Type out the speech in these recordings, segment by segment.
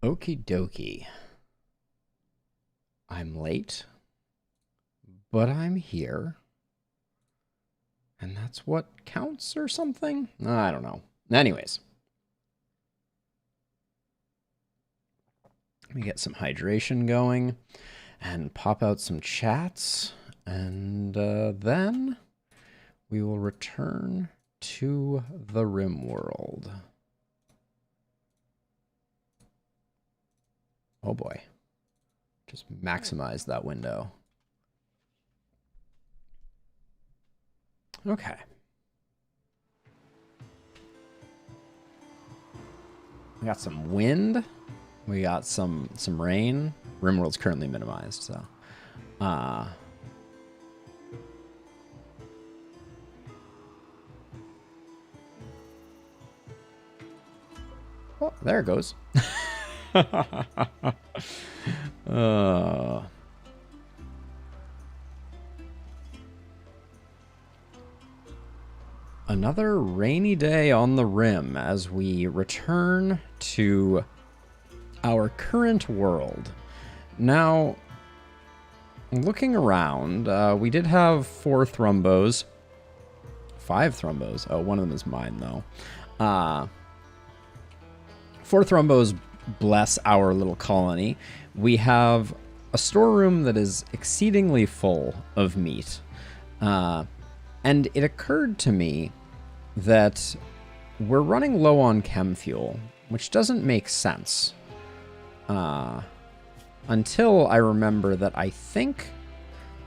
Okie dokie. I'm late, but I'm here. And that's what counts or something? I don't know. Anyways. Let me get some hydration going and pop out some chats. And then we will return to the RimWorld. Oh boy. Just maximize that window. Okay. We got some wind. We got some rain. RimWorld's currently minimized, so. Oh, there it goes. Another rainy day on the Rim as we return to our current world. Now, looking around, we did have 4 Thrumbos. 5 Thrumbos. Oh, one of them is mine, though. 4 Thrumbos bless our little colony. We have a storeroom that is exceedingly full of meat. And it occurred to me that we're running low on chem fuel, which doesn't make sense. Until I remember that I think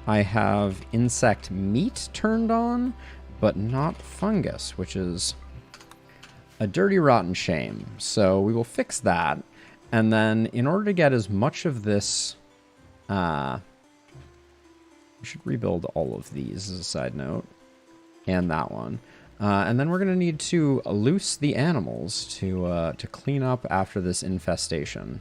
I have insect meat turned on, but not fungus, which is a dirty, rotten shame. So we will fix that. And then in order to get as much of this, we should rebuild all of these as a side note. And that one. And then we're going to need to loose the animals to clean up after this infestation.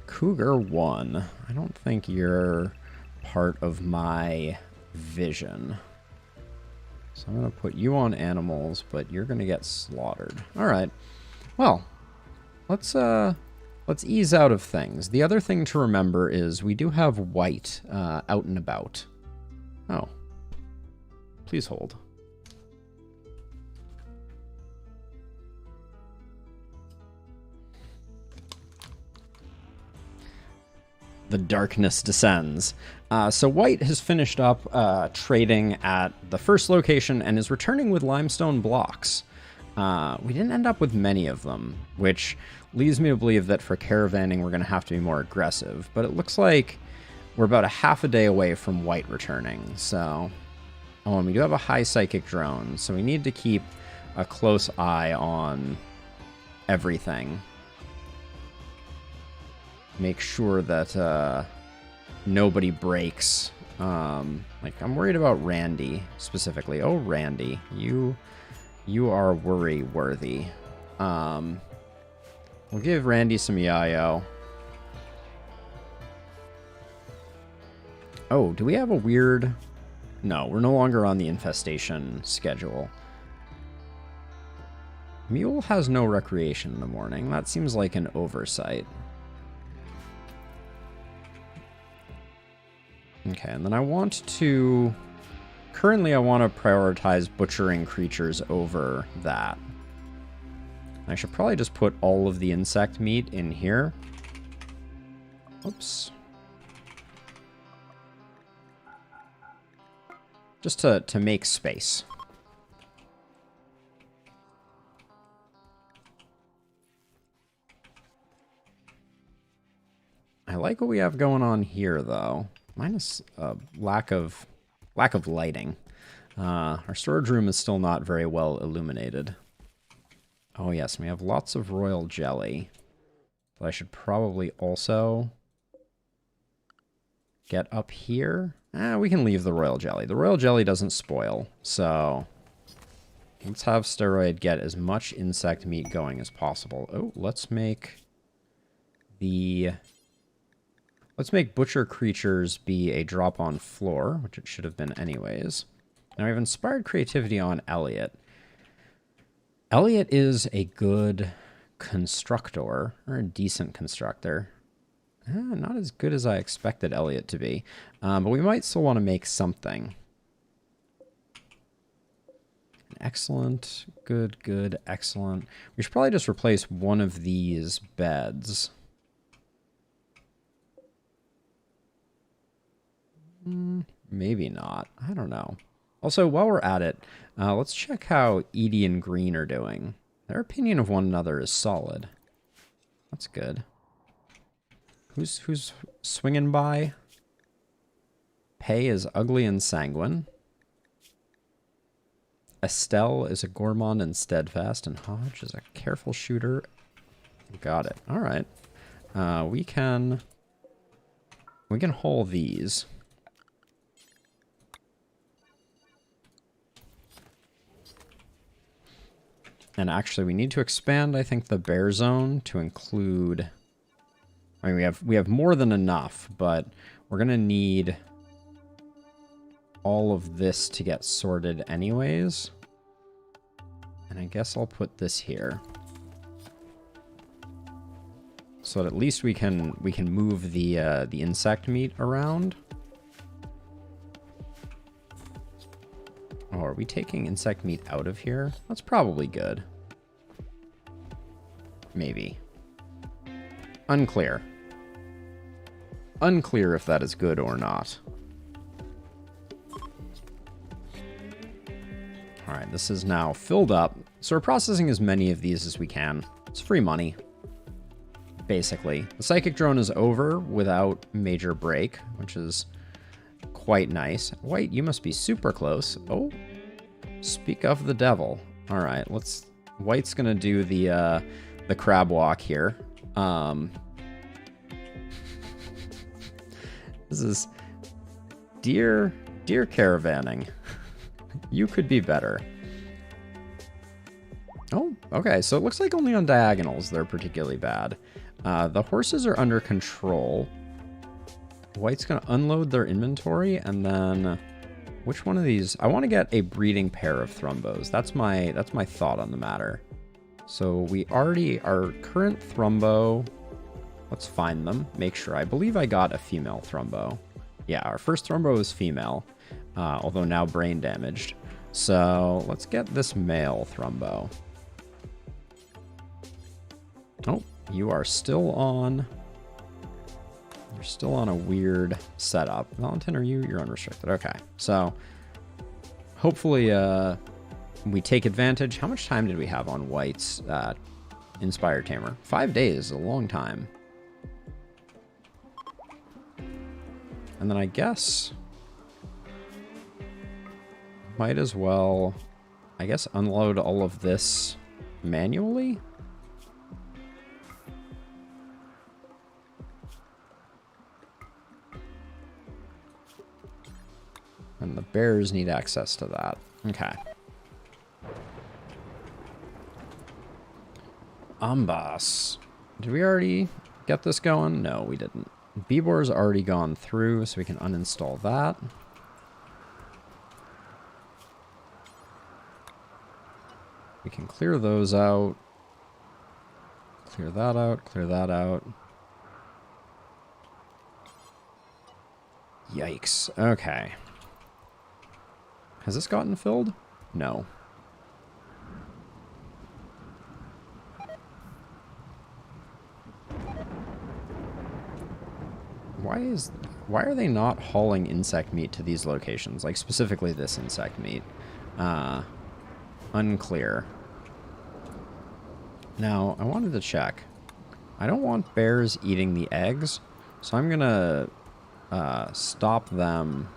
Cougar 1. I don't think you're part of my vision. So I'm going to put you on animals, but you're going to get slaughtered. All right. Well, let's ease out of things. The other thing to remember is we do have white out and about. Oh. Please hold. The darkness descends. So White has finished up trading at the first location and is returning with limestone blocks. We didn't end up with many of them, which leads me to believe that for caravanning we're going to have to be more aggressive. But it looks like we're about a half a day away from White returning. So, oh, and we do have a high psychic drone, so we need to keep a close eye on everything. Make sure that nobody breaks. Like, I'm worried about Randy specifically. Oh, Randy, you are worry-worthy. We'll give Randy some yayo. Oh, do we have a weird... No, we're no longer on the infestation schedule. Mule has no recreation in the morning. That seems like an oversight. Okay, and then I want to... Currently, I want to prioritize butchering creatures over that. I should probably just put all of the insect meat in here. Oops. Just to make space. I like what we have going on here, though. Minus lack of lighting. Our storage room is still not very well illuminated. Oh yes, we have lots of royal jelly. But I should probably also get up here. We can leave the royal jelly. The royal jelly doesn't spoil, so let's have Steroid get as much insect meat going as possible. Oh, let's make butcher creatures be a drop on floor, which it should have been anyways. Now I've inspired creativity on Elliot. Elliot is a good constructor, or a decent constructor. Not as good as I expected Elliot to be, but we might still want to make something. Excellent, good, good, excellent. We should probably just replace one of these beds. Maybe not. I don't know. Also, while we're at it, let's check how Edie and Green are doing. Their opinion of one another is solid. That's good. Who's swinging by? Pei is ugly and sanguine. Estelle is a gourmand and steadfast, and Hodge is a careful shooter. Got it. All right. We can haul these. And actually, we need to expand, I think, the bear zone to include... I mean, we have more than enough, but we're going to need all of this to get sorted anyways. And I guess I'll put this here. So that at least we can move the insect meat around. Oh, are we taking insect meat out of here? That's probably good. Maybe. Unclear. Unclear if that is good or not. Alright, this is now filled up. So we're processing as many of these as we can. It's free money. Basically. The psychic drone is over without major break, which is quite nice. White, you must be super close. Oh, speak of the devil. Alright, let's... White's gonna do the crab walk here. This is... Dear caravanning. You could be better. Oh, okay. So it looks like only on diagonals they're particularly bad. The horses are under control. White's going to unload their inventory, and then... Which one of these? I want to get a breeding pair of Thrumbos. That's my thought on the matter. So we already... Our current Thrumbo... Let's find them. Make sure. I believe I got a female Thrumbo. Yeah, our first Thrumbo is female. Although now brain damaged. So let's get this male Thrumbo. Oh, you are still on... You're still on a weird setup. Valentin, are you? You're unrestricted. Okay. So hopefully we take advantage. How much time did we have on White's Inspired Tamer? 5 days is a long time. And then I guess... Might as well, I guess, unload all of this manually? And the bears need access to that. Okay. Ambas. Did we already get this going? No, we didn't. Bebor's already gone through, so we can uninstall that. We can clear those out. Clear that out, clear that out. Yikes. Okay. Has this gotten filled? No. Why are they not hauling insect meat to these locations? Like specifically this insect meat. Unclear. Now, I wanted to check. I don't want bears eating the eggs, so I'm gonna stop them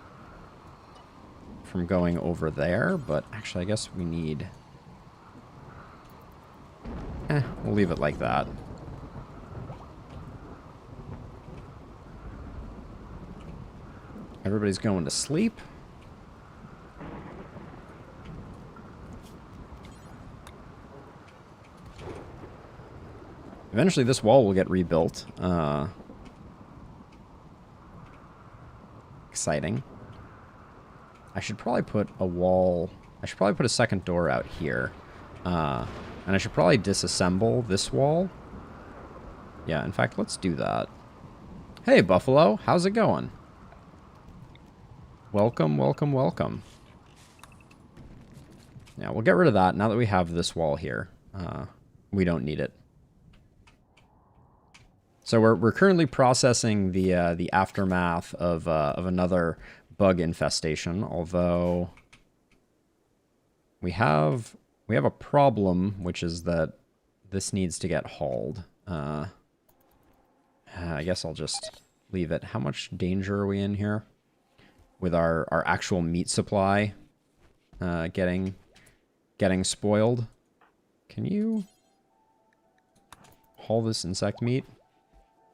from going over there, but actually I guess we need... we'll leave it like that. Everybody's going to sleep. Eventually this wall will get rebuilt. Exciting. I should probably put a wall... I should probably put a second door out here. And I should probably disassemble this wall. Yeah, in fact, let's do that. Hey, Buffalo, how's it going? Welcome, welcome, welcome. Yeah, we'll get rid of that now that we have this wall here. We don't need it. So we're currently processing the aftermath of another bug infestation, although we have a problem, which is that this needs to get hauled. I guess I'll just leave it. How much danger are we in here with our actual meat supply getting spoiled? Can you haul this insect meat?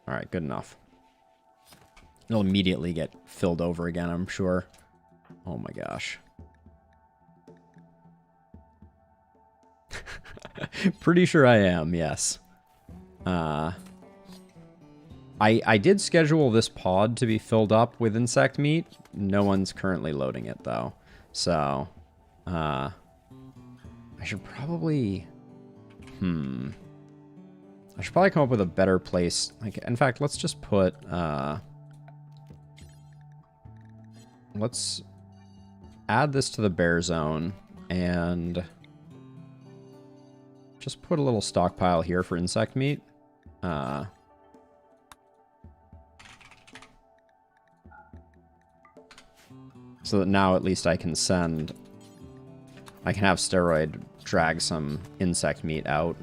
All right, good enough. It'll immediately get filled over again, I'm sure. Oh my gosh. Pretty sure I am, yes. I did schedule this pod to be filled up with insect meat. No one's currently loading it, though. So, I should probably... I should probably come up with a better place. Like, in fact, let's just put... let's add this to the bear zone and just put a little stockpile here for insect meat. So that now at least I can have Steroid drag some insect meat out.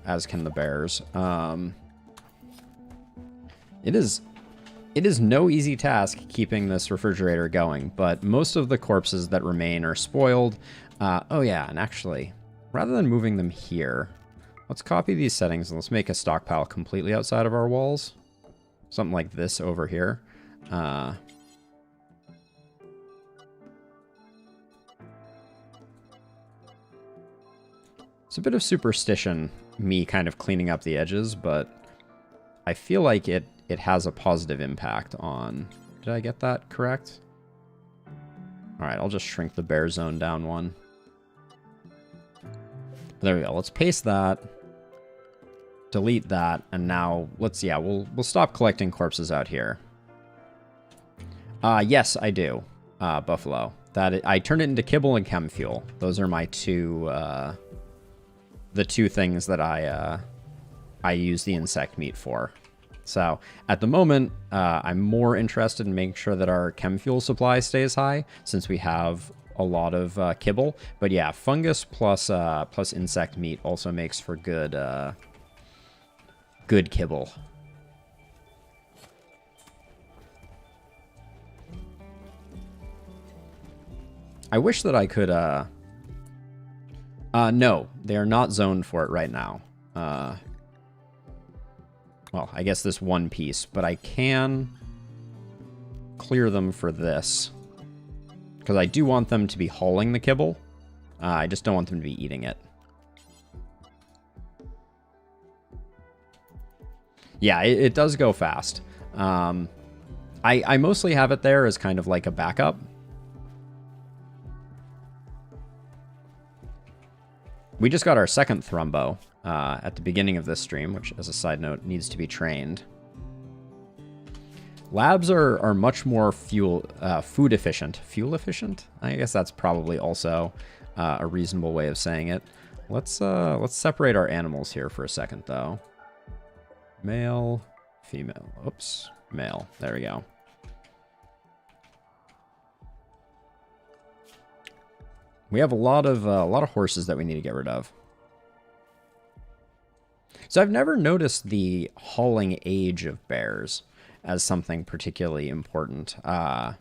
As can the bears. It is no easy task keeping this refrigerator going, but most of the corpses that remain are spoiled. Oh yeah, and actually, rather than moving them here, let's copy these settings and let's make a stockpile completely outside of our walls. Something like this over here. It's a bit of superstition, me kind of cleaning up the edges, but I feel like it has a positive impact on... Did I get that correct? Alright, I'll just shrink the bear zone down one. There we go. Let's paste that. Delete that, and now we'll stop collecting corpses out here. Yes, I do, Buffalo. I turned it into kibble and chem fuel. Those are my two, the two things that I use the insect meat for. So at the moment, I'm more interested in making sure that our chem fuel supply stays high, since we have a lot of kibble. But yeah, fungus plus insect meat also makes for good kibble. I wish that I could, no, they are not zoned for it right now. Well, I guess this one piece, but I can clear them for this. Because I do want them to be hauling the kibble. I just don't want them to be eating it. Yeah, it does go fast. I mostly have it there as kind of like a backup. We just got our second Thrumbo at the beginning of this stream, which, as a side note, needs to be trained. Labs are much more food efficient. Fuel efficient? I guess that's probably also a reasonable way of saying it. Let's separate our animals here for a second, though. Male, female. Oops, male. There we go. We have a lot of horses that we need to get rid of. So I've never noticed the hauling age of bears as something particularly important. Yeah,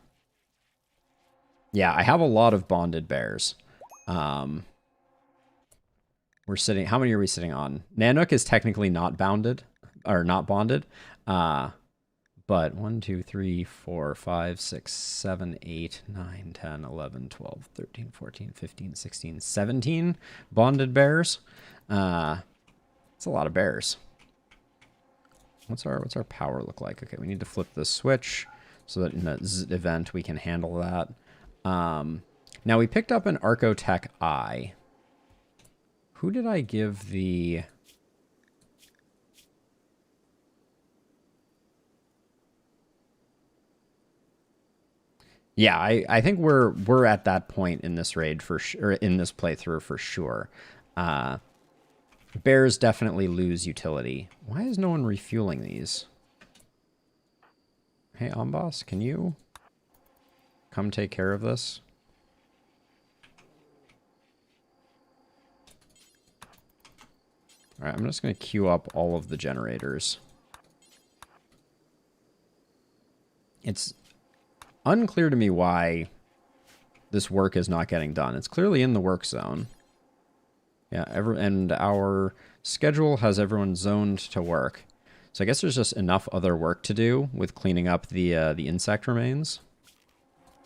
I have a lot of bonded bears. We're sitting... How many are we sitting on? Nanook is technically not bounded, or not bonded. But 1, 2, 3, 4, 5, 6, 7, 8, 9, 10, 11, 12, 13, 14, 15, 16, 17 bonded bears. It's a lot of bears. What's our power look like? Okay, we need to flip the switch so that in the event we can handle that. Now, we picked up an Archotech Eye. Who did I give the... Yeah, I think we're at that point in this raid for sure, in this playthrough for sure. Bears definitely lose utility. Why is no one refueling these? Hey, Amboss, can you come take care of this? All right, I'm just going to queue up all of the generators. It's unclear to me why this work is not getting done. It's clearly in the work zone. Yeah, and our schedule has everyone zoned to work. So I guess there's just enough other work to do with cleaning up the insect remains.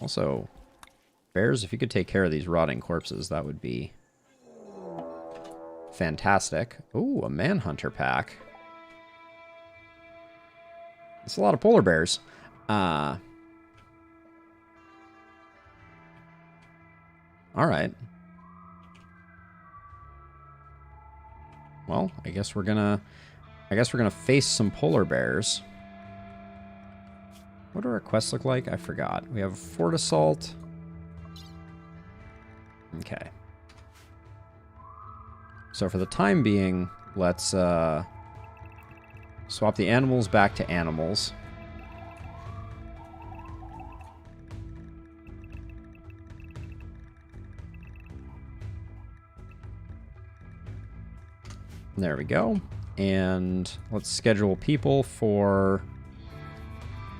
Also, bears, if you could take care of these rotting corpses, that would be fantastic. Ooh, a manhunter pack. That's a lot of polar bears. All right. Well, I guess we're gonna face some polar bears. What do our quests look like? I forgot. We have Fort Assault. Okay. So for the time being, let's swap the animals back to animals. There we go. And let's schedule people for...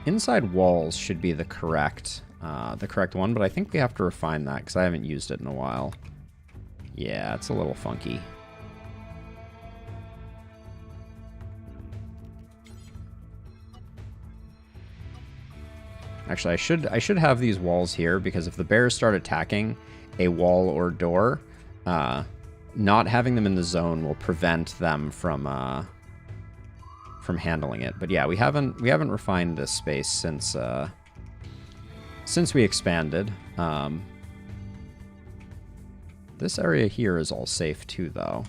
Inside walls should be the correct one, but I think we have to refine that because I haven't used it in a while. Yeah, it's a little funky. Actually, I should have these walls here because if the bears start attacking a wall or door, not having them in the zone will prevent them from handling it. But yeah, we haven't refined this space since we expanded. This area here is all safe too, though.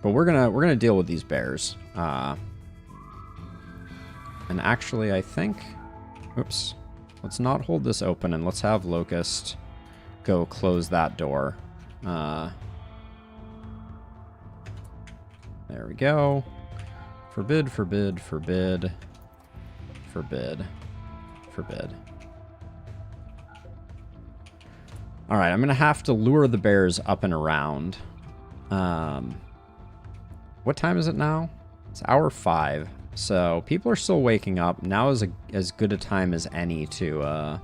But we're gonna deal with these bears. And actually, I think, oops. Let's not hold this open, and let's have Locust go close that door. There we go. Forbid, forbid, forbid. Forbid. Forbid. Alright, I'm going to have to lure the bears up and around. What time is it now? It's hour 5. So people are still waking up. Now is as good a time as any to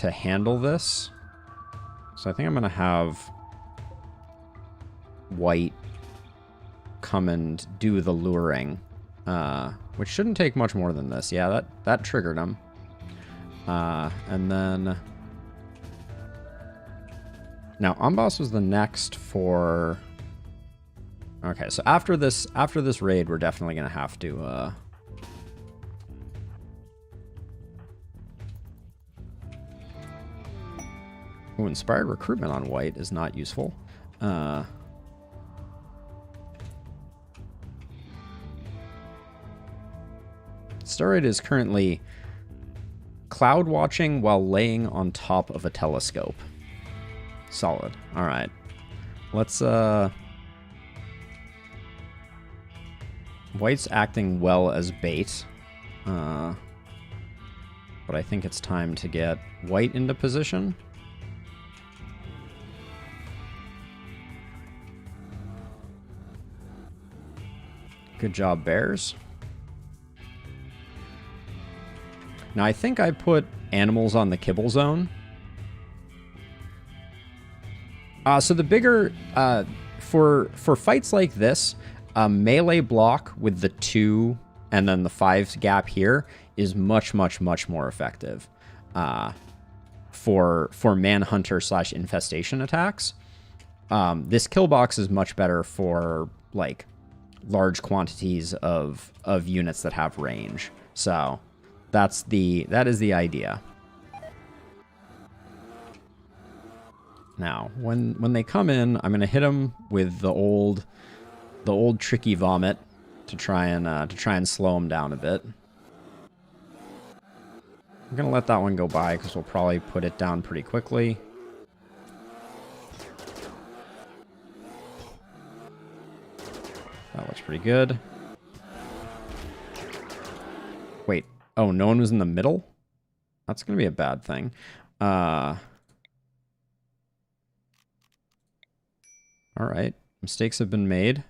handle this. So I think I'm gonna have White come and do the luring, which shouldn't take much more than this. Yeah, that triggered him. And then now Amboss was the next for. Okay, so after this raid, we're definitely gonna have to Ooh, inspired recruitment on White is not useful. Steroid is currently cloud watching while laying on top of a telescope. Solid. Alright. Let's White's acting well as bait, but I think it's time to get White into position. Good job, bears. Now, I think I put animals on the kibble zone. So the bigger, for fights like this, a melee block with the 2 and then the 5 gap here is much, much, much more effective for manhunter / infestation attacks. This kill box is much better for like large quantities of units that have range. So that is the idea. Now, when they come in, I'm gonna hit them with the old tricky vomit to try and slow them down a bit. I'm gonna let that one go by because we'll probably put it down pretty quickly. That looks pretty good. Wait. Oh, no one was in the middle? That's going to be a bad thing. Alright. Mistakes have been made.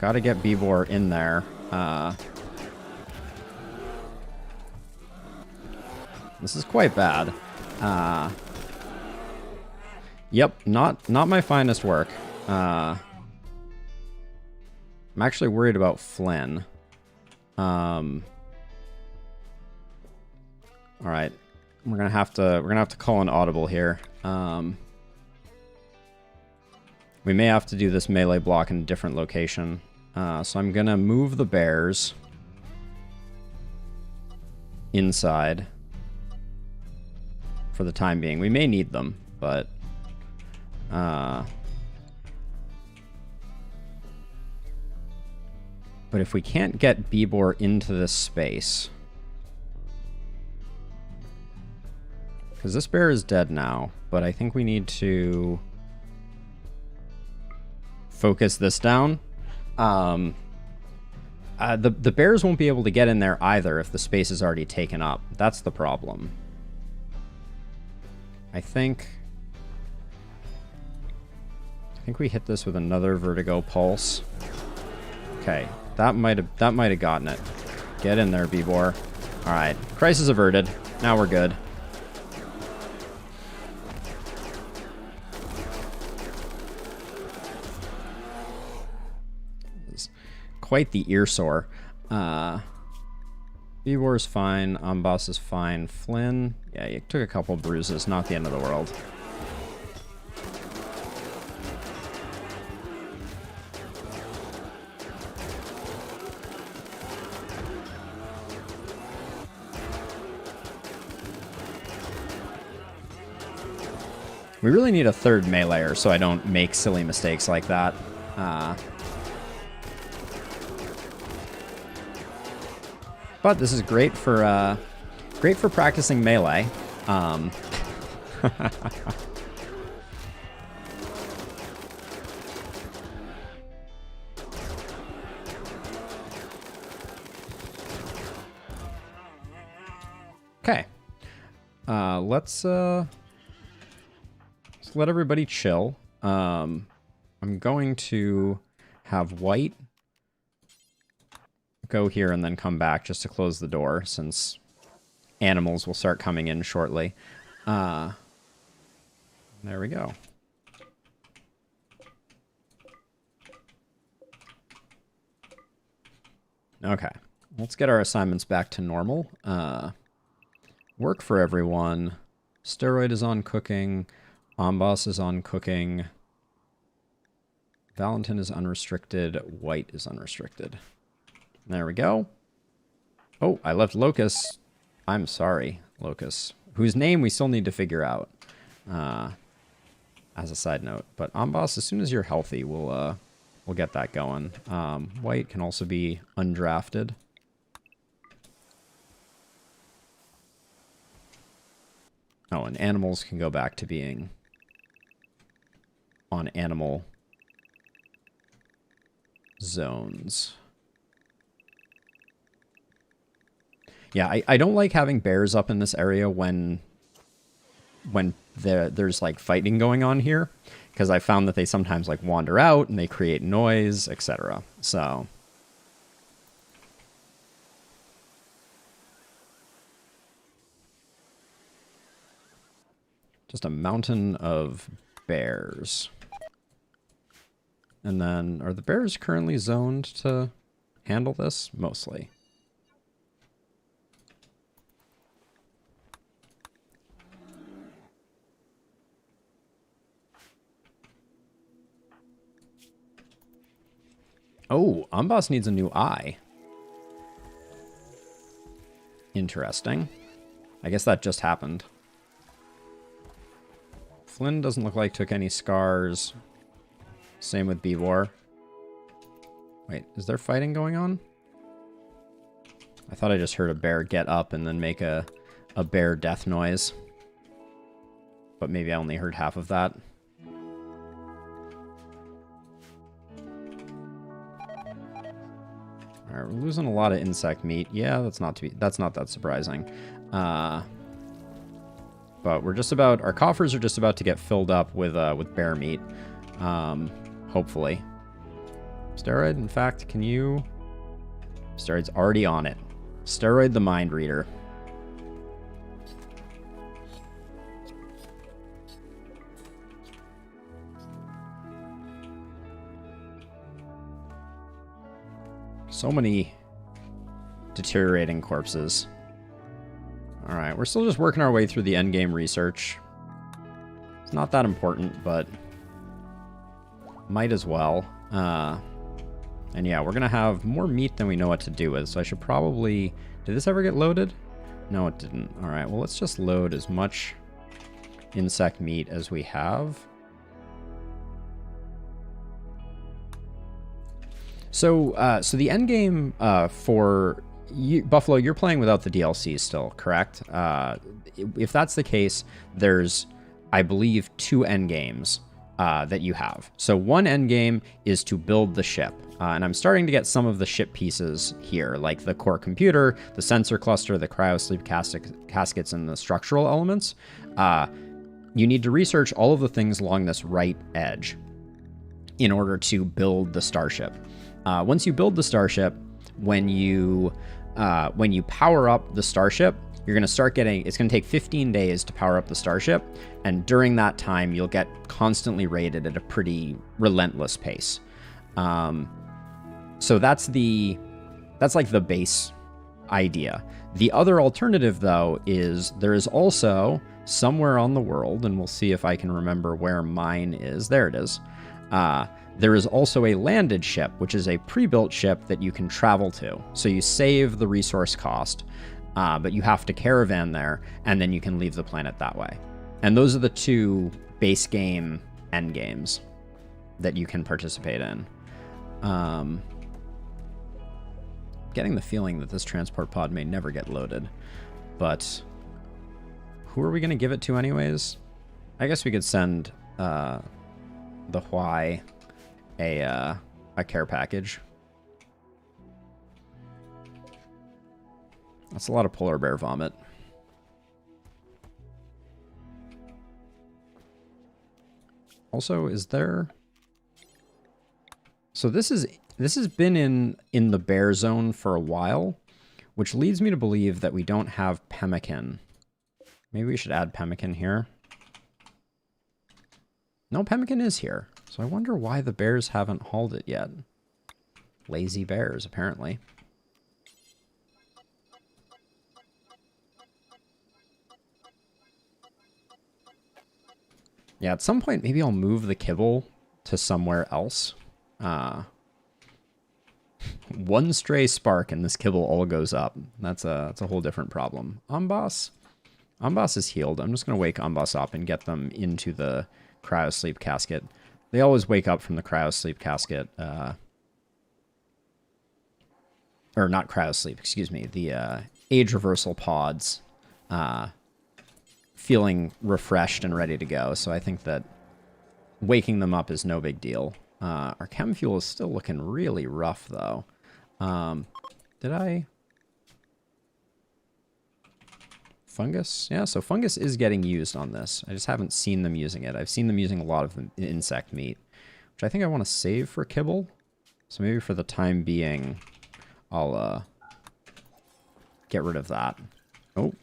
Gotta get Bibor in there. This is quite bad. Yep, not my finest work. I'm actually worried about Flynn. All right, we're gonna have to call an audible here. We may have to do this melee block in a different location. So I'm gonna move the bears inside for the time being. We may need them, but if we can't get Bibor into this space, because this bear is dead now, but I think we need to focus this down. The bears won't be able to get in there either if the space is already taken up. That's the problem. I think we hit this with another vertigo pulse. Okay, that might have gotten it. Get in there, Bibor. All right, crisis averted. Now we're good. It's quite the ear sore. Bibor's fine. Amboss is fine. Flynn, yeah, you took a couple bruises. Not the end of the world. We really need a third meleeer so I don't make silly mistakes like that. But this is great for practicing melee. Okay. Let's let everybody chill. I'm going to have White go here and then come back just to close the door, since animals will start coming in shortly. There we go. Okay, let's get our assignments back to normal. Work for everyone. Steroid is on cooking. Amboss is on cooking. Valentin is unrestricted. White is unrestricted. There we go. Oh, I left Locus. I'm sorry, Locus, whose name we still need to figure out, as a side note. But Amboss, as soon as you're healthy, we'll get that going. White can also be undrafted. Oh, and animals can go back to being on animal zones. Yeah, I don't like having bears up in this area when there's like fighting going on here, because I found that they sometimes like wander out and they create noise, etc. So just a mountain of bears. And then, are the bears currently zoned to handle this? Mostly. Oh, Amboss needs a new eye. Interesting. I guess that just happened. Flynn doesn't look like took any scars. Same with Bevor. Wait, is there fighting going on? I thought I just heard a bear get up and then make a bear death noise. But maybe I only heard half of that. Alright, we're losing a lot of insect meat. Yeah, that's not that surprising. But we're just about, our coffers are just about to get filled up with bear meat. Hopefully. Steroid, in fact, can you... Steroid's already on it. Steroid the Mind Reader. So many deteriorating corpses. Alright, we're still just working our way through the endgame research. It's not that important, but might as well. And yeah, we're going to have more meat than we know what to do with, so I should probably... Did this ever get loaded? No, it didn't. Alright, well, let's just load as much insect meat as we have. So the end game for you, Buffalo, you're playing without the DLC still, correct? If that's the case, there's, I believe, 2 end games that you have. So one end game is to build the ship, and I'm starting to get some of the ship pieces here, like the core computer, the sensor cluster, the cryosleep caskets, and the structural elements. You need to research all of the things along this right edge in order to build the starship. Once you build the starship, when you power up the starship, you're going to start getting, it's going to take 15 days to power up the starship, and during that time, you'll get constantly raided at a pretty relentless pace. So that's like the base idea. The other alternative, though, is there is also somewhere on the world, and we'll see if I can remember where mine is. There it is. There is also a landed ship, which is a pre-built ship that you can travel to. So you save the resource cost, but you have to caravan there, and then you can leave the planet that way. And those are the 2 base game end games that you can participate in. Getting the feeling that this transport pod may never get loaded, but who are we going to give it to anyways? I guess we could send the Huai a care package. That's a lot of polar bear vomit. Also, is there... So this has been in the bear zone for a while, which leads me to believe that we don't have pemmican. Maybe we should add pemmican here. No, pemmican is here. So I wonder why the bears haven't hauled it yet. Lazy bears, apparently. Yeah, at some point, maybe I'll move the kibble to somewhere else. One stray spark and this kibble all goes up. That's a whole different problem. Amboss is healed. I'm just going to wake Amboss up and get them into the cryosleep casket. They always wake up from the cryosleep casket. Or not cryosleep, excuse me. The age reversal pods. Feeling refreshed and ready to go. So I think that waking them up is no big deal. Our chem fuel is still looking really rough, though. Did I... Fungus? Yeah, so fungus is getting used on this. I just haven't seen them using it. I've seen them using a lot of insect meat, which I think I want to save for kibble. So maybe for the time being, I'll get rid of that. Oh,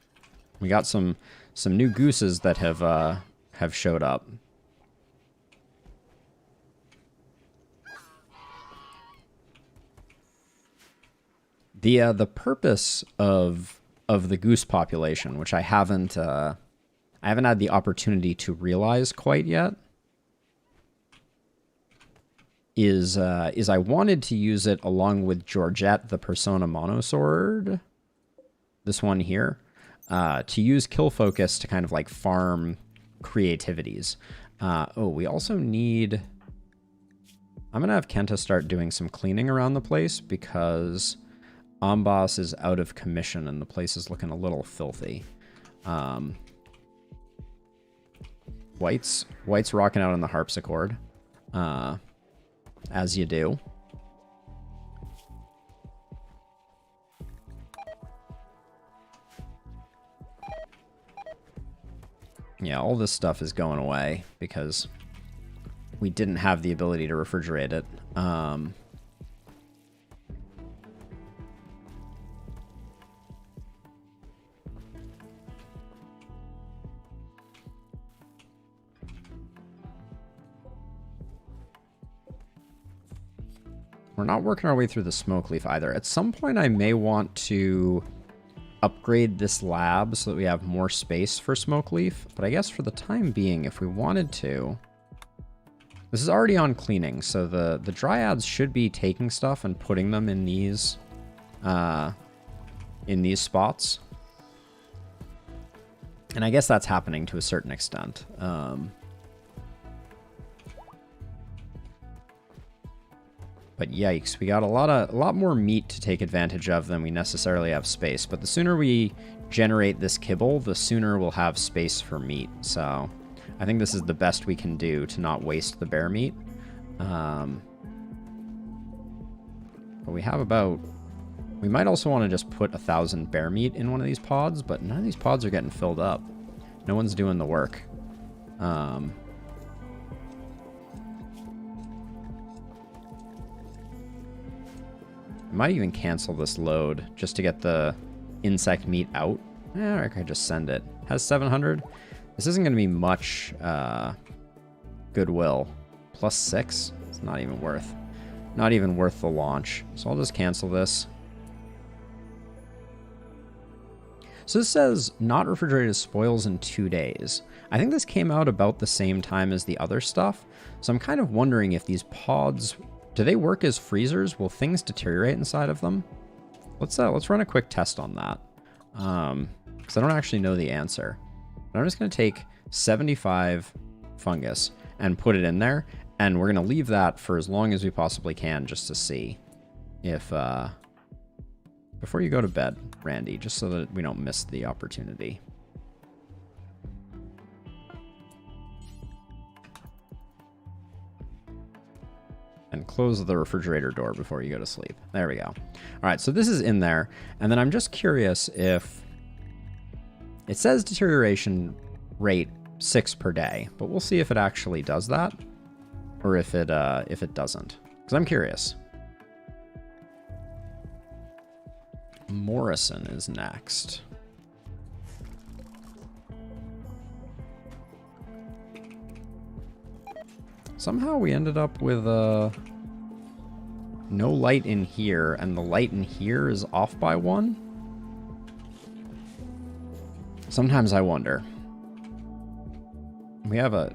we got some new gooses that have showed up. The purpose of the goose population, which I haven't had the opportunity to realize quite yet. is I wanted to use it along with Georgette, the Persona Monosword, this one here, to use Kill Focus to kind of like farm creativities. Oh, we also need... I'm going to have Kenta start doing some cleaning around the place because Amboss is out of commission and the place is looking a little filthy. White's rocking out on the harpsichord, as you do. Yeah, all this stuff is going away because we didn't have the ability to refrigerate it. We're not working our way through the smoke leaf either. At some point, I may want to upgrade this lab so that we have more space for smoke leaf. But I guess for the time being, if we wanted to... This is already on cleaning, so the dryads should be taking stuff and putting them in these spots. And I guess that's happening to a certain extent. But yikes, we got a lot more meat to take advantage of than we necessarily have space. But the sooner we generate this kibble, the sooner we'll have space for meat. So I think this is the best we can do to not waste the bear meat. But we have about... We might also want to just put 1,000 bear meat in one of these pods, but none of these pods are getting filled up. No one's doing the work. I might even cancel this load just to get the insect meat out. I could just send it. Has 700. This isn't going to be much goodwill. Plus 6. It's not even worth the launch. So I'll just cancel this. So this says not refrigerated spoils in 2 days. I think this came out about the same time as the other stuff. So I'm kind of wondering if these pods... Do they work as freezers? Will things deteriorate inside of them? Let's run a quick test on that. Because I don't actually know the answer. But I'm just going to take 75 fungus and put it in there. And we're going to leave that for as long as we possibly can just to see if... Before you go to bed, Randy, just so that we don't miss the opportunity. And close the refrigerator door before you go to sleep. There we go. All right, so this is in there. And then I'm just curious if... It says deterioration rate 6 per day, but we'll see if it actually does that. Or if it doesn't. Because I'm curious. Morrison is next. Somehow we ended up with no light in here, and the light in here is off by 1. Sometimes I wonder. We have a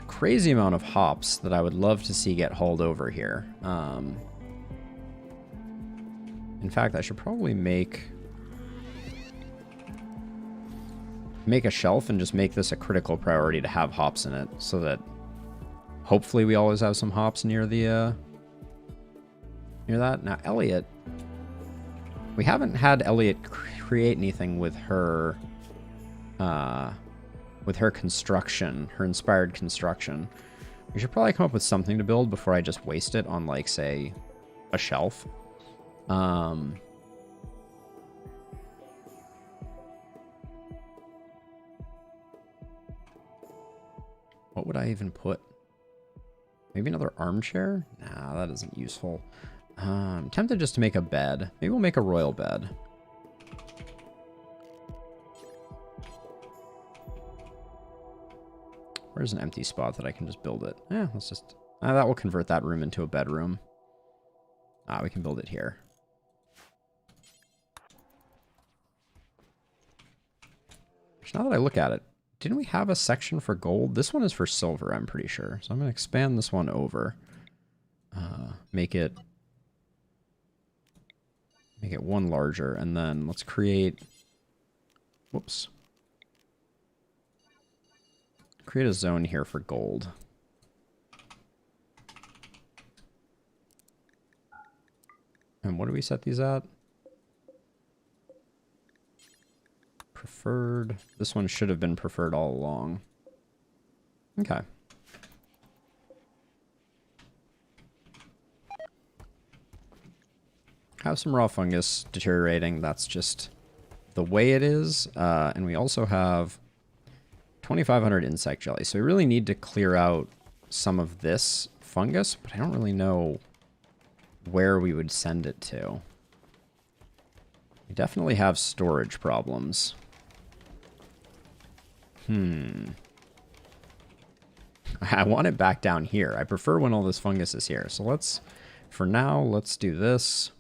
crazy amount of hops that I would love to see get hauled over here. In fact, I should probably make a shelf and just make this a critical priority to have hops in it, so that hopefully we always have some hops near the near that. Now Elliot, we haven't had Elliot create anything with her construction, her inspired construction. We should probably come up with something to build before I just waste it on, like, say, a shelf. What would I even put? Maybe another armchair? Nah, that isn't useful. I'm tempted just to make a bed. Maybe we'll make a royal bed. Where's an empty spot that I can just build it? Yeah, let's just... that will convert that room into a bedroom. We can build it here. Now that I look at it, didn't we have a section for gold? This one is for silver, I'm pretty sure. So I'm going to expand this one over. make it one larger, and then let's create, whoops, create a zone here for gold. And what do we set these at? Preferred. This one should have been preferred all along. Okay. Have some raw fungus deteriorating. That's just the way it is. And we also have 2,500 insect jelly. So we really need to clear out some of this fungus, but I don't really know where we would send it to. We definitely have storage problems. I want it back down here. I prefer when all this fungus is here. So for now, let's do this.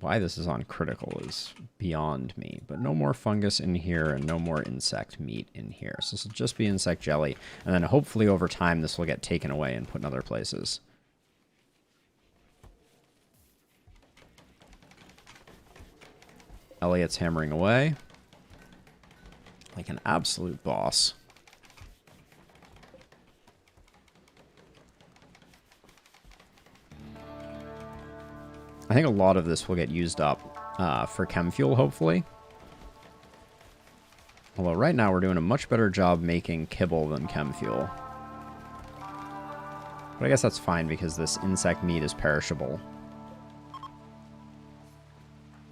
Why this is on critical is beyond me, but no more fungus in here and no more insect meat in here. So this will just be insect jelly, and then hopefully over time this will get taken away and put in other places. Elliot's hammering away like an absolute boss. I think a lot of this will get used up for chem fuel, hopefully. Although right now we're doing a much better job making kibble than chem fuel. But I guess that's fine because this insect meat is perishable.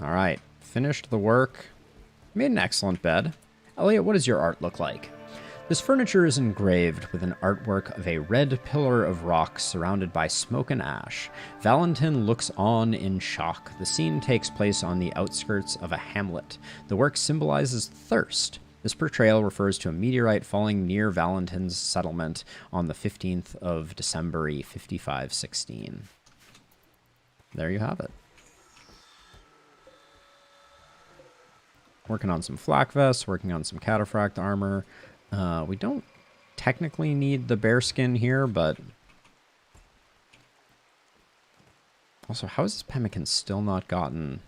Alright, finished the work. Made an excellent bed. Elliot, what does your art look like? This furniture is engraved with an artwork of a red pillar of rock surrounded by smoke and ash. Valentin looks on in shock. The scene takes place on the outskirts of a hamlet. The work symbolizes thirst. This portrayal refers to a meteorite falling near Valentin's settlement on the 15th of December 5516. There you have it. Working on some flak vests, working on some cataphract armor. We don't technically need the bear skin here, but also, how is this pemmican still not gotten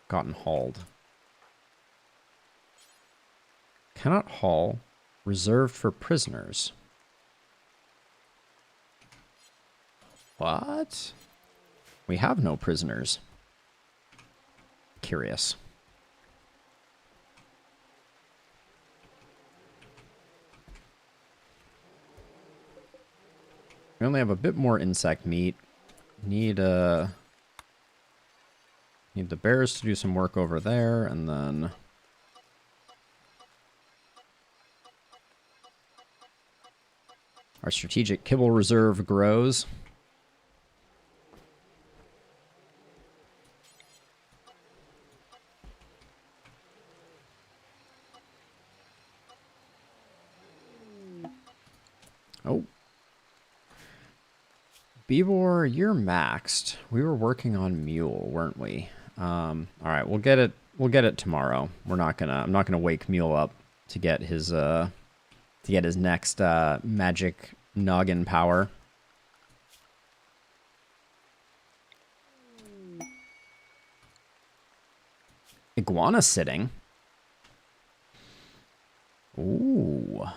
hauled? Cannot haul. Reserved for prisoners. What? We have no prisoners. Curious. We only have a bit more insect meat. Need the bears to do some work over there, and then our strategic kibble reserve grows. Oh. Bebor, you're maxed. We were working on Mule, weren't we? All right, we'll get it tomorrow. I'm not gonna wake Mule up to get his next magic noggin power. Iguana sitting. Ooh.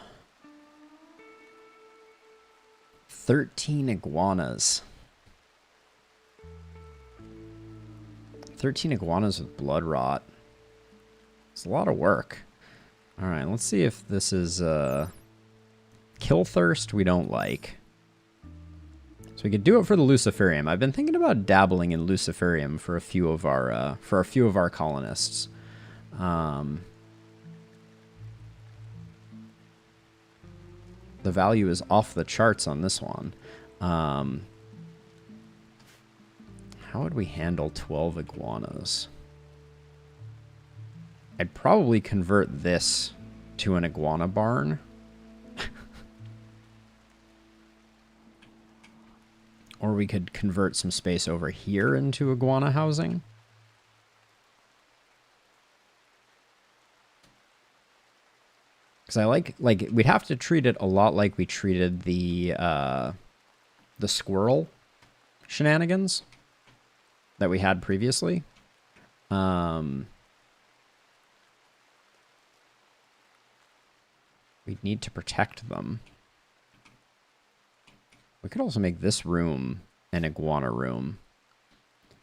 13 iguanas. 13 iguanas with blood rot. It's a lot of work. Alright, let's see if this is kill thirst we don't like. So we could do it for the Luciferium. I've been thinking about dabbling in Luciferium for a few of our colonists. The value is off the charts on this one. How would we handle 12 iguanas? I'd probably convert this to an iguana barn. Or we could convert some space over here into iguana housing. Because I like we'd have to treat it a lot like we treated the squirrel shenanigans that we had previously. We'd need to protect them. We could also make this room an iguana room.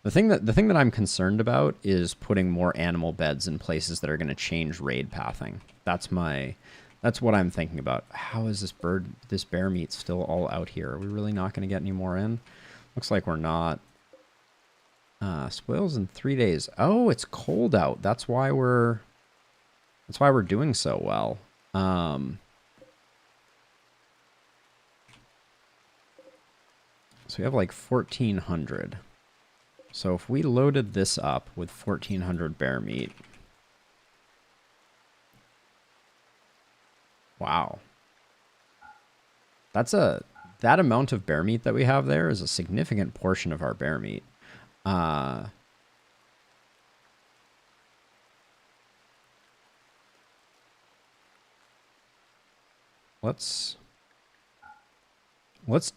The thing that I'm concerned about is putting more animal beds in places that are going to change raid pathing. That's what I'm thinking about. How is this bear meat still all out here? Are we really not going to get any more in? Looks like we're not. Spoils in 3 days. Oh, it's cold out. That's why we're doing so well. So we have like 1,400. So if we loaded this up with 1,400 bear meat. Wow. That amount of bear meat that we have there is a significant portion of our bear meat. Let's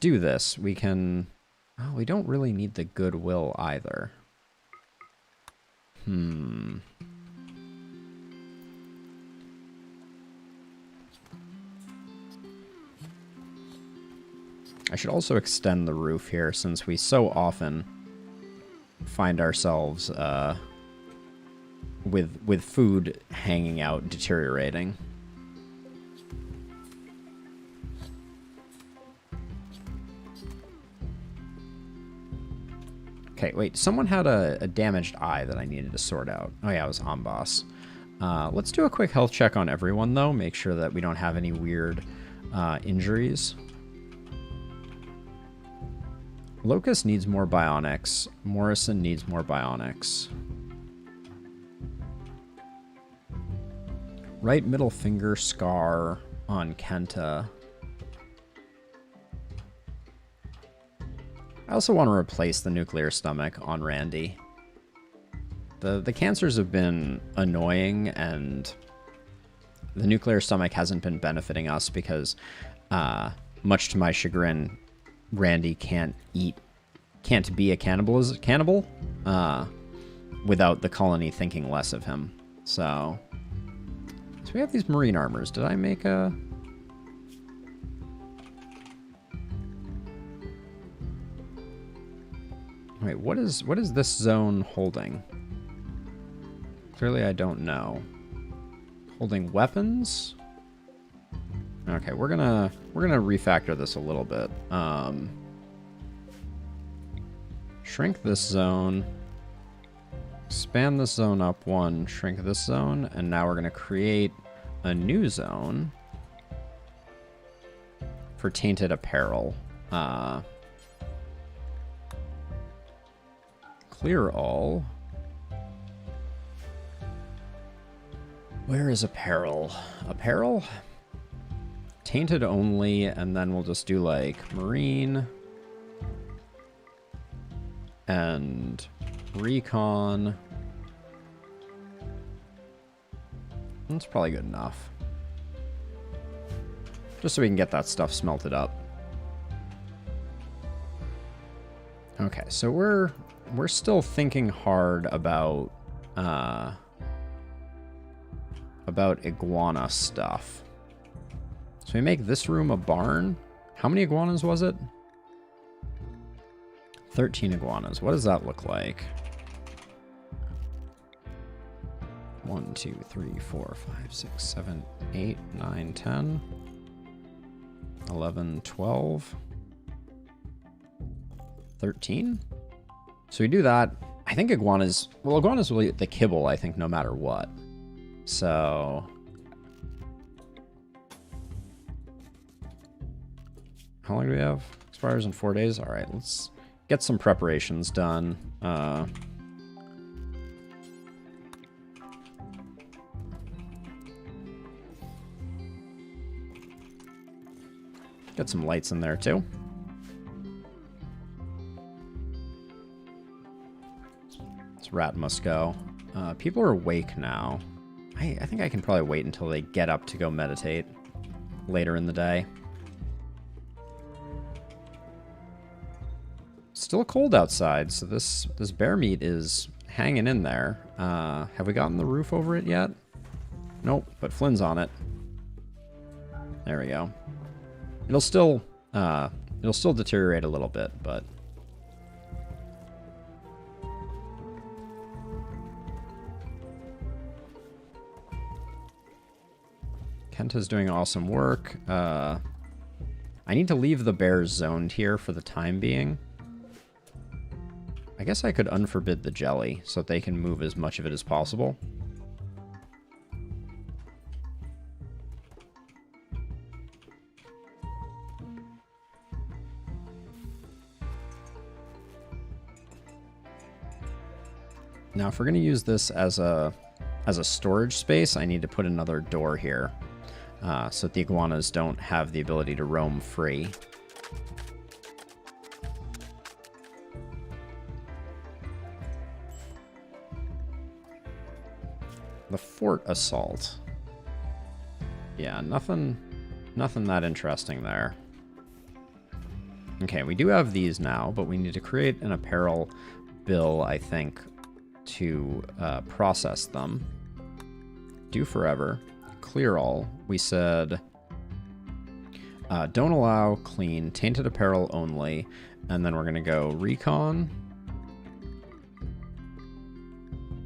do this. We can... Oh, we don't really need the goodwill either. I should also extend the roof here, since we so often find ourselves with food hanging out, deteriorating. Okay, wait, someone had a damaged eye that I needed to sort out. Oh yeah, it was Amboss. Let's do a quick health check on everyone, though. Make sure that we don't have any weird injuries. Locust needs more bionics. Morrison needs more bionics. Right middle finger scar on Kenta. I also want to replace the nuclear stomach on Randy. The cancers have been annoying, and the nuclear stomach hasn't been benefiting us because, much to my chagrin, Randy can't be a cannibal without the colony thinking less of him. So we have these marine armors. Did I make a... Wait, what is this zone holding? Clearly I don't know. Holding weapons? Okay, we're gonna refactor this a little bit. Shrink this zone. Expand this zone up one, shrink this zone, and now we're gonna create a new zone for tainted apparel. Clear all. Where is apparel? Apparel? Tainted only, and then we'll just do like marine and recon. That's probably good enough. Just so we can get that stuff smelted up. Okay, so we're still thinking hard about iguana stuff. So we make this room a barn. How many iguanas was it? 13 iguanas. What does that look like? 1, 2, 3, 4, 5, 6, 7, 8, 9, 10, 11, 12, 13. So we do that. I think iguanas will eat the kibble, I think, no matter what. So how long do we have? Expires in 4 days. All right, let's get some preparations done. Get some lights in there too. This rat must go. People are awake now. I think I can probably wait until they get up to go meditate later in the day. Still cold outside, so this bear meat is hanging in there. Have we gotten the roof over it yet? Nope, but Flynn's on it. There we go. It'll still deteriorate a little bit, but Kenta's doing awesome work. I need to leave the bears zoned here for the time being. I guess I could unforbid the jelly so that they can move as much of it as possible. Now, if we're going to use this as a storage space, I need to put another door here so that the iguanas don't have the ability to roam free. The fort assault. Yeah, nothing that interesting there. Okay, we do have these now, but we need to create an apparel bill, I think, to process them. Do forever. Clear all. We said don't allow clean, tainted apparel only, and then we're going to go recon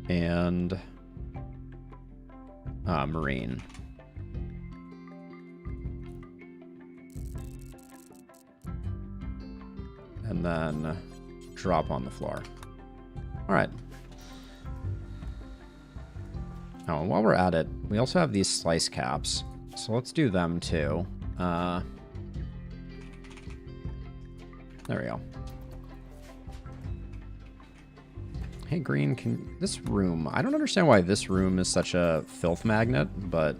and marine. And then drop on the floor. All right. Oh, and while we're at it, we also have these slice caps. So let's do them too. There we go. Hey, Green, can this room... I don't understand why this room is such a filth magnet, but...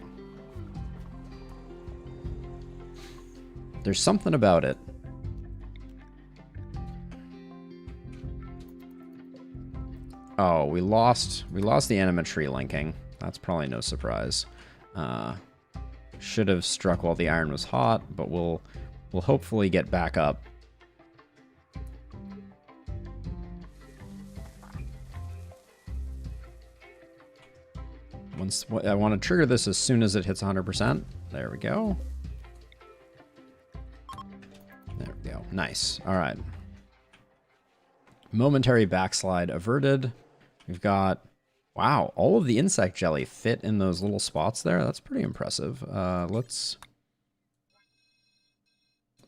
there's something about it. Oh, we lost the animatree linking. That's probably no surprise. Should have struck while the iron was hot, but we'll hopefully get back up. I want to trigger this as soon as it hits 100%. There we go. There we go. Nice. All right. Momentary backslide averted. We've got... wow, all of the insect jelly fit in those little spots there. That's pretty impressive. Let's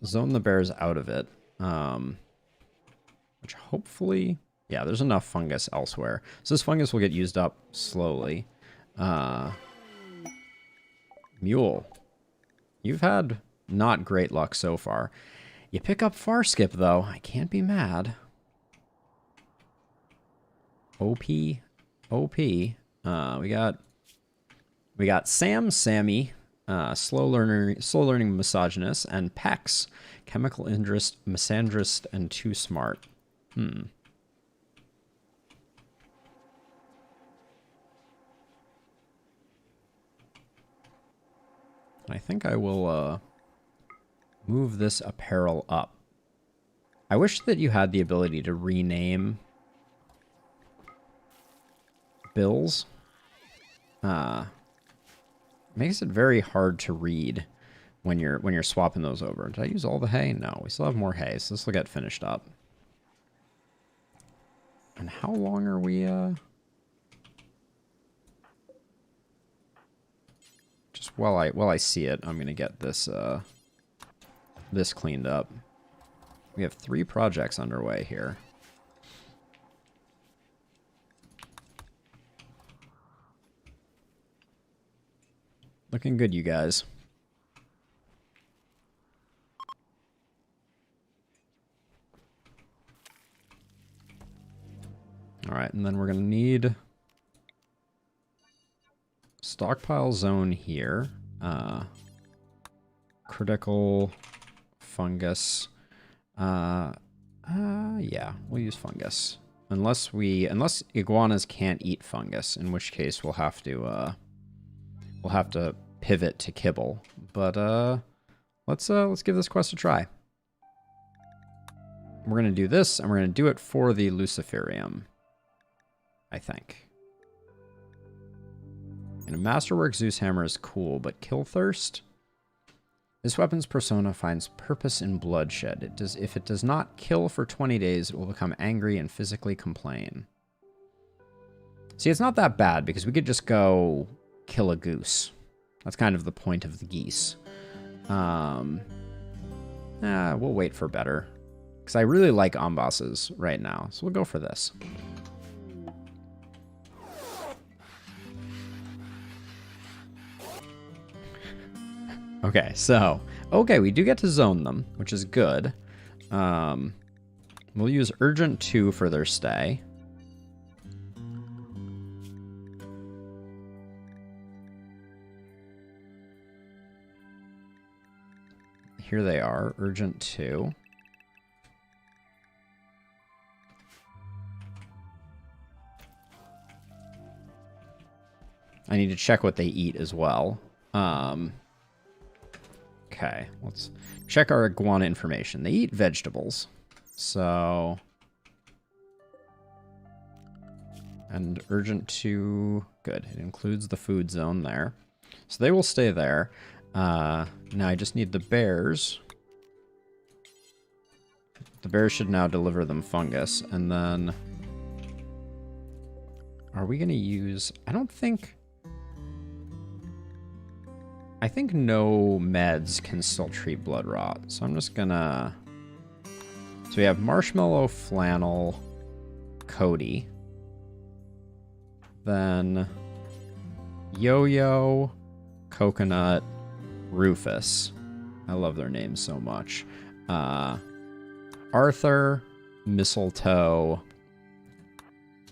zone the bears out of it. Which hopefully... yeah, there's enough fungus elsewhere. So this fungus will get used up slowly. Mule. You've had not great luck so far. You pick up far skip, though. I can't be mad. OP. We got Sam, Sammy, slow learning misogynist, and Pex, chemical interest, misandrist, and too smart. I think I will move this apparel up. I wish that you had the ability to rename bills. Makes it very hard to read when you're swapping those over. Did I use all the hay? No, we still have more hay, so this will get finished up. And how long are we just while I see it, I'm gonna get this this cleaned up. We have 3 projects underway here. Looking good, you guys. All right, and then we're going to need stockpile zone here. Critical fungus. Yeah, we'll use fungus. Unless iguanas can't eat fungus, in which case we'll have to we'll have to pivot to kibble. But let's give this quest a try. We're gonna do this, and we're gonna do it for the Luciferium, I think. And a Masterwork Zeus Hammer is cool, but Kill Thirst? This weapon's persona finds purpose in bloodshed. If it does not kill for 20 days, it will become angry and physically complain. See, it's not that bad, because we could just go kill a goose. That's kind of the point of the geese. We'll wait for better. Because I really like Ombosses right now, so we'll go for this. Okay, so, we do get to zone them, which is good. We'll use Urgent 2 for their stay. Here they are, Urgent 2. I need to check what they eat as well. Okay, let's check our iguana information. They eat vegetables. So... And Urgent 2, good. It includes the food zone there. So they will stay there. Now I just need the bears. The bears should now deliver them fungus. And then... Are we going to use... I think no meds can still treat blood rot. So I'm just gonna... So we have Marshmallow, Flannel, Cody. Then Yo-Yo, Coconut, Rufus. I love their names so much. Arthur, Mistletoe,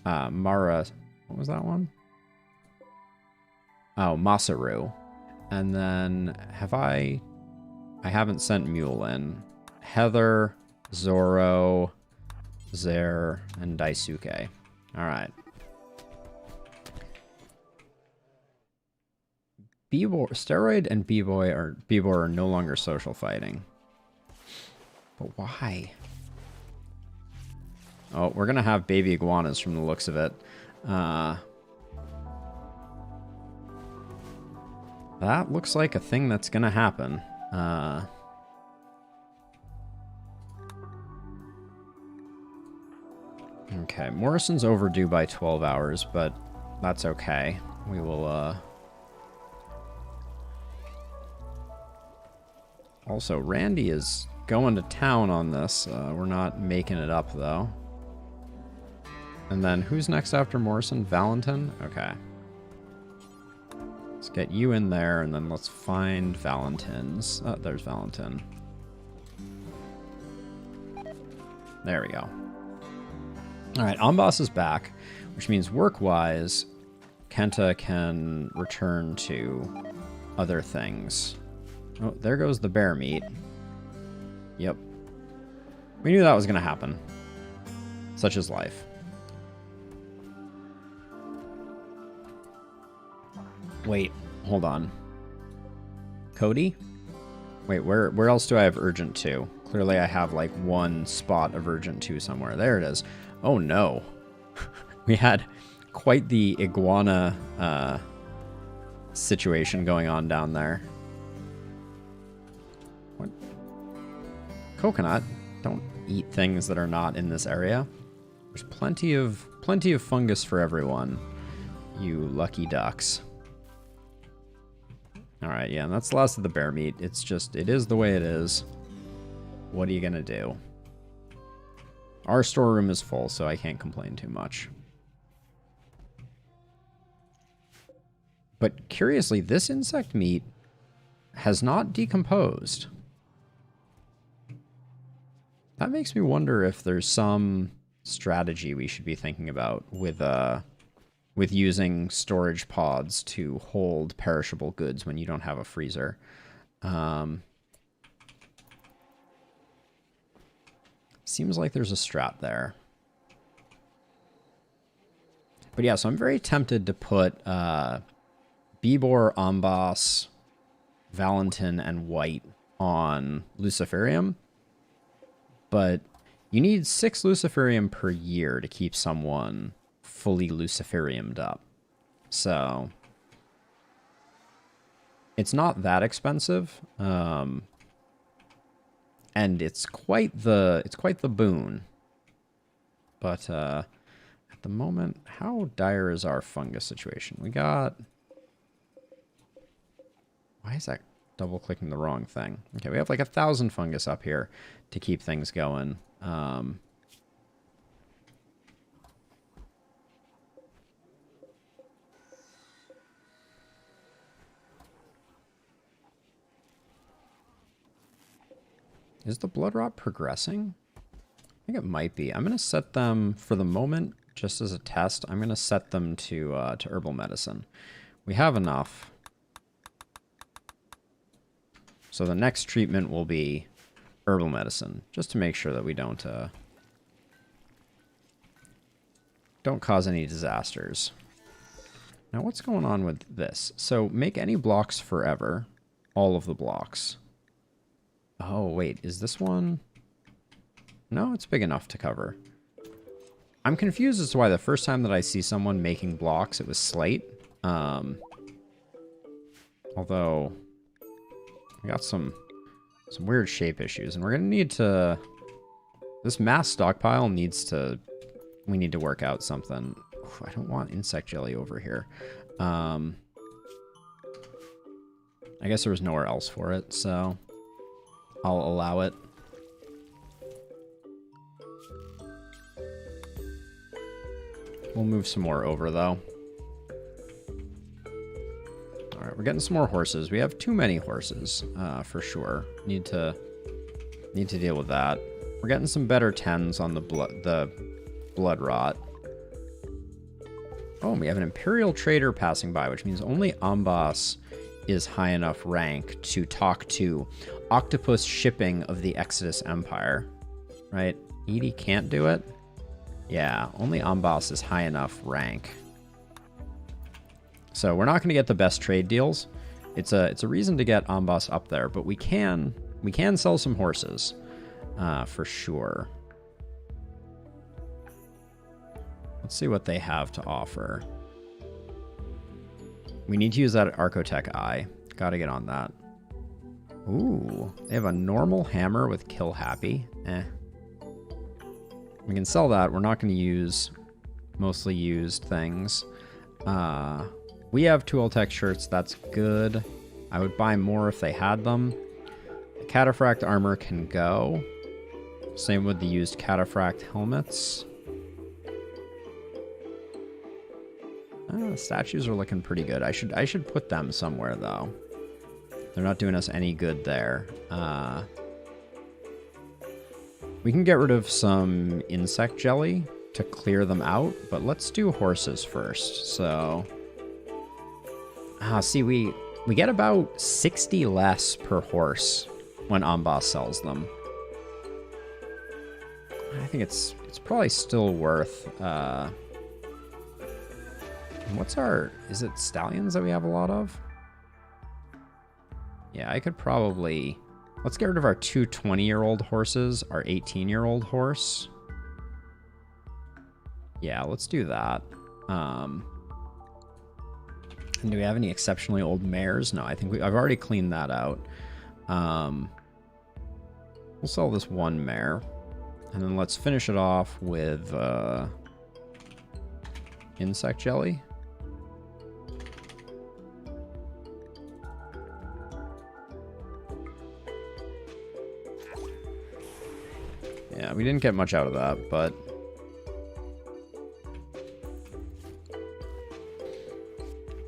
Mara... What was that one? Oh, Masaru. And then, I haven't sent Mule in. Heather, Zoro, Zer, and Daisuke. Alright. Steroid and B-Boy are no longer social fighting. But why? Oh, we're gonna have baby iguanas from the looks of it. That looks like a thing that's gonna happen. Okay, Morrison's overdue by 12 hours, but that's okay. We will, Also, Randy is going to town on this. We're not making it up, though. And then, who's next after Morrison? Valentin? Okay. Let's get you in there, and then let's find Valentin's. Oh, there's Valentin. There we go. Alright, Amboss is back, which means work-wise, Kenta can return to other things. Oh, there goes the bear meat. Yep. We knew that was going to happen. Such is life. Wait, hold on. Cody? Wait, where else do I have Urgent 2? Clearly I have like one spot of Urgent 2 somewhere. There it is. Oh no. We had quite the iguana situation going on down there. What? Coconut? Don't eat things that are not in this area. There's plenty of fungus for everyone. You lucky ducks. Alright, yeah, and that's the last of the bear meat. It's just, it is the way it is. What are you gonna do? Our storeroom is full, so I can't complain too much. But curiously, this insect meat has not decomposed. That makes me wonder if there's some strategy we should be thinking about with using storage pods to hold perishable goods when you don't have a freezer. Seems like there's a strat there. But yeah, so I'm very tempted to put Bibor, Amboss, Valentin, and White on Luciferium. But you need 6 Luciferium per year to keep someone fully Luciferiumed up. So it's not that expensive. And it's quite the boon. But at the moment, how dire is our fungus situation? We got... Why is that double-clicking the wrong thing? Okay, we have like 1,000 fungus up here to keep things going. Is the blood rot progressing? I think it might be. I'm going to set them, for the moment, just as a test, I'm going to set them to herbal medicine. We have enough. So the next treatment will be herbal medicine, just to make sure that we don't cause any disasters. Now, what's going on with this? So make any blocks forever. All of the blocks. Oh, wait, is this one? No, it's big enough to cover. I'm confused as to why the first time that I see someone making blocks, it was slate. Although, we got some weird shape issues, and we're going to need to... This mass stockpile needs to... We need to work out something. Oof, I don't want insect jelly over here. I guess there was nowhere else for it, so... I'll allow it. We'll move some more over, though. Alright, we're getting some more horses. We have too many horses, for sure. Need to deal with that. We're getting some better 10s on the blood rot. Oh, and we have an Imperial Trader passing by, which means only Amboss is high enough rank to talk to Octopus Shipping of the Exodus Empire. Right? Edie can't do it? Yeah, only Amboss is high enough rank. So we're not going to get the best trade deals. It's a reason to get Amboss up there, but we can sell some horses, for sure. Let's see what they have to offer. We need to use that Archotech Eye. Gotta get on that. Ooh, they have a normal hammer with Kill Happy. We can sell that. We're not going to use mostly used things. We have Tooltech shirts. That's good. I would buy more if they had them. The Cataphract armor can go. Same with the used Cataphract helmets. The statues are looking pretty good. I should put them somewhere, though. They're not doing us any good there. We can get rid of some insect jelly to clear them out, but let's do horses first. So, see, we get about 60 less per horse when Amboss sells them. I think it's probably still worth. What's our... Is it stallions that we have a lot of? Yeah, I could probably... Let's get rid of our 2 20-year-old horses, our 18-year-old horse. Yeah, let's do that. And do we have any exceptionally old mares? No, I think I've already cleaned that out. We'll sell this one mare. And then let's finish it off with insect jelly. Yeah, we didn't get much out of that, but...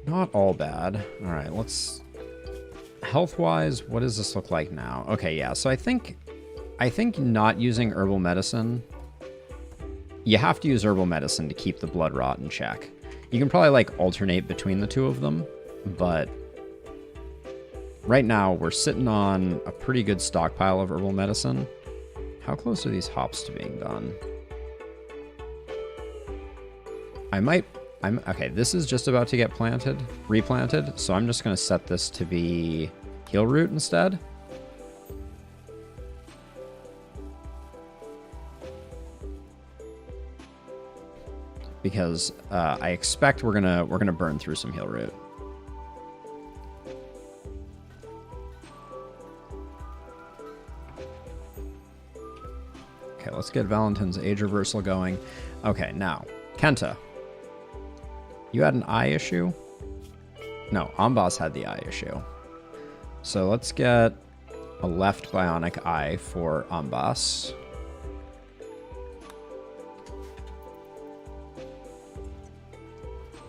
Not all bad. Alright, let's... Health-wise, what does this look like now? Okay, yeah, so I think not using herbal medicine... You have to use herbal medicine to keep the blood rot in check. You can probably, like, alternate between the two of them, but... Right now, we're sitting on a pretty good stockpile of herbal medicine. How close are these hops to being done? I might Okay, this is just about to get replanted, so I'm just going to set this to be heel root instead. Because I expect we're gonna burn through some heel root. Okay, let's get Valentin's age reversal going. Okay, now Kenta, you had an eye issue. No, Ambas had the eye issue. So let's get a left bionic eye for Ambas.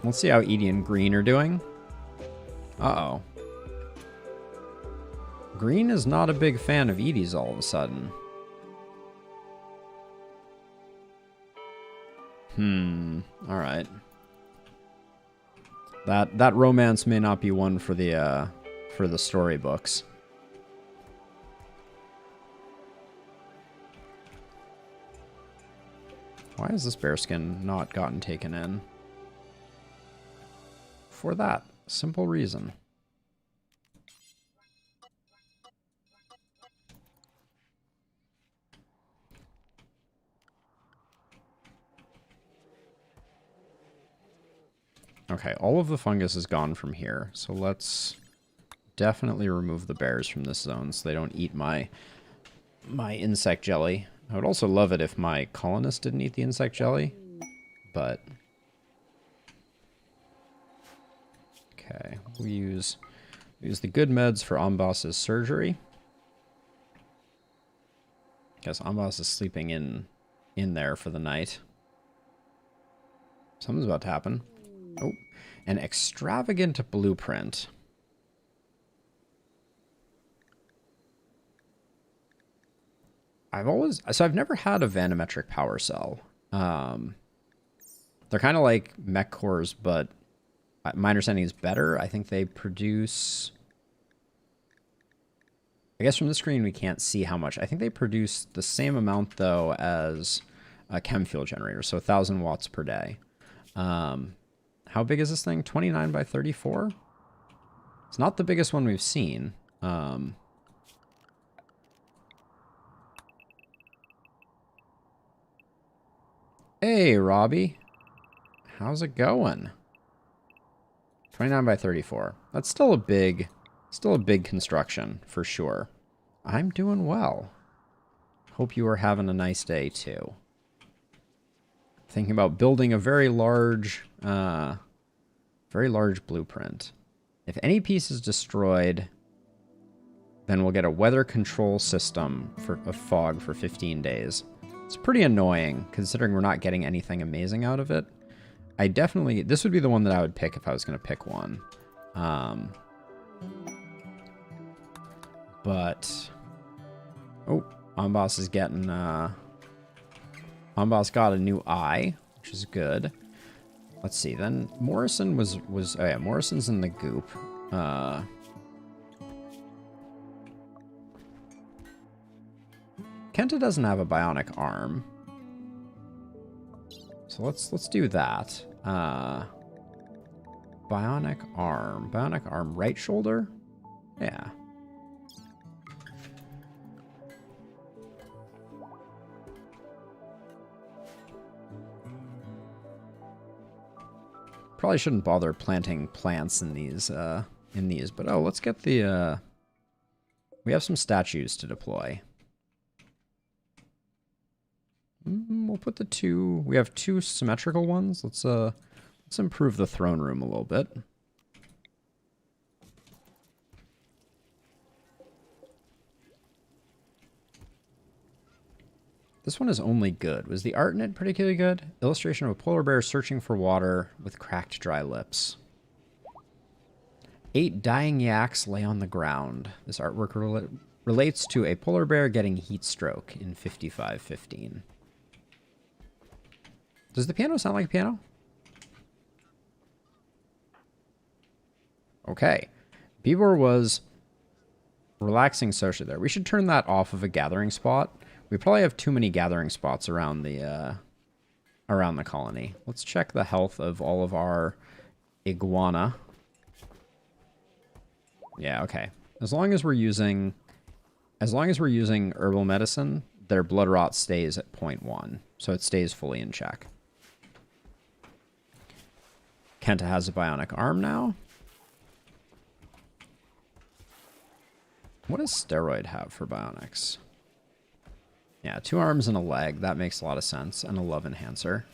Let's see how Edie and Green are doing. Uh-oh. Green is not a big fan of Edie's all of a sudden. Alright. That romance may not be one for the storybooks. Why has this bearskin not gotten taken in? For that simple reason. Okay, all of the fungus is gone from here, so let's definitely remove the bears from this zone so they don't eat my insect jelly. I would also love it if my colonists didn't eat the insect jelly, but... Okay, we'll use the good meds for Ambas's surgery. Guess Ambas is sleeping in there for the night. Something's about to happen. Oh, an extravagant blueprint. I've never had a vanometric power cell. They're kind of like mech cores, but my understanding is better. I think they produce... I guess from the screen we can't see how much. I think they produce the same amount, though, as a chem fuel generator, so 1,000 watts per day. How big is this thing? 29 by 34? It's not the biggest one we've seen. Hey, Robbie. How's it going? 29 by 34. That's still a big construction, for sure. I'm doing well. Hope you are having a nice day, too. Thinking about building a very large blueprint. If any piece is destroyed, then we'll get a weather control system of fog for 15 days. It's pretty annoying, considering we're not getting anything amazing out of it. This would be the one that I would pick if I was going to pick one. But, oh, Ambas is getting, Ambas got a new eye, which is good. Let's see, then Morrison was oh yeah, Morrison's in the goop. Kenta doesn't have a bionic arm. So let's do that. Bionic arm, right shoulder? Yeah. Probably shouldn't bother planting plants in these, but oh, let's get the, we have some statues to deploy. We'll put we have two symmetrical ones. Let's improve the throne room a little bit. This one is only good. Was the art in it particularly good? Illustration of a polar bear searching for water with cracked dry lips. 8 dying yaks lay on the ground. This artwork relates to a polar bear getting heat stroke in 5515. Does the piano sound like a piano? Okay. Bieber was relaxing socially there. We should turn that off of a gathering spot. We probably have too many gathering spots around the around the colony. Let's check the health of all of our iguana. Yeah, okay. As long as we're using herbal medicine, their blood rot stays at 0.1, so it stays fully in check. Kenta has a bionic arm now. What does Steroid have for bionics? Yeah, 2 arms and a leg. That makes a lot of sense. And a love enhancer.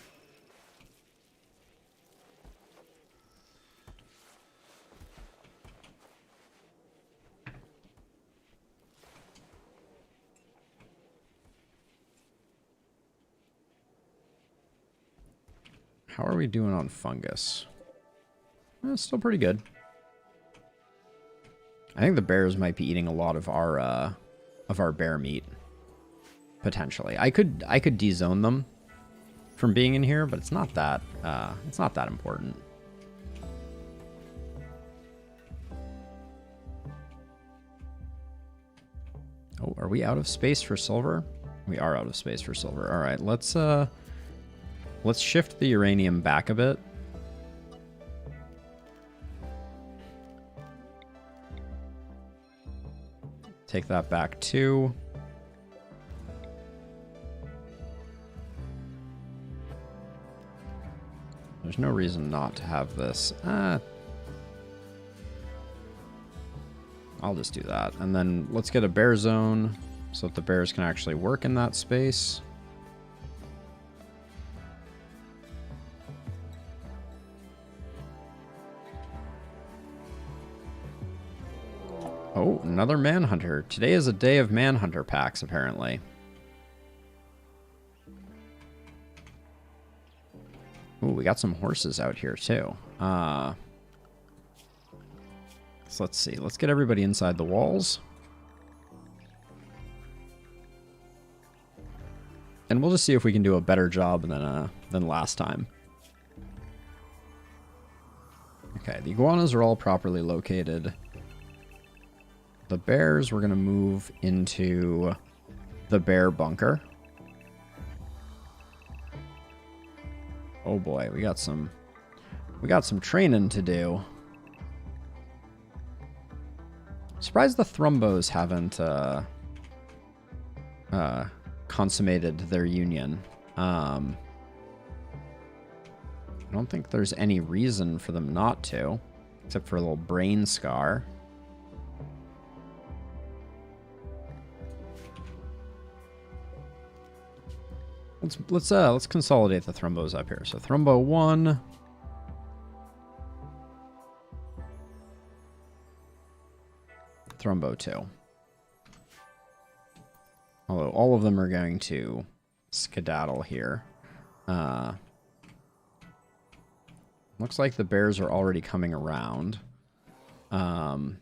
How are we doing on fungus? Still pretty good. I think the bears might be eating a lot of our bear meat. Potentially. I could de-zone them from being in here, but it's not that important. Oh, are we out of space for silver? We are out of space for silver. All right, let's shift the uranium back a bit. Take that back 2. There's no reason not to have this. I'll just do that. And then let's get a bear zone so that the bears can actually work in that space. Oh, another manhunter. Today is a day of manhunter packs, apparently. Ooh, we got some horses out here, too. So let's see. Let's get everybody inside the walls. And we'll just see if we can do a better job than last time. Okay, the iguanas are all properly located. The bears, we're going to move into the bear bunker. Oh boy, we got some training to do. Surprised the Thrumbos haven't consummated their union. I don't think there's any reason for them not to, except for a little brain scar. Let's consolidate the Thrumbos up here. So Thrumbo 1. Thrumbo 2. Although all of them are going to skedaddle here. Looks like the bears are already coming around. Hour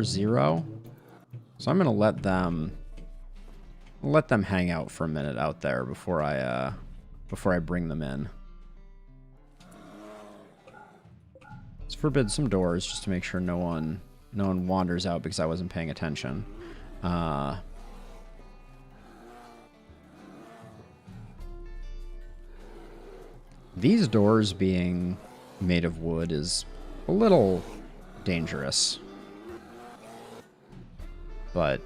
0. So I'm going to let them hang out for a minute out there before I bring them in. Let's forbid some doors just to make sure no one wanders out because I wasn't paying attention. These doors being made of wood is a little dangerous, but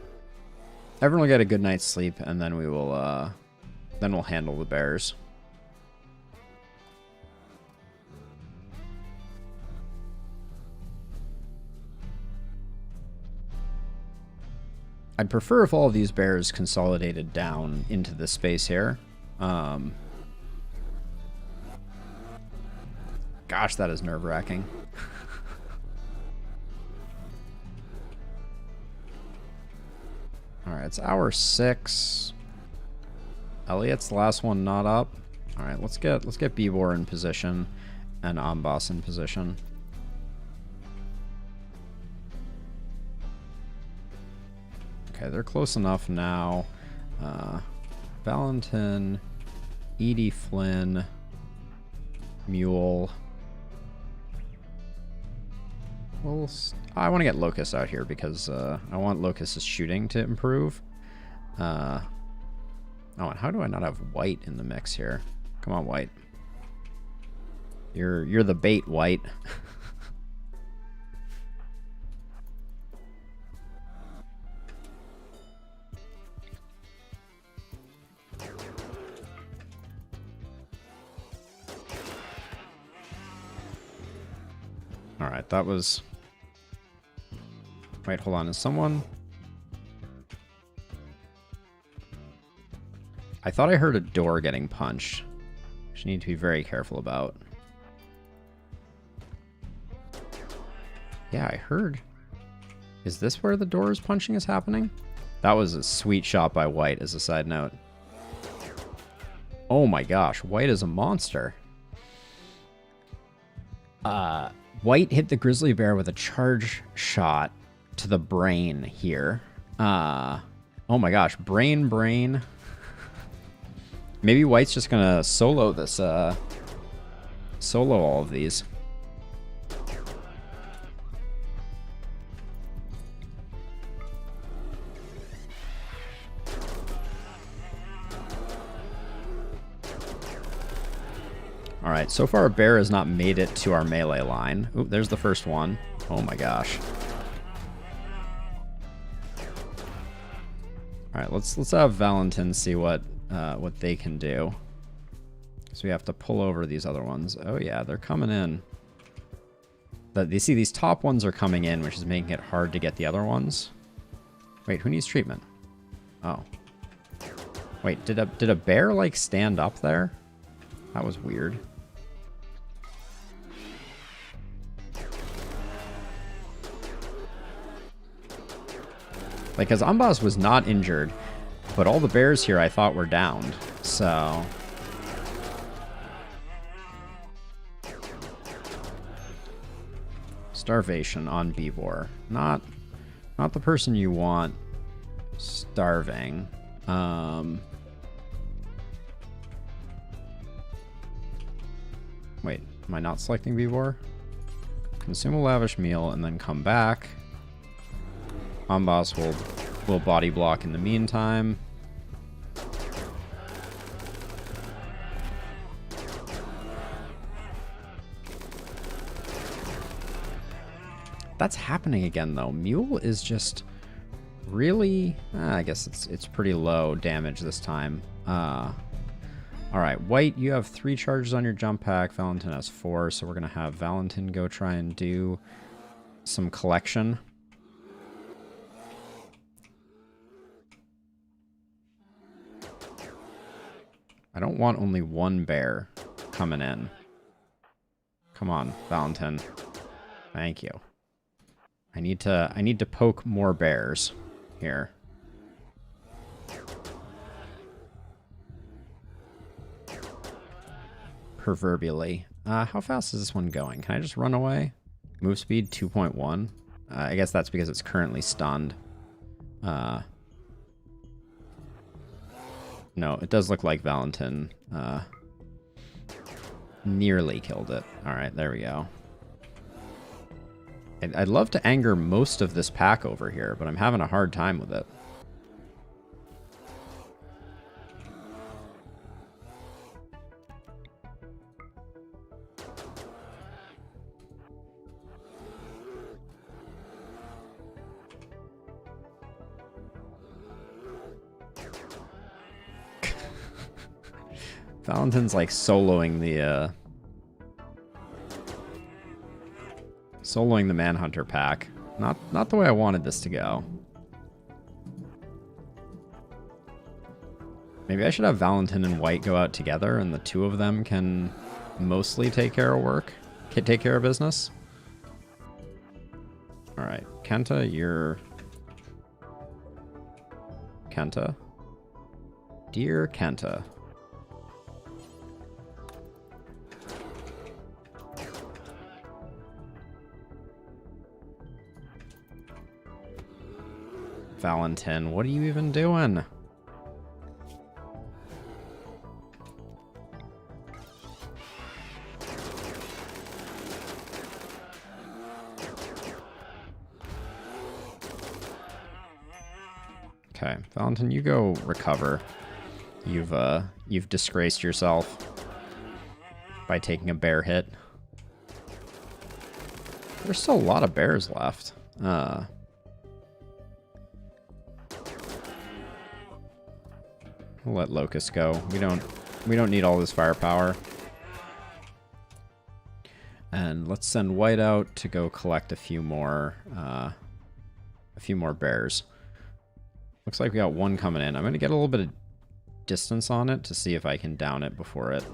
everyone will get a good night's sleep, and then we'll handle the bears. I'd prefer if all of these bears consolidated down into this space here. Gosh, that is nerve-wracking. Alright, it's hour 6. Elliot's the last one not up. Alright, let's get Bibor in position and Ambas in position. Okay, they're close enough now. Valentin, Edie Flynn, Mule. Well, I want to get Locust out here because I want Locust's shooting to improve. Oh, and how do I not have White in the mix here? Come on, White. You're the bait, White. All right, that was... Wait, hold on. Is someone... I thought I heard a door getting punched, which I need to be very careful about. Yeah, I heard. Is this where the door's punching is happening? That was a sweet shot by White, as a side note. Oh my gosh, White is a monster. White hit the grizzly bear with a charge shot to the brain here. Oh my gosh, brain. Maybe White's just gonna solo this, solo all of these. Alright, so far a bear has not made it to our melee line. Oop, there's the first one. Oh my gosh. Alright, let's have Valentin see what they can do. So we have to pull over these other ones. Oh yeah, they're coming in. You see, these top ones are coming in, which is making it hard to get the other ones. Wait, who needs treatment? Oh. Wait, did a bear, like, stand up there? That was weird. Like, because Ambas was not injured, but all the bears here I thought were downed, so... Starvation on Beevor. Not the person you want starving. Wait, am I not selecting Beevor? Consume a lavish meal and then come back. Ambas will body block in the meantime. That's happening again though. Mule is just really... I guess it's pretty low damage this time. Alright, White, you have 3 charges on your jump pack. Valentin has 4, so we're going to have Valentin go try and do some collection. I don't want only one bear coming in. Come on, Valentin. Thank you. I need to poke more bears here. Proverbially. How fast is this one going? Can I just run away? Move speed 2.1. I guess that's because it's currently stunned. No, it does look like Valentin nearly killed it. Alright, there we go. I'd love to anger most of this pack over here, but I'm having a hard time with it. Valentin's like soloing the Manhunter pack. Not the way I wanted this to go. Maybe I should have Valentin and White go out together and the two of them can mostly take care of work. Take care of business. Alright, Kenta, you're... Kenta? Dear Kenta. Valentin, what are you even doing? Okay, Valentin, you go recover. You've disgraced yourself by taking a bear hit. There's still a lot of bears left. We'll let Locust go. We don't need all this firepower. And let's send White out to go collect a few more bears. Looks like we got one coming in. I'm gonna get a little bit of distance on it to see if I can down it before it.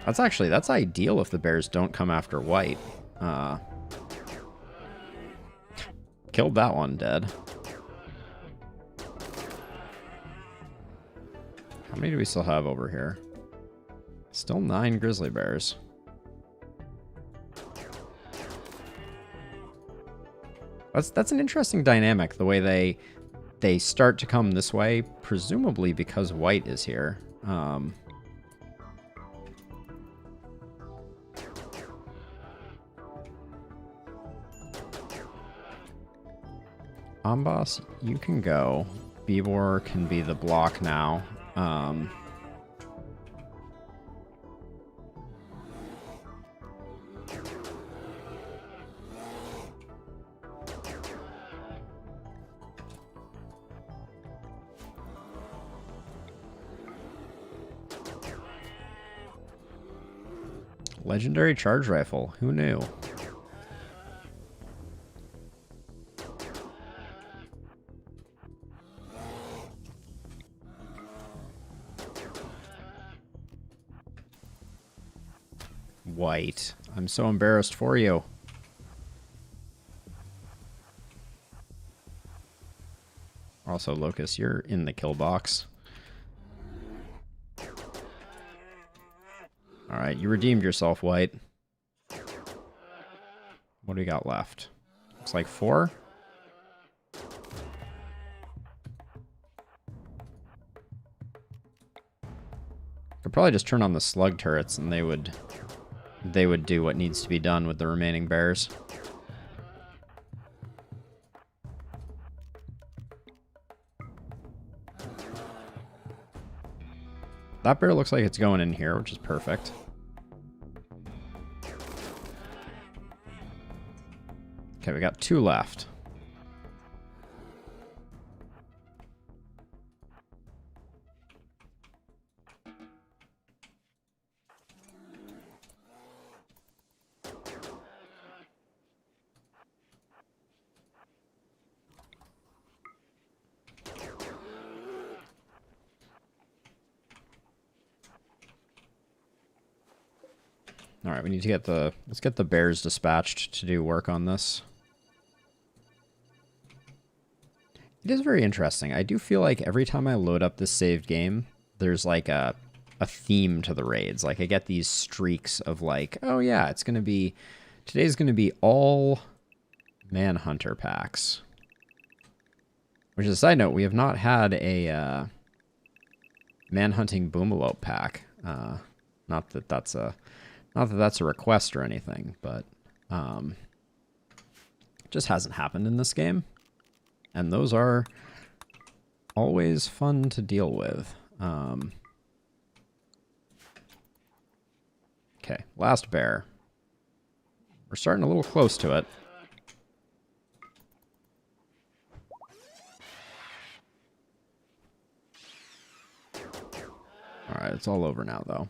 That's ideal if the bears don't come after White. Killed that one dead. How many do we still have over here? Still 9 grizzly bears. That's an interesting dynamic, the way they start to come this way, presumably because White is here. Boss, you can go. Bebor can be the block now. Legendary charge rifle. Who knew? White. I'm so embarrassed for you. Also, Locust, you're in the kill box. Alright, you redeemed yourself, White. What do we got left? Looks like 4. Could probably just turn on the slug turrets and they would do what needs to be done with the remaining bears. That bear looks like it's going in here, which is perfect. Okay, we got 2 left. All right, we need to get let's get the bears dispatched to do work on this. It is very interesting. I do feel like every time I load up this saved game, there's like a theme to the raids. Like I get these streaks of like, oh yeah, today's gonna be all Manhunter packs. Which is a side note, we have not had a Manhunting Boomalope pack. Not that that's a request or anything, but it just hasn't happened in this game. And those are always fun to deal with. Okay, last bear. We're starting a little close to it. All right, it's all over now, though.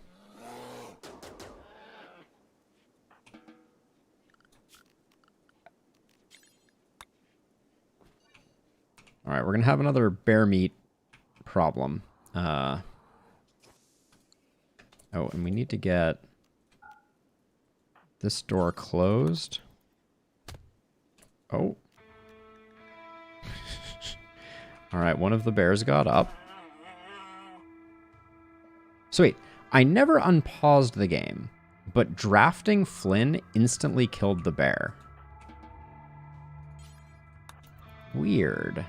All right, we're going to have another bear meat problem. Oh, and we need to get this door closed. Oh. All right, one of the bears got up. So wait, I never unpaused the game, but drafting Flynn instantly killed the bear. Weird.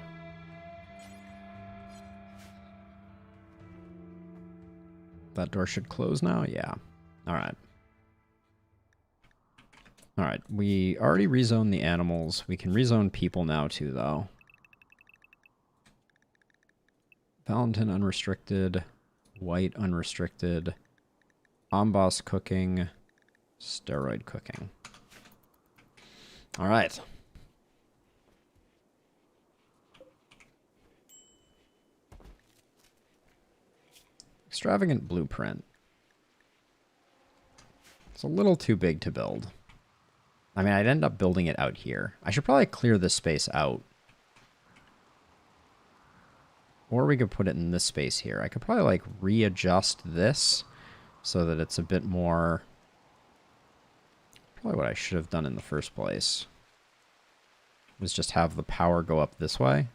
That door should close now? Yeah. All right. All right. We already rezoned the animals. We can rezone people now too, though. Valentin unrestricted. White unrestricted. Amboss cooking. Steroid cooking. All right. Extravagant blueprint. It's a little too big to build. I mean, I'd end up building it out here. I should probably clear this space out. Or we could put it in this space here. I could probably, like, readjust this so that it's a bit more... Probably what I should have done in the first place was just have the power go up this way.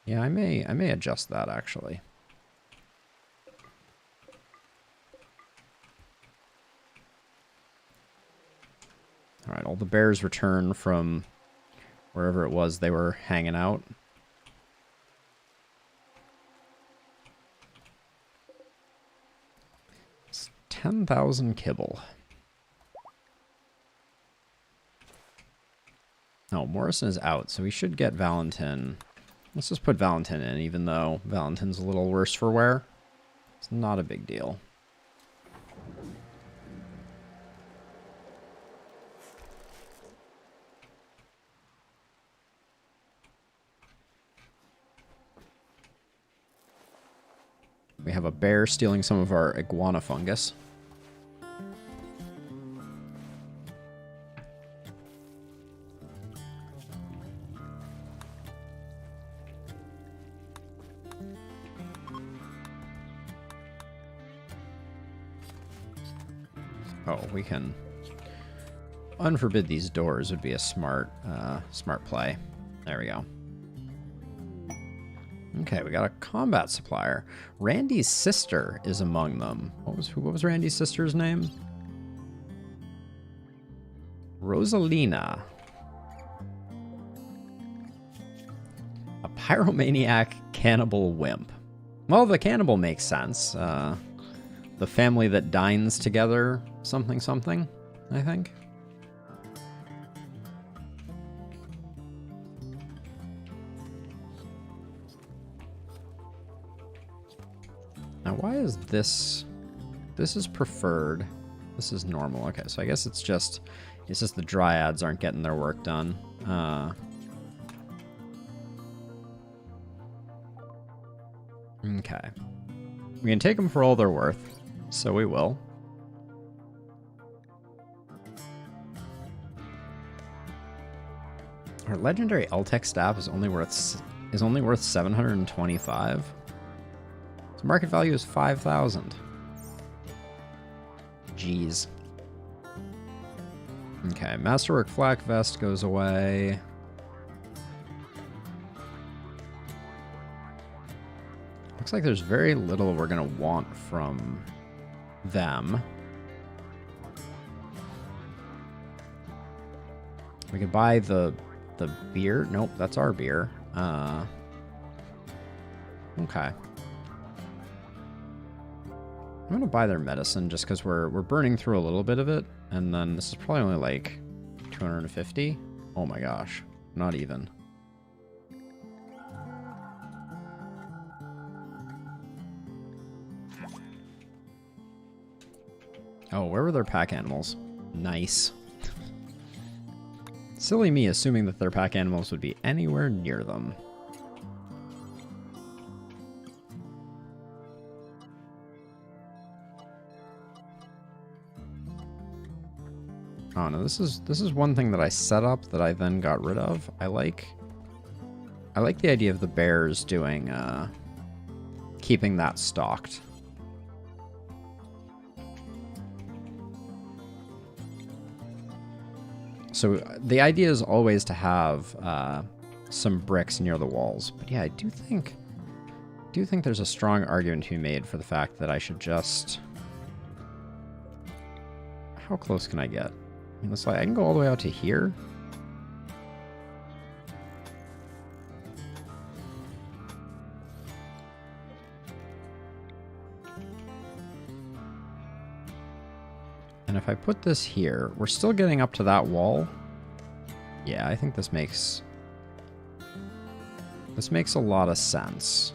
Yeah, I may adjust that, actually. All right, all the bears return from wherever it was they were hanging out. It's 10,000 kibble. Oh, Morrison is out, so we should get Valentin. Let's just put Valentin in, even though Valentin's a little worse for wear. It's not a big deal. We have a bear stealing some of our iguana fungus. Oh, we can unforbid these doors would be a smart play. There we go. Okay, we got a combat supplier. Randy's sister is among them. What was Randy's sister's name? Rosalina. A pyromaniac cannibal wimp. Well, the cannibal makes sense. The family that dines together, something, something, I think. Now, why is this... This is preferred. This is normal. Okay, so I guess it's just the dryads aren't getting their work done. Okay. We can take them for all they're worth, so we will. Our legendary Eltec staff is only worth 725. So market value is 5,000. Jeez. Okay, Masterwork Flak Vest goes away. Looks like there's very little we're gonna want from them. We could buy the beer. Nope, that's our beer. Okay. I'm gonna buy their medicine just because we're burning through a little bit of it, and then this is probably only like 250. Oh my gosh, not even. Oh, where were their pack animals? Nice. Silly me assuming that their pack animals would be anywhere near them. Oh no, this is one thing that I set up that I then got rid of. I like the idea of the bears doing keeping that stocked. So the idea is always to have some bricks near the walls. But yeah, I do think there's a strong argument to be made for the fact that I should just... How close can I get? I mean, I can go all the way out to here. And if I put this here, we're still getting up to that wall. Yeah, I think this makes a lot of sense.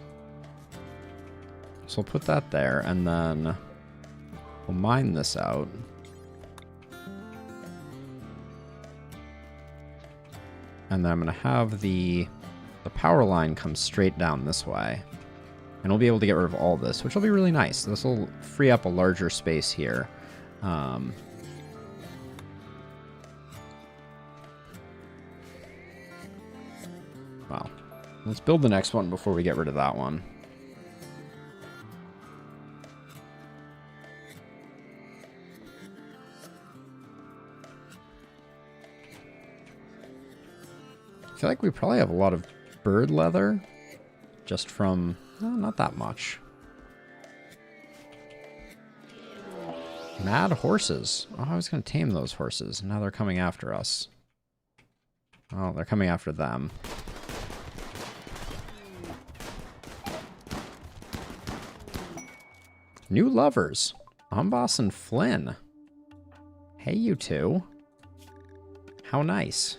So we'll put that there, and then we'll mine this out. And then I'm going to have the power line come straight down this way. And we'll be able to get rid of all this, which will be really nice. This will free up a larger space here. Well, let's build the next one before we get rid of that one. I feel like we probably have a lot of bird leather, just from, not that much. Mad horses. Oh, I was going to tame those horses. Now they're coming after us. Oh, they're coming after them. New lovers. Amboss and Flynn. Hey, you two. How nice.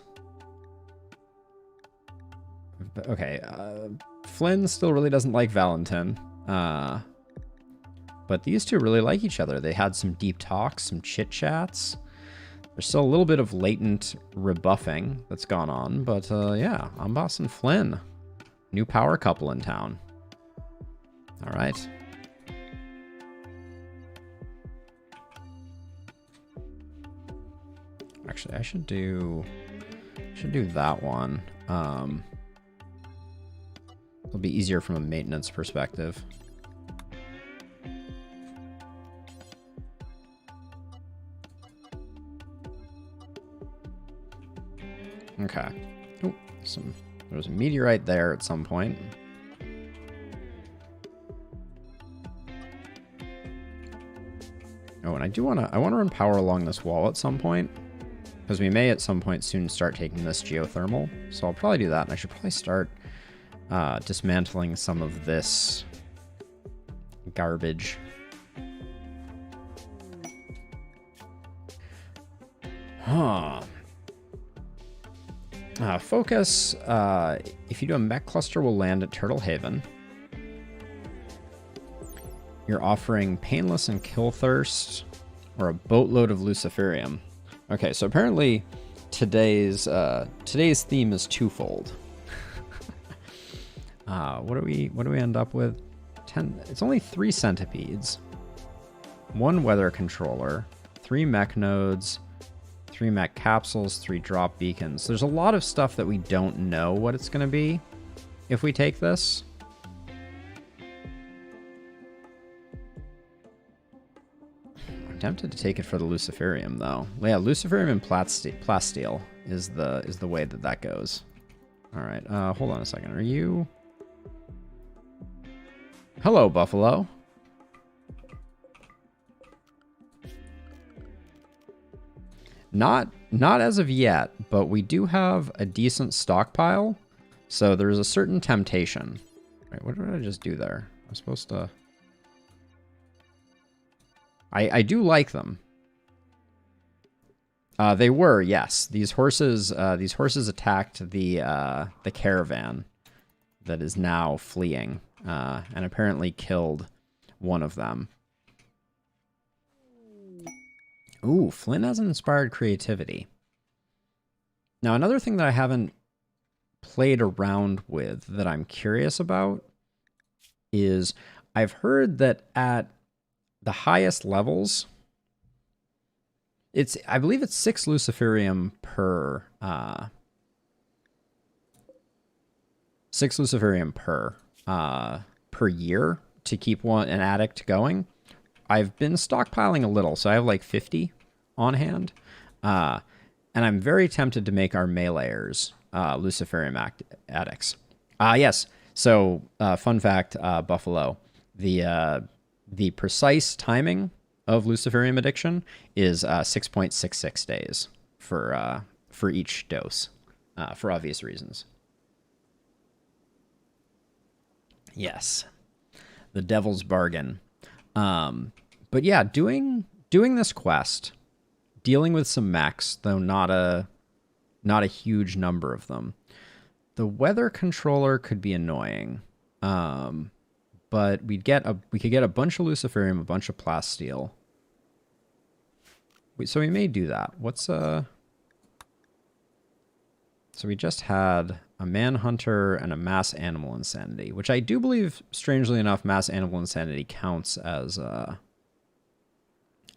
Okay, Flynn still really doesn't like Valentin, but these two really like each other. They had some deep talks, some chit-chats. There's still a little bit of latent rebuffing that's gone on, but yeah, Amboss and Flynn. New power couple in town. All right. Actually, I should do that one. It'll be easier from a maintenance perspective. Okay. Oh, there was a meteorite there at some point. Oh, and I want to run power along this wall at some point, because we may at some point soon start taking this geothermal. So I'll probably do that, and I should probably start dismantling some of this garbage. Huh. Focus, if you do a mech cluster, will land at Turtle Haven. You're offering Painless and Kill Thirst, or a boatload of Luciferium. Okay, so apparently today's theme is twofold. What do we end up with? 10. It's only 3 centipedes, 1 weather controller, 3 mech nodes, 3 mech capsules, 3 drop beacons. There's a lot of stuff that we don't know what it's going to be if we take this. I'm tempted to take it for the Luciferium, though. Yeah, Luciferium and plasteel is the way that goes. All right, hold on a second. Are you? Hello, Buffalo. Not as of yet, but we do have a decent stockpile, so there's a certain temptation. Wait, what did I just do there? I'm supposed to... I do like them. They were, yes. These horses attacked the caravan that is now fleeing, and apparently killed one of them. Ooh, Flynn has inspired creativity. Now, another thing that I haven't played around with that I'm curious about is I've heard that at the highest levels, I believe it's 6 Luciferium per 6 Luciferium per year to keep an addict going. I've been stockpiling a little, so I have like 50 on hand. And I'm very tempted to make our meleeers Luciferium addicts. Yes. So, fun fact, Buffalo, the precise timing of Luciferium addiction is 6.66 days for each dose, for obvious reasons. Yes, the devil's bargain. But yeah, doing this quest, dealing with some mechs, though not a huge number of them. The weather controller could be annoying, but we could get a bunch of luciferium, a bunch of plasteel. So we may do that. What's so we just had a manhunter and a mass animal insanity, which I do believe, strangely enough, mass animal insanity counts as a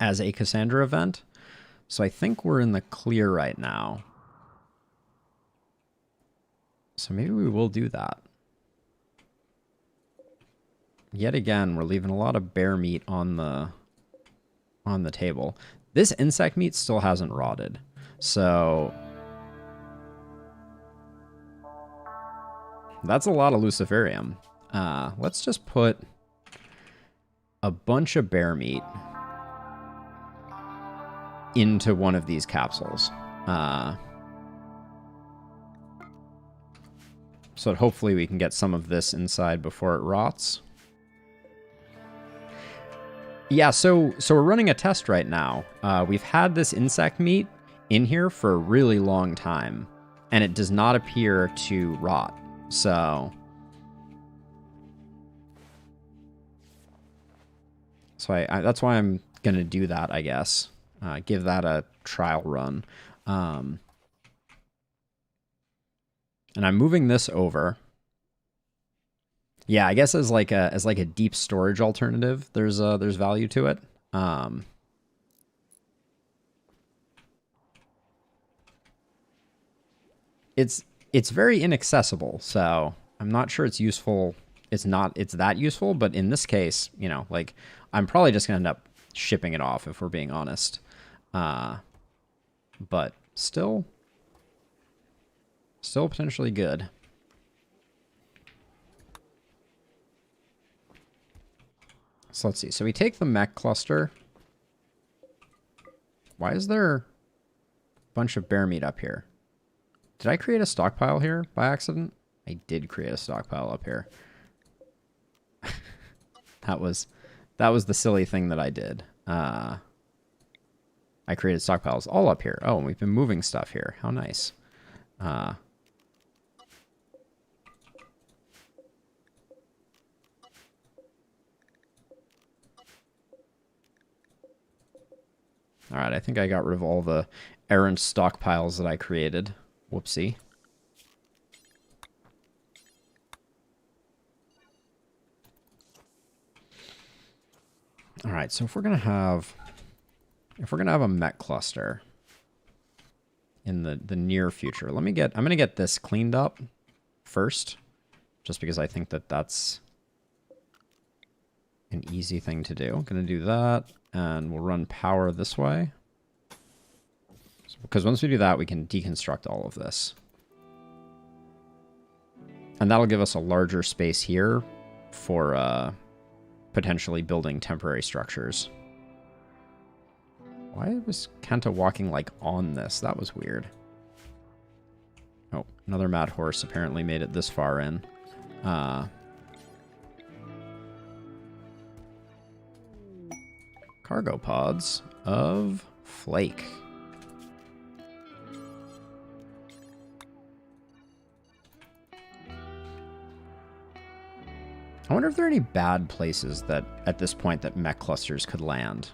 Cassandra event. So I think we're in the clear right now. So maybe we will do that. Yet again, we're leaving a lot of bear meat on the table. This insect meat still hasn't rotted. So that's a lot of luciferium. Let's just put a bunch of bear meat into one of these capsules. So that hopefully we can get some of this inside before it rots. Yeah, so we're running a test right now. We've had this insect meat in here for a really long time, and it does not appear to rot. So that's why I'm going to do that, I guess. Give that a trial run. And I'm moving this over. Yeah, I guess as like a deep storage alternative, there's value to it. It's very inaccessible, so I'm not sure it's useful. It's that useful, but in this case, you know, like I'm probably just gonna end up shipping it off if we're being honest. But still potentially good. So let's see. So we take the mech cluster. Why is there a bunch of bear meat up here? Did I create a stockpile here by accident? I did create a stockpile up here. That was the silly thing that I did. I created stockpiles all up here. Oh, and we've been moving stuff here. How nice. All right, I think I got rid of all the errant stockpiles that I created. Whoopsie. All right, so if we're gonna have a mech cluster in the near future, I'm gonna get this cleaned up first, just because I think that's an easy thing to do. I'm gonna do that, and we'll run power this way. Because once we do that, we can deconstruct all of this. And that'll give us a larger space here for potentially building temporary structures. Why was Kenta walking like on this? That was weird. Oh, another mad horse apparently made it this far in. Cargo pods of flake. I wonder if there are any bad places that, at this point, that mech clusters could land.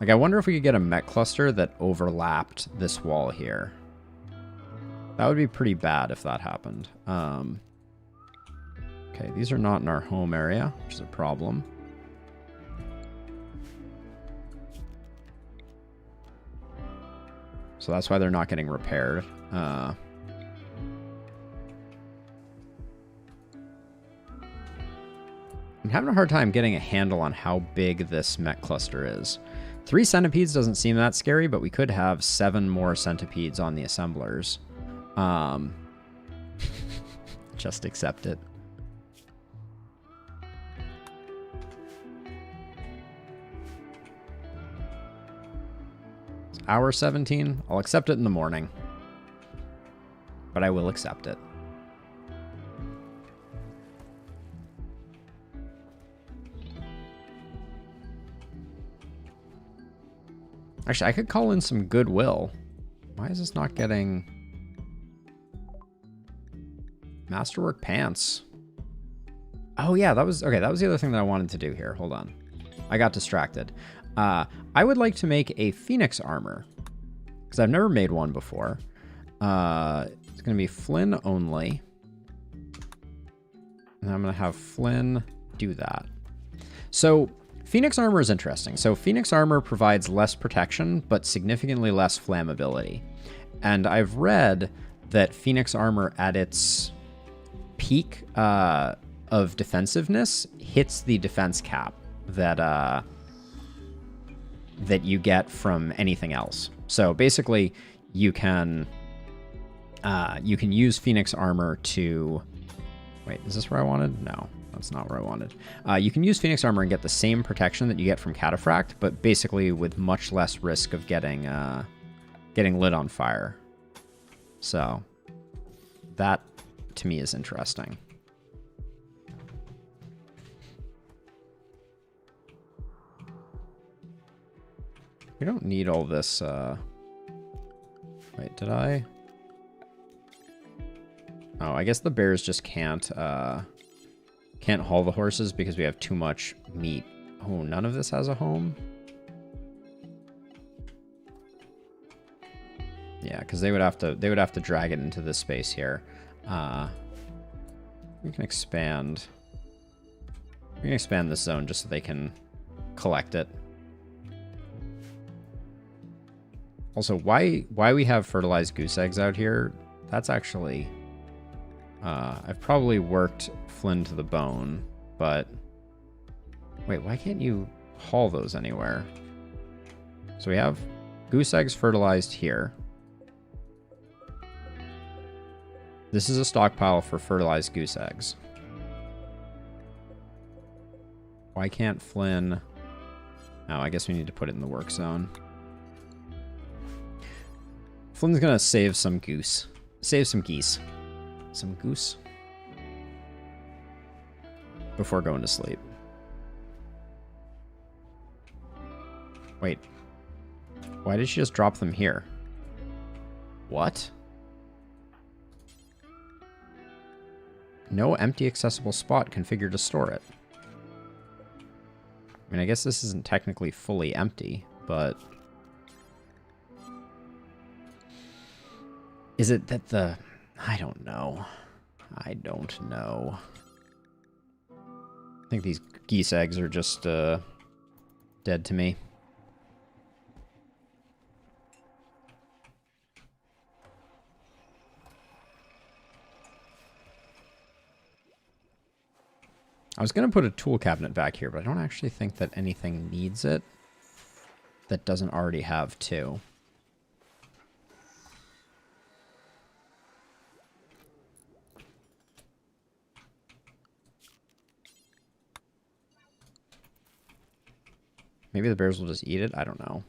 Like, I wonder if we could get a mech cluster that overlapped this wall here. That would be pretty bad if that happened. Okay, these are not in our home area, which is a problem. So that's why they're not getting repaired. I'm having a hard time getting a handle on how big this mech cluster is. 3 centipedes doesn't seem that scary, but we could have 7 more centipedes on the assemblers. Just accept it. It's hour 17. I'll accept it in the morning. But I will accept it. Actually, I could call in some goodwill. Why is this not getting... Masterwork pants? Oh, yeah, that was... Okay, that was the other thing that I wanted to do here. Hold on. I got distracted. I would like to make a Phoenix armor, because I've never made one before. It's going to be Flynn only. And I'm going to have Flynn do that. So Phoenix armor is interesting. So Phoenix armor provides less protection, but significantly less flammability. And I've read that Phoenix armor at its peak of defensiveness hits the defense cap that that you get from anything else. So basically, you can use Phoenix armor to... Wait, is this where I wanted? No, that's not where I wanted. You can use Phoenix armor and get the same protection that you get from Cataphract, but basically with much less risk of getting lit on fire. So that, to me, is interesting. We don't need all this... Wait, did I... Oh, I guess the bears just can't haul the horses because we have too much meat. Oh, none of this has a home? Yeah, because they would have to drag it into this space here. We can expand. We can expand this zone just so they can collect it. Also, why we have fertilized goose eggs out here? That's actually... I've probably worked Flynn to the bone, but... Wait, why can't you haul those anywhere? So we have goose eggs fertilized here. This is a stockpile for fertilized goose eggs. Why can't Flynn... Oh, I guess we need to put it in the work zone. Flynn's gonna save some goose. Save some geese. Some goose. Before going to sleep. Wait. Why did she just drop them here? What? No empty accessible spot configured to store it. I mean, I guess this isn't technically fully empty, but... Is it that the... I don't know. I don't know. I think these geese eggs are just dead to me. I was going to put a tool cabinet back here, but I don't actually think that anything needs it that doesn't already have two. Maybe the bears will just eat it? I don't know.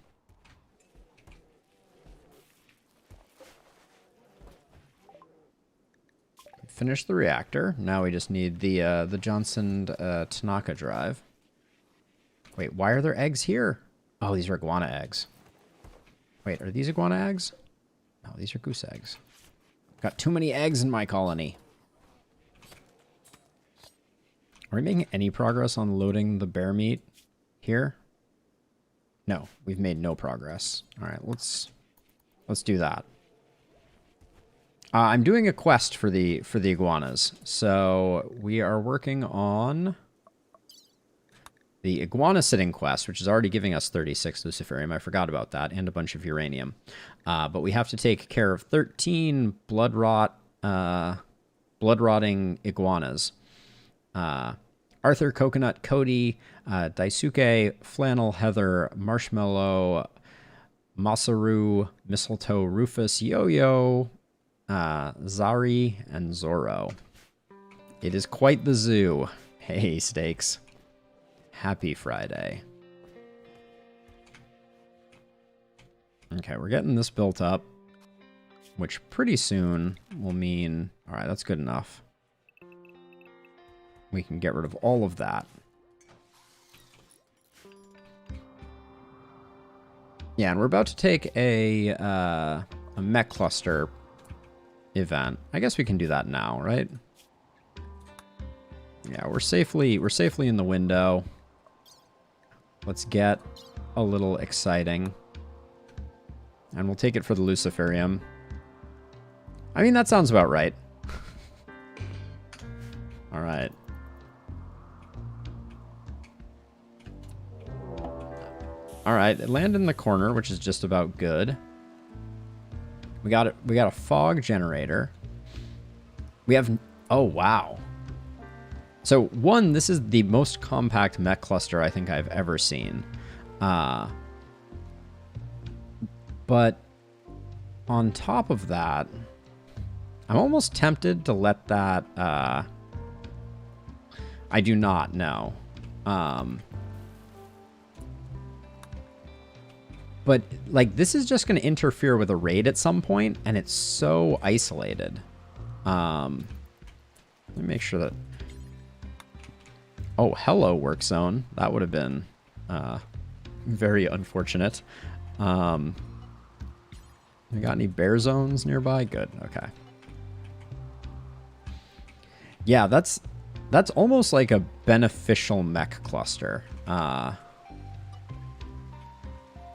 Finish the reactor. Now we just need the Johnson Tanaka drive. Wait, why are there eggs here? Oh, these are iguana eggs. Wait, are these iguana eggs? No, these are goose eggs. Got too many eggs in my colony. Are we making any progress on loading the bear meat here? No, we've made no progress. All right, let's do that. I'm doing a quest for the iguanas. So we are working on the iguana sitting quest, which is already giving us 36 luciferium. I forgot about that, and a bunch of uranium. But we have to take care of 13 blood rotting iguanas. Arthur, Coconut, Cody, Daisuke, Flannel, Heather, Marshmallow, Masaru, Mistletoe, Rufus, Yo-Yo, Zari, and Zorro. It is quite the zoo. Hey, Steaks. Happy Friday. Okay, we're getting this built up, which pretty soon will mean... Alright, that's good enough. We can get rid of all of that. Yeah, and we're about to take a mech cluster event. I guess we can do that now, right? Yeah, we're safely in the window. Let's get a little exciting. And we'll take it for the Luciferium. I mean, that sounds about right. All right. All right, it landed in the corner, which is just about good. We got a fog generator. We have, oh wow. So one, this is the most compact mech cluster I think I've ever seen. But on top of that, I'm almost tempted to let that, I do not know. But, like, this is just going to interfere with a raid at some point, and it's so isolated. Let me make sure that... Oh, hello, work zone. That would have been very unfortunate. We got any bear zones nearby? Good, okay. Yeah, that's almost like a beneficial mech cluster.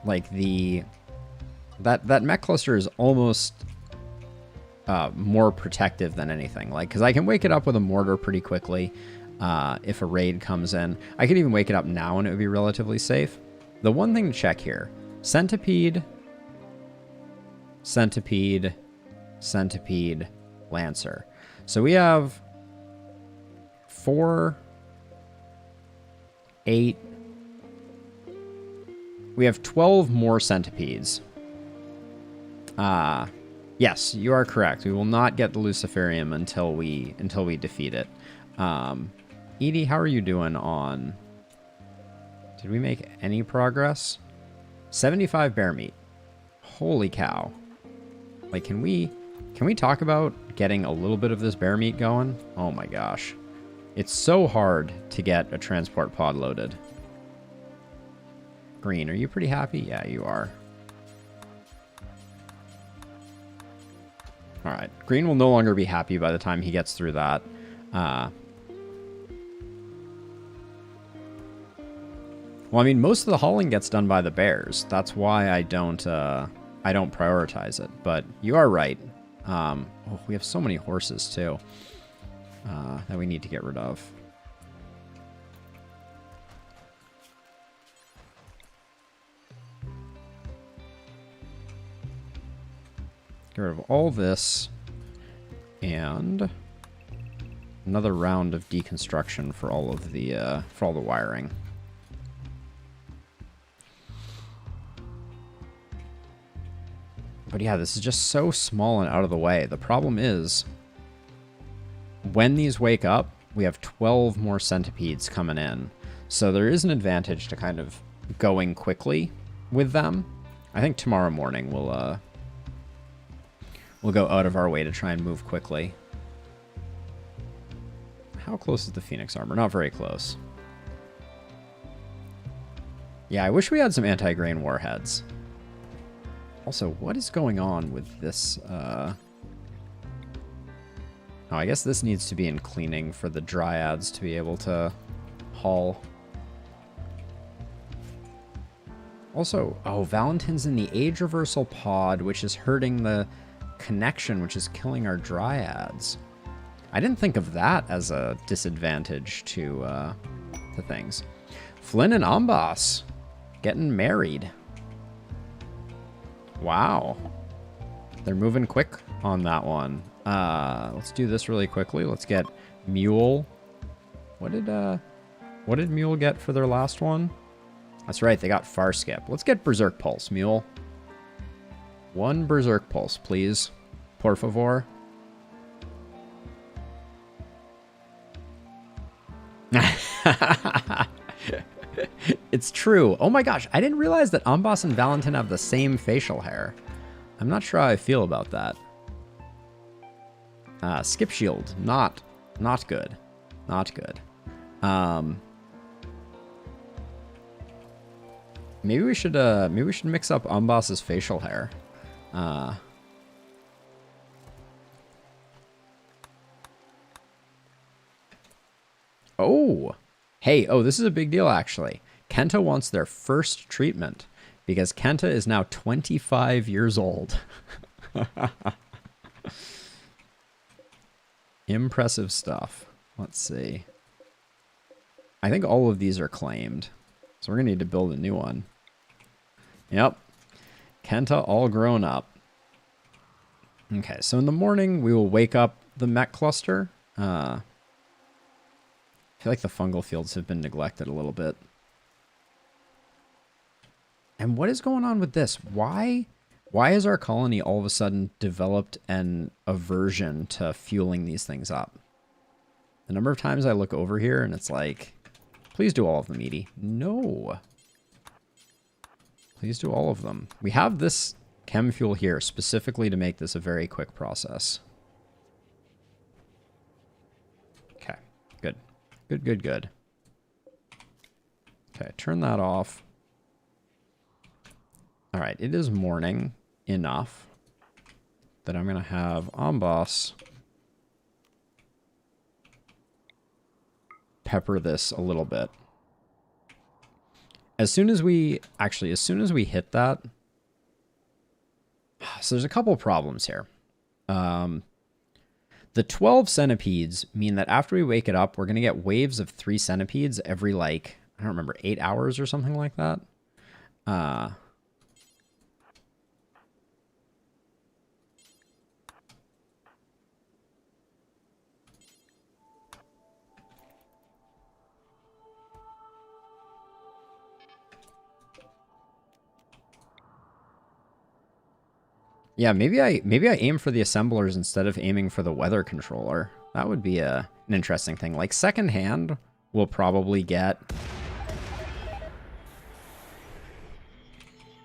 Like that mech cluster is almost more protective than anything. Like, because I can wake it up with a mortar pretty quickly if a raid comes in. I could even wake it up now and it would be relatively safe. The one thing to check here: centipede, centipede, centipede, lancer. So we have 4, 8. We have 12 more centipedes. Yes, you are correct. We will not get the Luciferium until we defeat it. Edie, how are you doing on... Did we make any progress? 75 bear meat. Holy cow. Like, can we talk about getting a little bit of this bear meat going? Oh my gosh. It's so hard to get a transport pod loaded. Green, are you pretty happy? Yeah, you are. All right. Green will no longer be happy by the time he gets through that. Well, I mean, most of the hauling gets done by the bears. That's why I don't prioritize it. But you are right. Oh, we have so many horses too that we need to get rid of. Get rid of all this, and another round of deconstruction for all of the wiring. But yeah, this is just so small and out of the way. The problem is, when these wake up, we have 12 more centipedes coming in. So there is an advantage to kind of going quickly with them. I think tomorrow morning we'll go out of our way to try and move quickly. How close is the Phoenix armor? Not very close. Yeah, I wish we had some anti-grain warheads. Also, what is going on with this? Oh, I guess this needs to be in cleaning for the dryads to be able to haul. Also, oh, Valentin's in the age reversal pod, which is hurting the connection, which is killing our dryads. I didn't think of that as a disadvantage to things. Flynn and Ambas getting married. Wow. They're moving quick on that one. Let's do this really quickly. Let's get Mule. What did Mule get for their last one? That's right, they got Far Skip. Let's get Berserk Pulse, Mule. 1 Berserk Pulse, please. Por favor. It's true. Oh my gosh, I didn't realize that Ambas and Valentin have the same facial hair. I'm not sure how I feel about that. Skip Shield, not good. Not good. Maybe we should mix up Ambas's facial hair. Oh, hey, oh, this is a big deal, actually. Kenta wants their first treatment because Kenta is now 25 years old. Impressive stuff. Let's see. I think all of these are claimed, so we're going to need to build a new one. Yep. Kenta all grown up. Okay, so in the morning, we will wake up the mech cluster. I feel like the fungal fields have been neglected a little bit. And what is going on with this? Why has our colony all of a sudden developed an aversion to fueling these things up? The number of times I look over here and it's like, please do all of them, Edie. No. Please do all of them. We have this chem fuel here specifically to make this a very quick process. Okay, good. Good, good, good. Okay, turn that off. All right, it is morning enough that I'm going to have Amboss pepper this a little bit. As soon as we hit that, so there's a couple problems here. The 12 centipedes mean that after we wake it up, we're going to get waves of 3 centipedes every, like, I don't remember, 8 hours or something like that. Yeah, maybe I aim for the assemblers instead of aiming for the weather controller. That would be an interesting thing. Like, second hand, we'll probably get...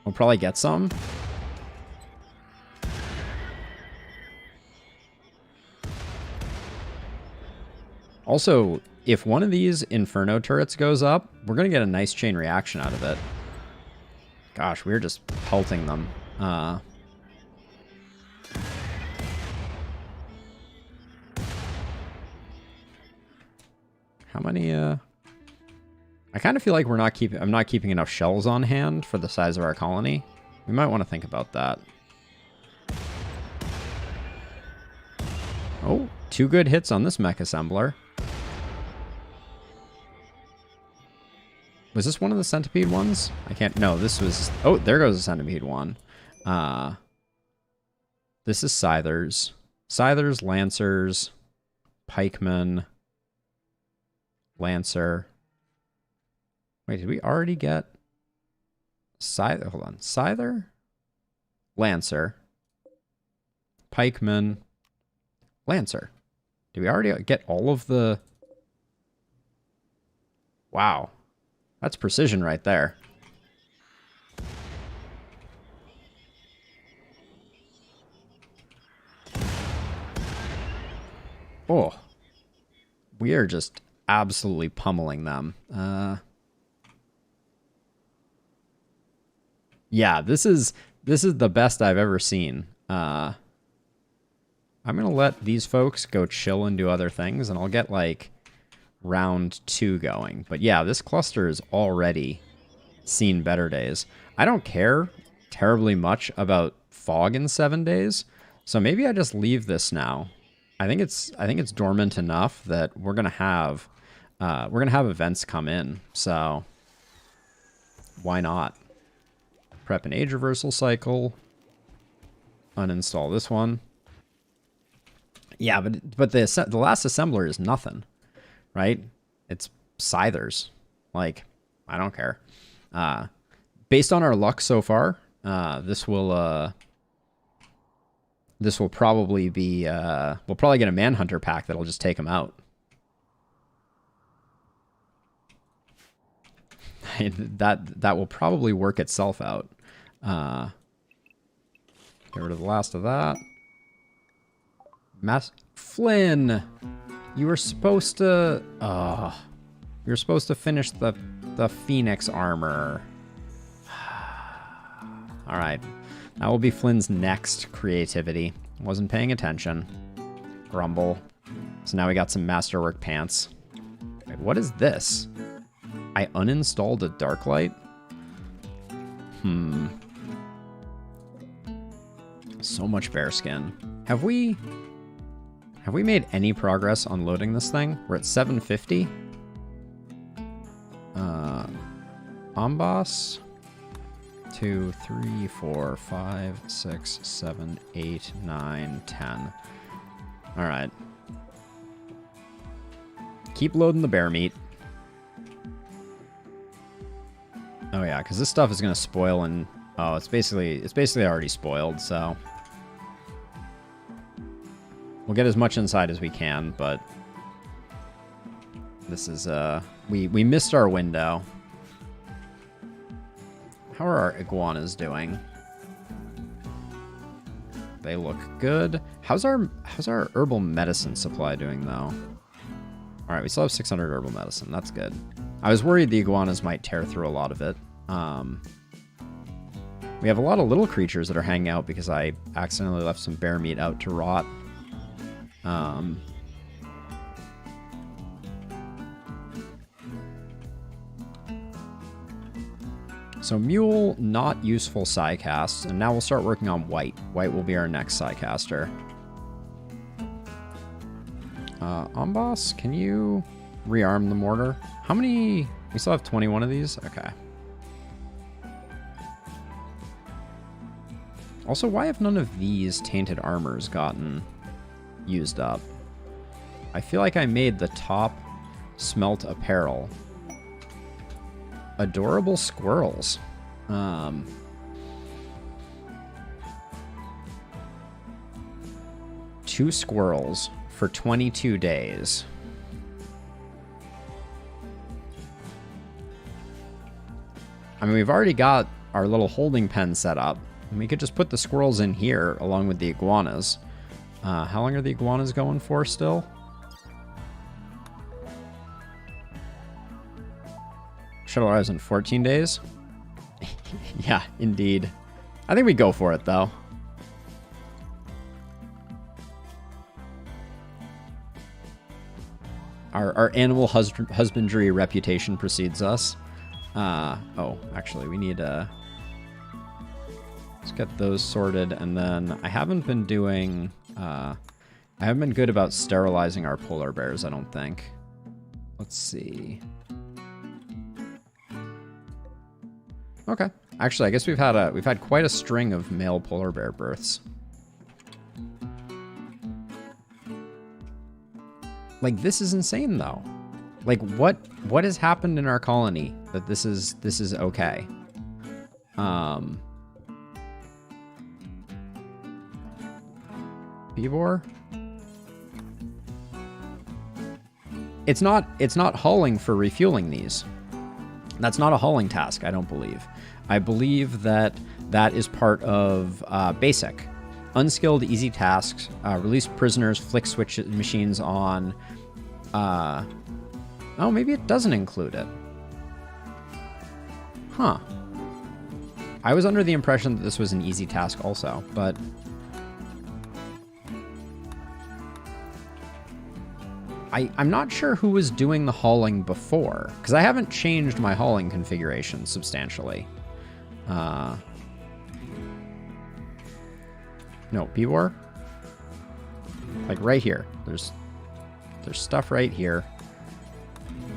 We'll probably get some. Also, if one of these Inferno turrets goes up, we're going to get a nice chain reaction out of it. Gosh, we're just pelting them. How many, I kind of feel like I'm not keeping enough shells on hand for the size of our colony. We might want to think about that. Oh, 2 good hits on this mech assembler. Was this one of the centipede ones? I can't, no, this was, oh, there goes the centipede one. This is Scythers. Scythers, Lancers, Pikemen, Lancer. Wait, did we already get Scyther? Hold on. Scyther? Lancer. Pikeman. Lancer. Did we already get all of the... Wow. That's precision right there. Oh. We are just absolutely pummeling them. Yeah, this is the best I've ever seen. I'm gonna let these folks go chill and do other things, and I'll get like round 2 going. But yeah, this cluster has already seen better days. I don't care terribly much about fog in 7 days, so maybe I just leave this now. I think it's dormant enough that we're gonna have events come in, so why not? Prep an age reversal cycle. Uninstall this one. Yeah, but the last assembler is nothing, right? It's Scythers. Like, I don't care. Based on our luck so far, this will probably be we'll probably get a Manhunter pack that'll just take them out. That will probably work itself out. Get rid of the last of that. Flynn, you were supposed to finish the Phoenix armor. All right, that will be Flynn's next creativity. Wasn't paying attention. Grumble. So now we got some masterwork pants. Wait, what is this? I uninstalled a Darklight? So much bearskin. Have we made any progress on loading this thing? We're at 750. Amboss. 2, 3, 4, 5, 6, 7, 8, 9, 10. Alright. Keep loading the bear meat. Oh yeah, because this stuff is gonna spoil and it's basically already spoiled, so we'll get as much inside as we can, but this is we missed our window. How are our iguanas doing? They look good. How's our herbal medicine supply doing though? All right, we still have 600 herbal medicine. That's good. I was worried the iguanas might tear through a lot of it. We have a lot of little creatures that are hanging out because I accidentally left some bear meat out to rot. So Mule, not useful Psycast, and now we'll start working on White. White will be our next Psycaster. Amboss, can you rearm the mortar? How many? We still have 21 of these? Okay. Also, why have none of these tainted armors gotten used up? I feel like I made the top smelt apparel. Adorable squirrels. 2 squirrels for 22 days. I mean, we've already got our little holding pen set up. And we could just put the squirrels in here along with the iguanas. How long are the iguanas going for still? Shuttle arrives in 14 days. Yeah, indeed. I think we go for it, though. Our animal husbandry reputation precedes us. Oh, actually, we need let's get those sorted, and then I haven't been doing... I haven't been good about sterilizing our polar bears, I don't think. Let's see... Okay. Actually, I guess we've had quite a string of male polar bear births. Like, this is insane though. Like, what has happened in our colony that this is okay? Beavor? It's not hauling for refueling these. That's not a hauling task, I don't believe. I believe that is part of basic. Unskilled, easy tasks, release prisoners, flick switch machines on. Oh, maybe it doesn't include it. Huh. I was under the impression that this was an easy task also, but... I'm not sure who was doing the hauling before, because I haven't changed my hauling configuration substantially. No, Beavor? Like right here. There's stuff right here.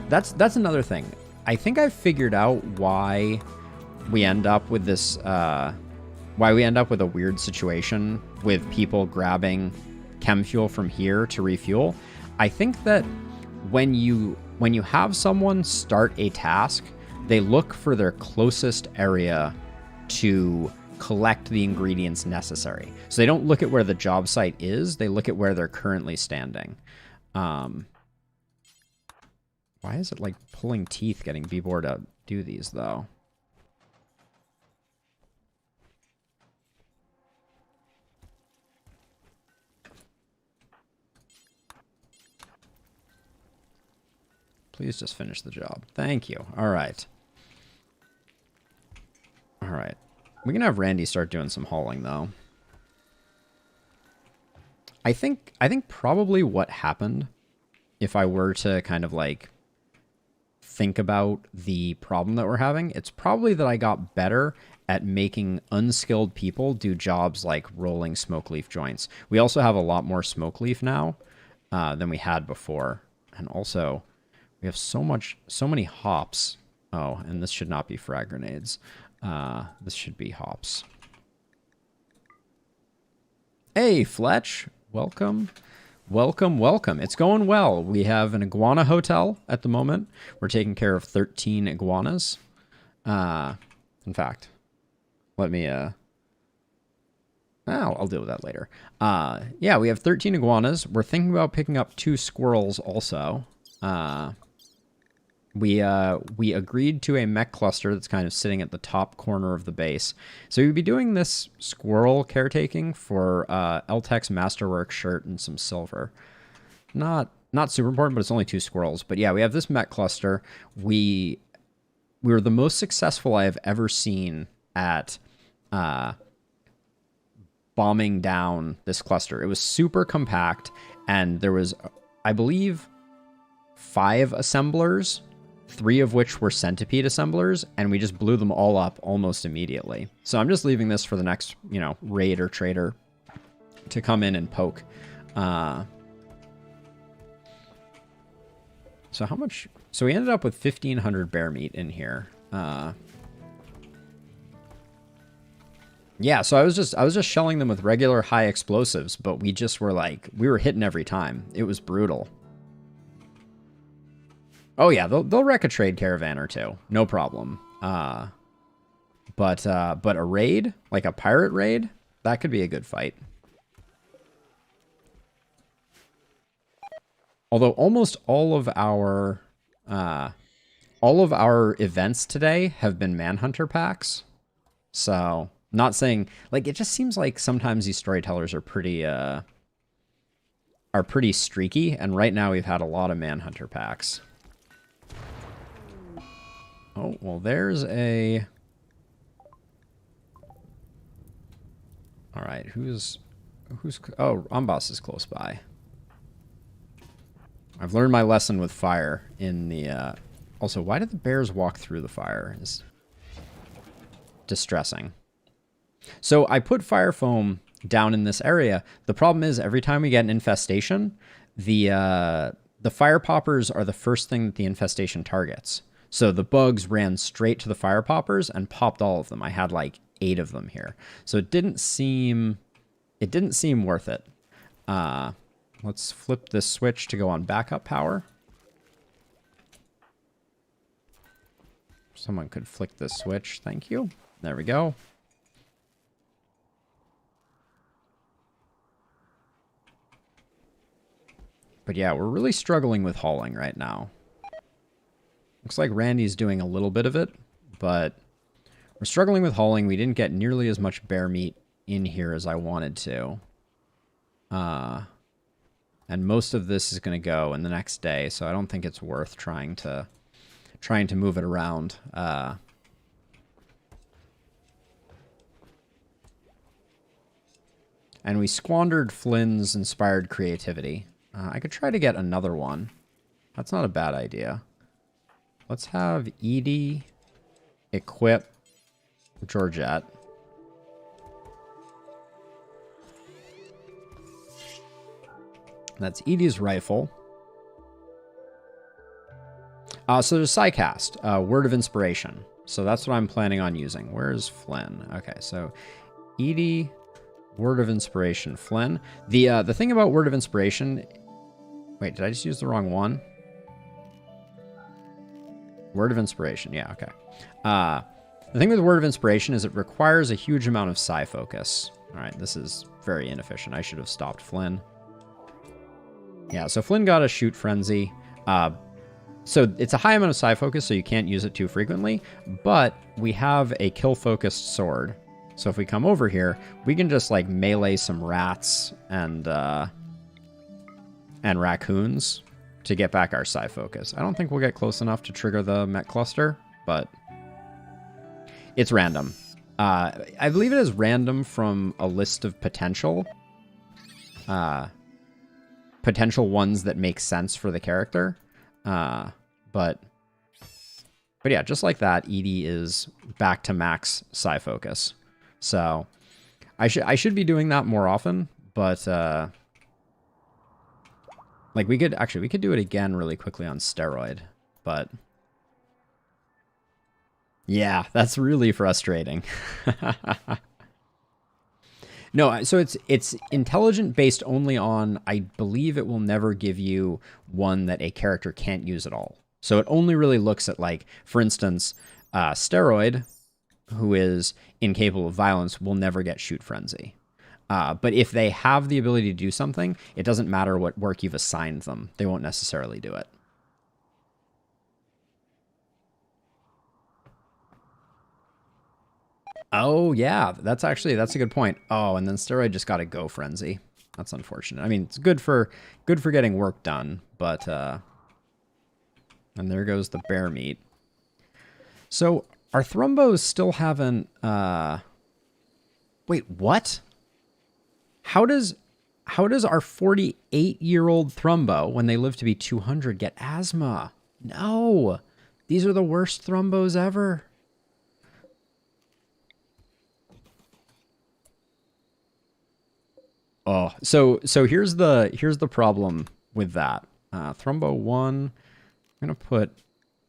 That's another thing. I think I've figured out why we end up with this, why we end up with a weird situation with people grabbing chem fuel from here to refuel. I think that when you have someone start a task, they look for their closest area to collect the ingredients necessary. So they don't look at where the job site is, they look at where they're currently standing. Why is it like pulling teeth getting Beavor to do these though? Please just finish the job. Thank you. All right. All right. We can have Randy start doing some hauling, though. I think probably what happened, if I were to kind of like think about the problem that we're having. It's probably that I got better at making unskilled people do jobs like rolling smoke leaf joints. We also have a lot more smoke leaf now than we had before. And also, we have so many hops. Oh, and this should not be frag grenades. This should be hops. Hey, Fletch. Welcome. Welcome, welcome. It's going well. We have an iguana hotel at the moment. We're taking care of 13 iguanas. In fact, let me... I'll deal with that later. Yeah, we have 13 iguanas. We're thinking about picking up 2 squirrels also. We agreed to a mech cluster that's kind of sitting at the top corner of the base. So we'd be doing this squirrel caretaking for Eltech's Masterwork shirt and some silver. Not super important, but it's only 2 squirrels. But yeah, we have this mech cluster. We were the most successful I have ever seen at bombing down this cluster. It was super compact, and there was, I believe, 5 assemblers, 3 of which were centipede assemblers, and we just blew them all up almost immediately. So I'm just leaving this for the next, raid or trader to come in and poke. So how much? So we ended up with 1,500 bear meat in here. Yeah, so I was just shelling them with regular high explosives, but we were hitting every time. It was brutal. Oh yeah, they'll wreck a trade caravan or 2, no problem. But a raid, like a pirate raid, that could be a good fight. Although almost all of our events today have been Manhunter packs, so not saying, like, it just seems like sometimes these storytellers are pretty streaky, and right now we've had a lot of Manhunter packs. Oh, well, there's a... All right, who's... Oh, Amboss is close by. I've learned my lesson with fire in the... Also, why did the bears walk through the fire? It's distressing. So I put fire foam down in this area. The problem is every time we get an infestation, the fire poppers are the first thing that the infestation targets. So the bugs ran straight to the fire poppers and popped all of them. I had like 8 of them here. So it didn't seem worth it. Let's flip this switch to go on backup power. Someone could flick this switch. Thank you. There we go. But yeah, we're really struggling with hauling right now. Looks like Randy's doing a little bit of it, but we're struggling with hauling. We didn't get nearly as much bear meat in here as I wanted to. And most of this is going to go in the next day, so I don't think it's worth trying to move it around. And we squandered Flynn's inspired creativity. I could try to get another one. That's not a bad idea. Let's have Edie equip Georgette. That's Edie's rifle. So there's Psycast, Word of Inspiration. So that's what I'm planning on using. Where's Flynn? Okay, so Edie, Word of Inspiration, Flynn. The thing about Word of Inspiration... Wait, did I just use the wrong one? Word of Inspiration, yeah, okay. The thing with Word of Inspiration is it requires a huge amount of psi focus. All right, this is very inefficient. I should have stopped Flynn. Yeah, so Flynn got a shoot frenzy. So it's a high amount of psi focus, so you can't use it too frequently, but we have a kill focused sword. So if we come over here, we can just like melee some rats and raccoons to get back our psi focus. I don't think we'll get close enough to trigger the mech cluster, but it's random. I believe it is random from a list of potential ones that make sense for the character. But But yeah, just like that, Edie is back to max psi focus. So I should be doing that more often, but like we could do it again really quickly on steroid, but yeah, that's really frustrating. No, so it's intelligent based only on, I believe it will never give you one that a character can't use at all. So it only really looks at, like, for instance, Steroid, who is incapable of violence, will never get Shoot Frenzy. But if they have the ability to do something, it doesn't matter what work you've assigned them. They won't necessarily do it. Oh, yeah, that's a good point. Oh, and then Steroid just got a Go Frenzy. That's unfortunate. I mean, it's good for getting work done, but and there goes the bear meat. So our Thrumbos still haven't wait, what? How does our 48-year-old Thrumbo, when they live to be 200, get asthma? No. These are the worst Thrumbos ever. Oh, so here's the problem with that. Thrumbo 1, I'm gonna put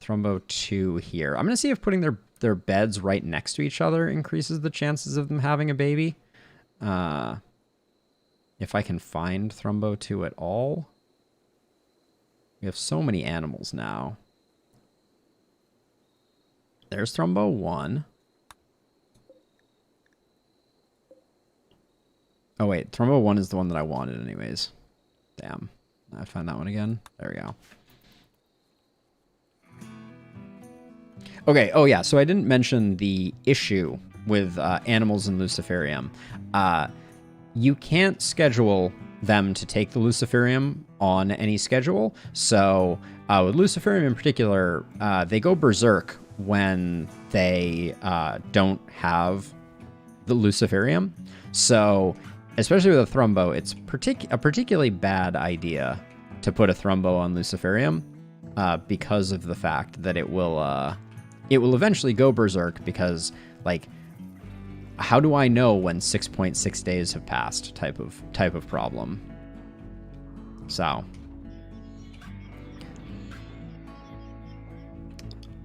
Thrumbo 2 here. I'm gonna see if putting their beds right next to each other increases the chances of them having a baby. If I can find Thrumbo 2 at all. We have so many animals now. There's Thrumbo 1. Oh, wait. Thrumbo 1 is the one that I wanted anyways. Damn. I find that one again. There we go. Okay. Oh, yeah. So I didn't mention the issue with animals in Luciferium. You can't schedule them to take the Luciferium on any schedule. So with Luciferium in particular, they go berserk when they don't have the Luciferium. So especially with a Thrumbo, it's a particularly bad idea to put a Thrumbo on Luciferium because of the fact that it will eventually go berserk because, like, how do I know when 6.6 days have passed type of problem. So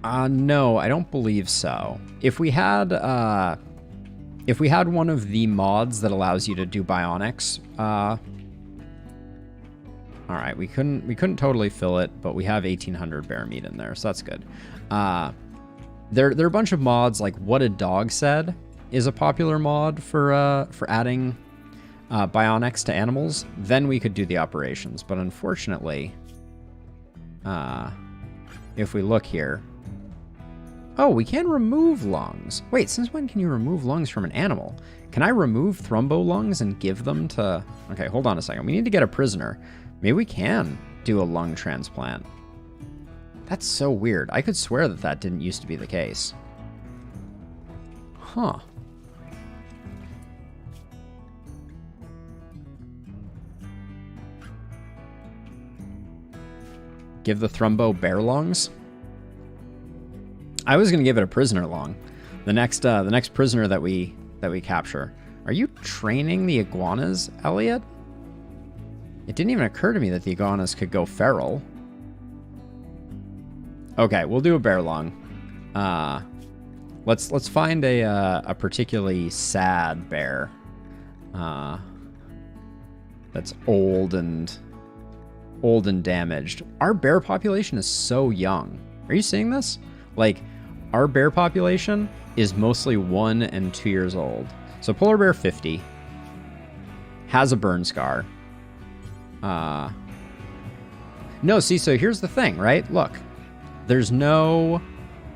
no, I don't believe so. If we had one of the mods that allows you to do bionics, all right, we couldn't totally fill it, but we have 1800 bear meat in there, so that's good. There are a bunch of mods, like What a Dog Said is a popular mod for adding bionics to animals. Then we could do the operations, but unfortunately, if we look here, oh, we can remove lungs. Wait, since when can you remove lungs from an animal? Can I remove Thrumbo lungs and give them to... Okay, hold on a second. We need to get a prisoner. Maybe we can do a lung transplant. That's so weird. I could swear that didn't used to be the case. Huh. Give the Thrumbo bear lungs? I was gonna give it a prisoner lung. The next prisoner that we capture. Are you training the iguanas, Elliot? It didn't even occur to me that the iguanas could go feral. Okay, we'll do a bear lung. Let's find a particularly sad bear. That's old and damaged. Our bear population is so young. Are you seeing this? Like, our bear population is mostly 1 and 2 years old. So polar bear 50 has a burn scar. No, see, so here's the thing, right? Look, there's no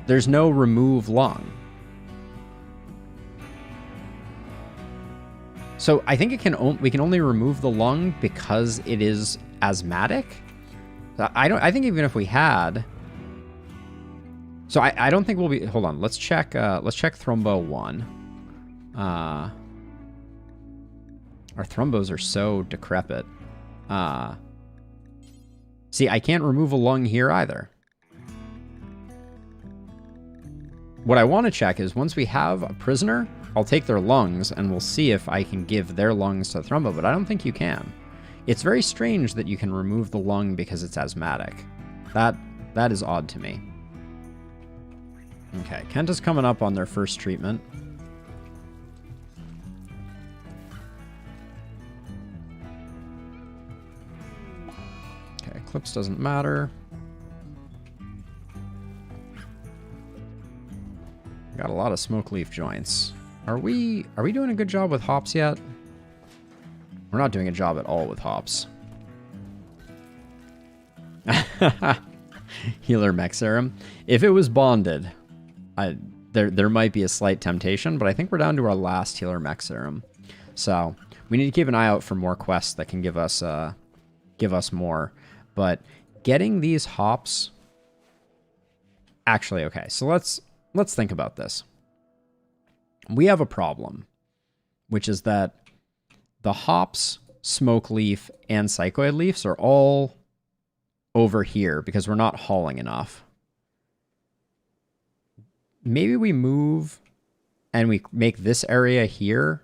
remove lung. So I think we can only remove the lung because it is asthmatic. I think even if we had. So I don't think we'll be... Hold on. Let's check Thrumbo 1. Our Thrumbos are so decrepit. See, I can't remove a lung here either. what I want to check is once we have a prisoner, I'll take their lungs and we'll see if I can give their lungs to Thrumbo, but I don't think you can. It's very strange that you can remove the lung because it's asthmatic. That is odd to me. Okay, Kent is coming up on their first treatment. Okay, Eclipse doesn't matter. Got a lot of smoke leaf joints. Are we doing a good job with hops yet? We're not doing a job at all with hops. Healer mech serum. If it was bonded, there might be a slight temptation, but I think we're down to our last healer mech serum. So we need to keep an eye out for more quests that can give us more. But getting these hops. Actually, okay. So let's think about this. We have a problem, which is that the hops, smoke leaf, and psychoid leaves are all over here because we're not hauling enough. Maybe we move and we make this area here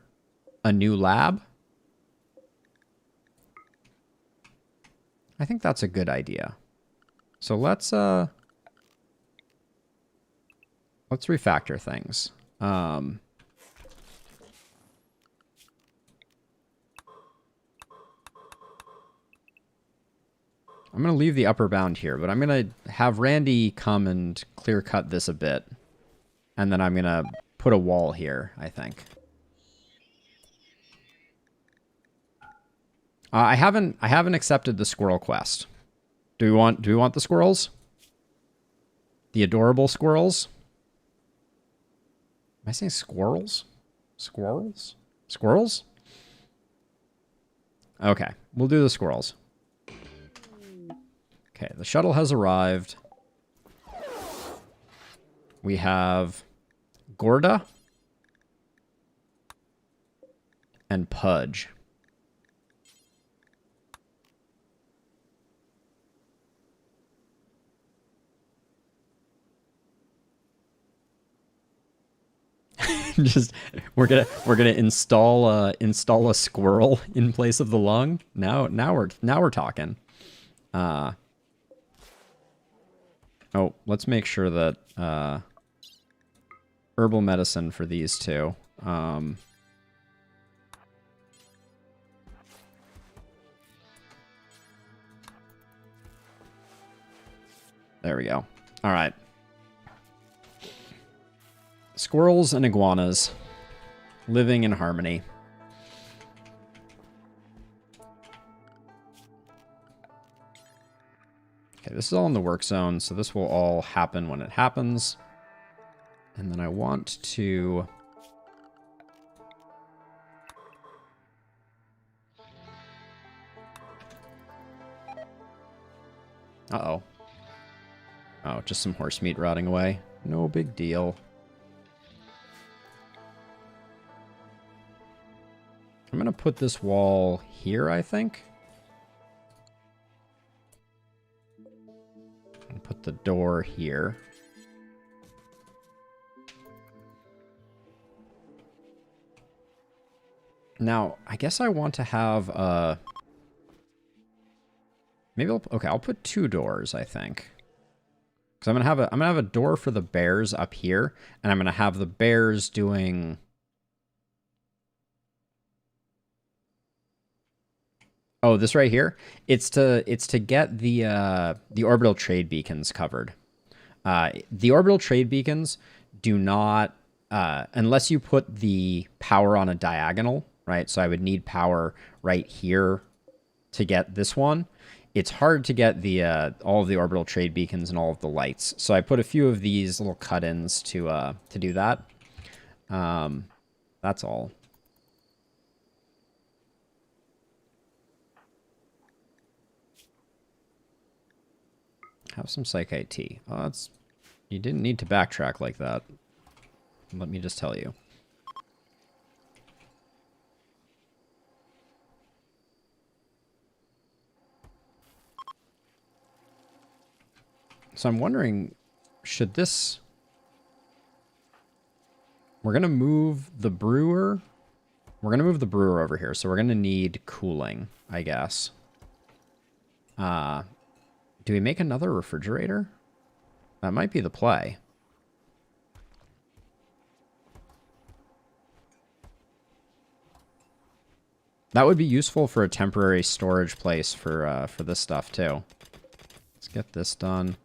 a new lab. I think that's a good idea. So let's refactor things. I'm going to leave the upper bound here, but I'm going to have Randy come and clear cut this a bit. And then I'm going to put a wall here, I think. I haven't accepted the squirrel quest. Do we want the squirrels? The adorable squirrels? Am I saying squirrels? Squirrels? Squirrels? Okay, we'll do the squirrels. Okay, the shuttle has arrived. We have Gorda and Pudge. Just we're gonna install a squirrel in place of the lung. Now we're talking. Oh, let's make sure that herbal medicine for these two. There we go. All right. Squirrels and iguanas living in harmony. Okay, this is all in the work zone, so this will all happen when it happens. And then I want to... Uh-oh. Oh, just some horse meat rotting away. No big deal. I'm going to put this wall here, I think. And put the door here. Now, I guess I want to have maybe I'll put 2 doors, I think. Cuz I'm going to have a door for the bears up here, and I'm going to have the bears doing Oh, this right here. It's to get the orbital trade beacons covered. The orbital trade beacons do not unless you put the power on a diagonal, right? So I would need power right here to get this one. It's hard to get the all of the orbital trade beacons and all of the lights. So I put a few of these little cut-ins to do that. That's all. Have some Psychite tea. Oh, that's... You didn't need to backtrack like that. Let me just tell you. So I'm wondering, should this... We're going to move the brewer. We're going to move the brewer over here. So we're going to need cooling, I guess. Do we make another refrigerator? That might be the play. That would be useful for a temporary storage place for this stuff too. Let's get this done.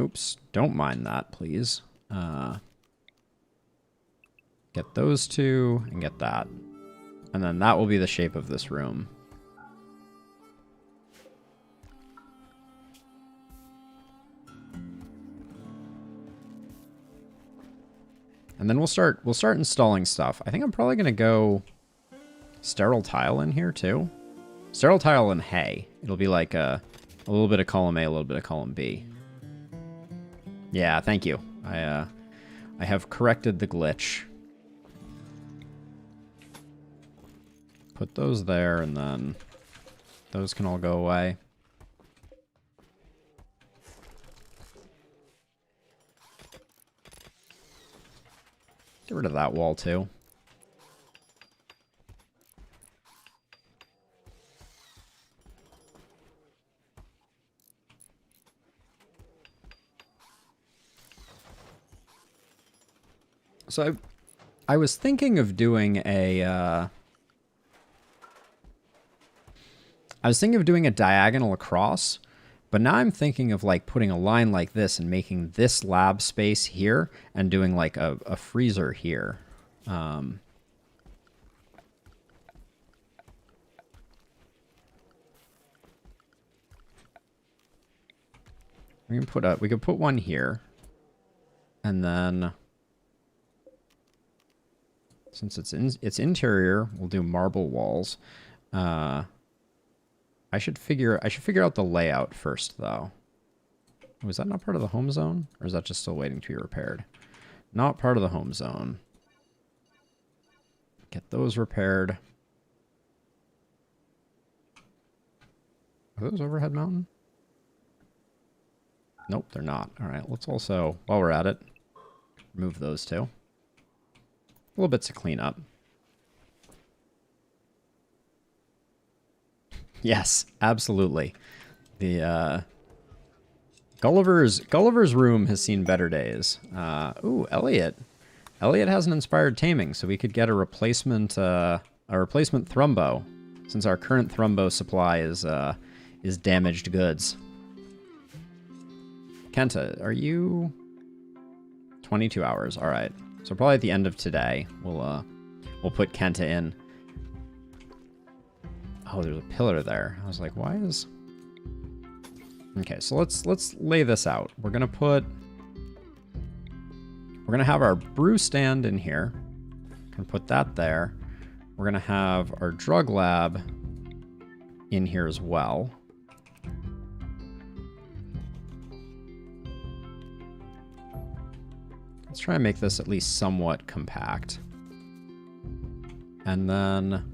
Oops, don't mind that, please. Get those two and get that. And then that will be the shape of this room. And then we'll start installing stuff. I think I'm probably going to go sterile tile in here too. Sterile tile and hay. It'll be like a little bit of column A, a little bit of column B. Yeah, thank you. I have corrected the glitch. Put those there, and then those can all go away. Get rid of that wall, too. So I was thinking of doing a diagonal across, but now I'm thinking of like putting a line like this and making this lab space here and doing like a freezer here. We could put one here, and then since it's interior, we'll do marble walls. I should figure out the layout first, though. Was that not part of the home zone? Or is that just still waiting to be repaired? Not part of the home zone. Get those repaired. Are those overhead mounted? Nope, they're not. All right, let's also, while we're at it, remove those two. Little bits of cleanup. Yes, absolutely. The Gulliver's room has seen better days. Ooh, Elliot. Elliot has an inspired taming, so we could get a replacement Thrumbo, since our current Thrumbo supply is damaged goods. Kenta, are you 22 hours? All right. So probably at the end of today, we'll put Kenta in. Oh, there's a pillar there. I was like, why is... Okay, so let's lay this out. We're gonna have our brew stand in here. Gonna put that there. We're gonna have our drug lab in here as well. Let's try and make this at least somewhat compact. And then...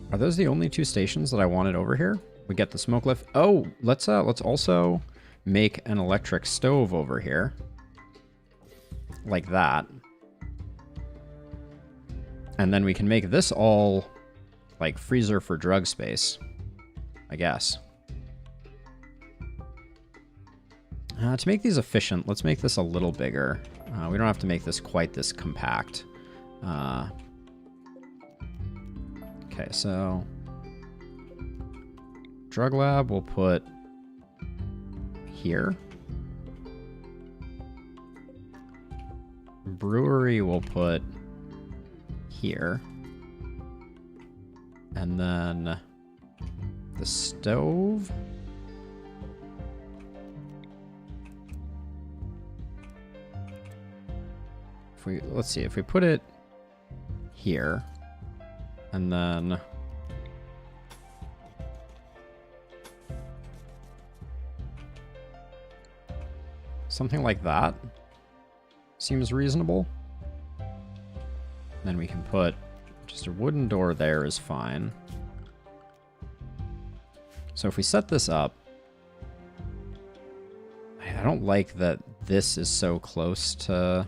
Are those the only two stations that I wanted over here? We get the smoke lift. Oh, let's also make an electric stove over here. Like that. And then we can make this all like freezer for drug space, I guess. To make these efficient, let's make this a little bigger. We don't have to make this quite this compact. Okay, so drug lab we'll put here. Brewery we'll put here. And then the stove. Let's see, if we put it here, and then something like that seems reasonable. Then we can put just a wooden door there is fine. So if we set this up, I don't like that this is so close to...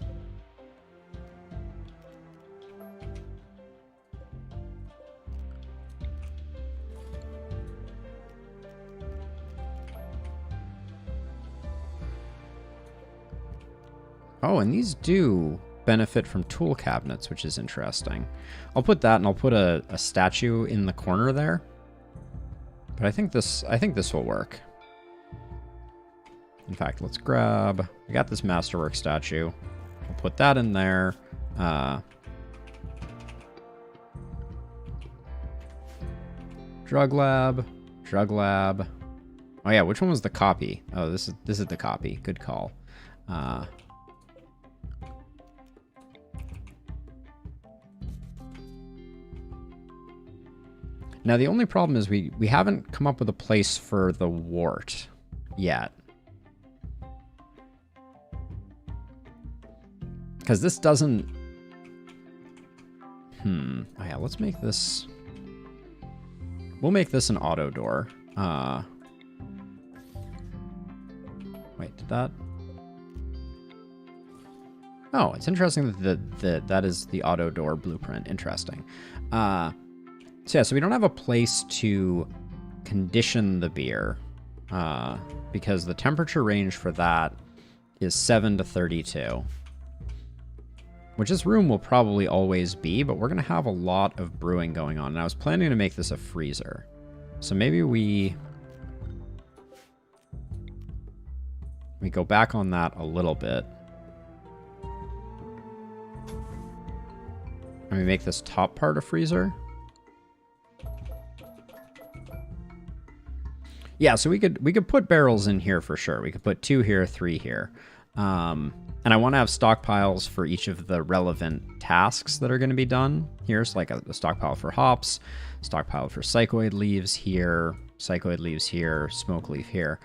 Oh, and these do benefit from tool cabinets, which is interesting. I'll put that, and I'll put a statue in the corner there. But I think this will work. In fact, let's grab... We got this Masterwork statue. We'll put that in there. Drug lab. Drug lab. Oh yeah, which one was the copy? Oh, this is the copy. Good call. Now, the only problem is we haven't come up with a place for the wart yet. Because this doesn't... Oh yeah, let's make this... We'll make this an auto door. Wait, did that... Oh, it's interesting that that is the auto door blueprint. Interesting. So yeah, so we don't have a place to condition the beer because the temperature range for that is 7 to 32, which this room will probably always be, but we're going to have a lot of brewing going on. And I was planning to make this a freezer. So maybe we go back on that a little bit. And we make this top part a freezer. Yeah, so we could put barrels in here for sure. We could put 2 here, 3 here. And I want to have stockpiles for each of the relevant tasks that are going to be done here. So like a stockpile for hops, stockpile for psychoid leaves here, smoke leaf here.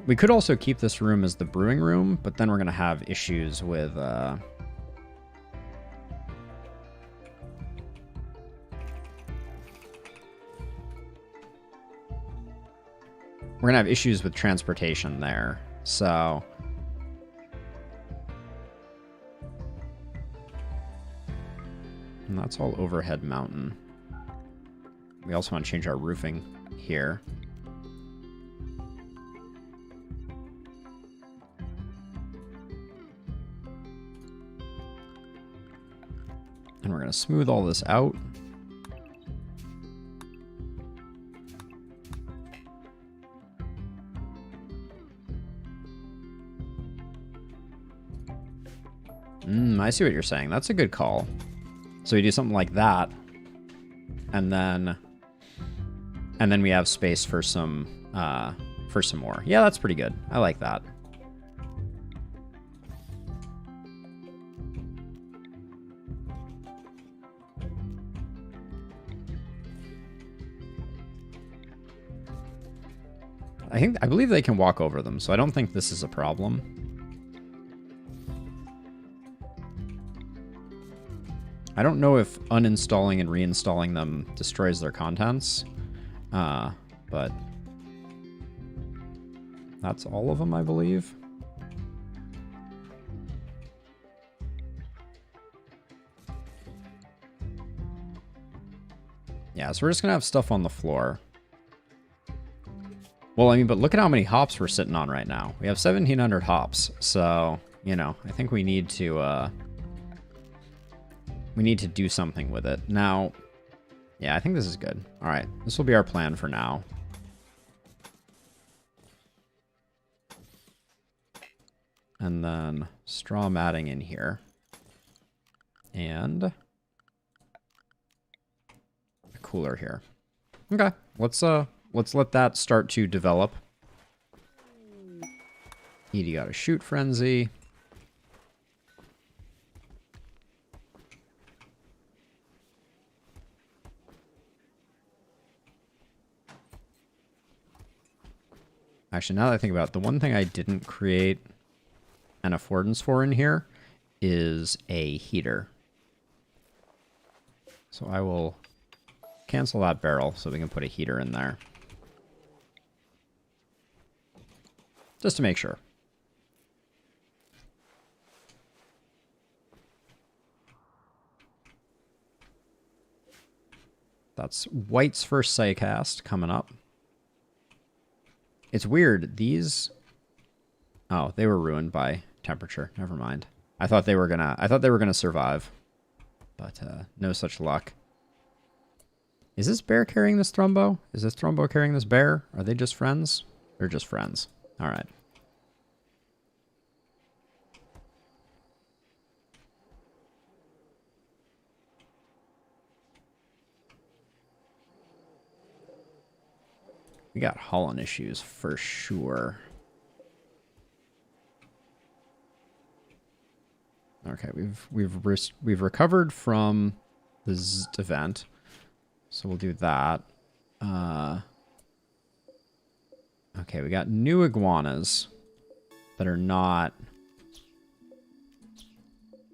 We could also keep this room as the brewing room, but then we're going to have issues with... We're going to have issues with transportation there, so... And that's all overhead mountain. We also want to change our roofing here. And we're going to smooth all this out. I see what you're saying. That's a good call. So we do something like that, and then we have space for some more. Yeah, that's pretty good. I like that. I believe they can walk over them, so I don't think this is a problem. I don't know if uninstalling and reinstalling them destroys their contents, but that's all of them, I believe. Yeah, so we're just going to have stuff on the floor. Well, I mean, but look at how many hops we're sitting on right now. We have 1,700 hops, so, you know, I think we need to... We need to do something with it. Now, yeah, I think this is good. All right, this will be our plan for now. And then straw matting in here. And a cooler here. Okay, let's let that start to develop. Edie got a shoot frenzy. Actually, now that I think about it, the one thing I didn't create an affordance for in here is a heater. So I will cancel that barrel so we can put a heater in there. just to make sure. That's White's first Psycast coming up. It's weird. These... Oh, they were ruined by temperature. Never mind. I thought they were gonna survive. But no such luck. Is this bear carrying this Thrumbo? Is this Thrumbo carrying this bear? Are they just friends? They're just friends. All right. We got Holland issues for sure. Okay, we've recovered from the Zt event, so we'll do that. Okay, we got new iguanas that are not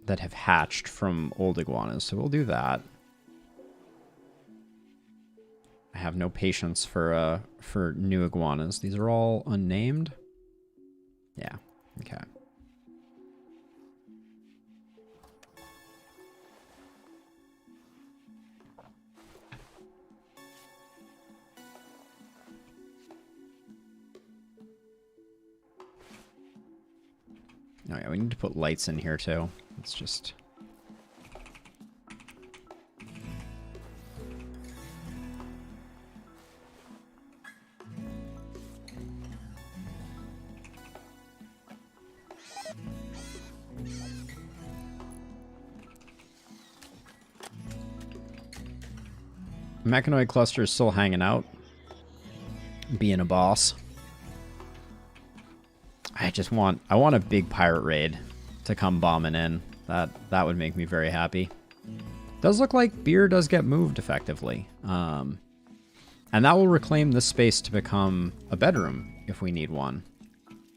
that have hatched from old iguanas, so we'll do that. I have no patience for new iguanas. These are all unnamed. Yeah. Okay. Oh yeah, we need to put lights in here too. It's just... Mechanoid cluster is still hanging out, being a boss. I want a big pirate raid to come bombing in. That would make me very happy. Does look like beer does get moved effectively. And that will reclaim this space to become a bedroom if we need one.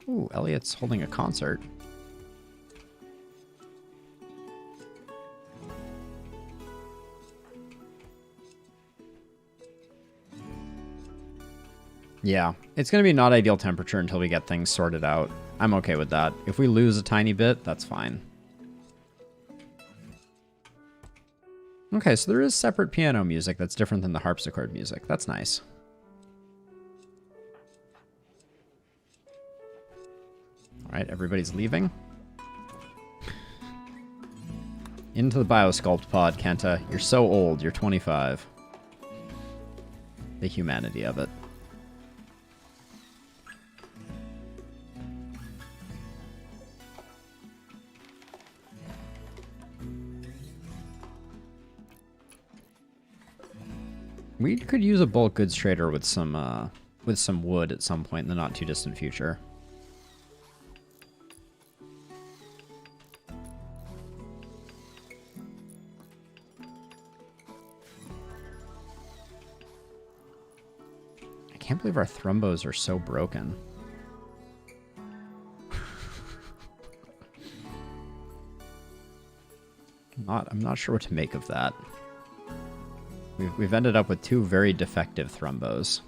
Ooh, Elliot's holding a concert. Yeah, it's going to be not ideal temperature until we get things sorted out. I'm okay with that. If we lose a tiny bit, that's fine. Okay, so there is separate piano music that's different than the harpsichord music. That's nice. All right, everybody's leaving. Into the Biosculpt pod, Kenta. You're so old. You're 25. The humanity of it. We could use a bulk goods trader with some wood at some point in the not too distant future. I can't believe our Thrumbos are so broken. I'm not sure what to make of that. We've ended up with two very defective Thrumbos.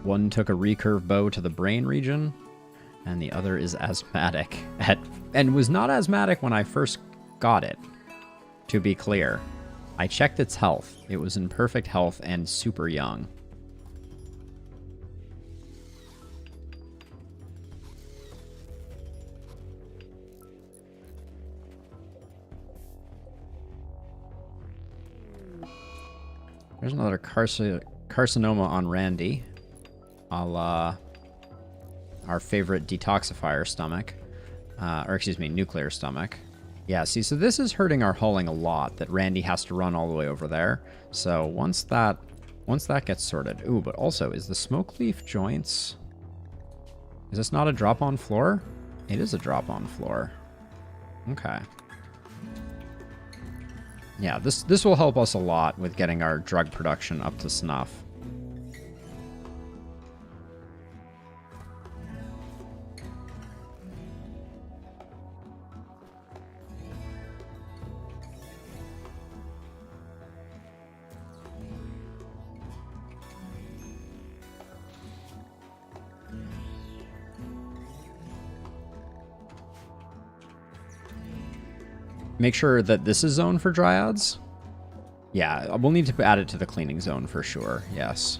One took a recurve bow to the brain region, and the other is asthmatic. And was not asthmatic when I first got it, to be clear. I checked its health. It was in perfect health and super young. There's another carcinoma on Randy, a la our favorite detoxifier stomach, or excuse me, nuclear stomach. Yeah, see, so this is hurting our hauling a lot, that Randy has to run all the way over there. So once that gets sorted... Ooh, but also, is the smoke leaf joints... Is this not a drop-on floor? It is a drop-on floor. Okay. Yeah, this will help us a lot with getting our drug production up to snuff. make sure that this is zone for dryads. Yeah, we'll need to add it to the cleaning zone for sure. Yes.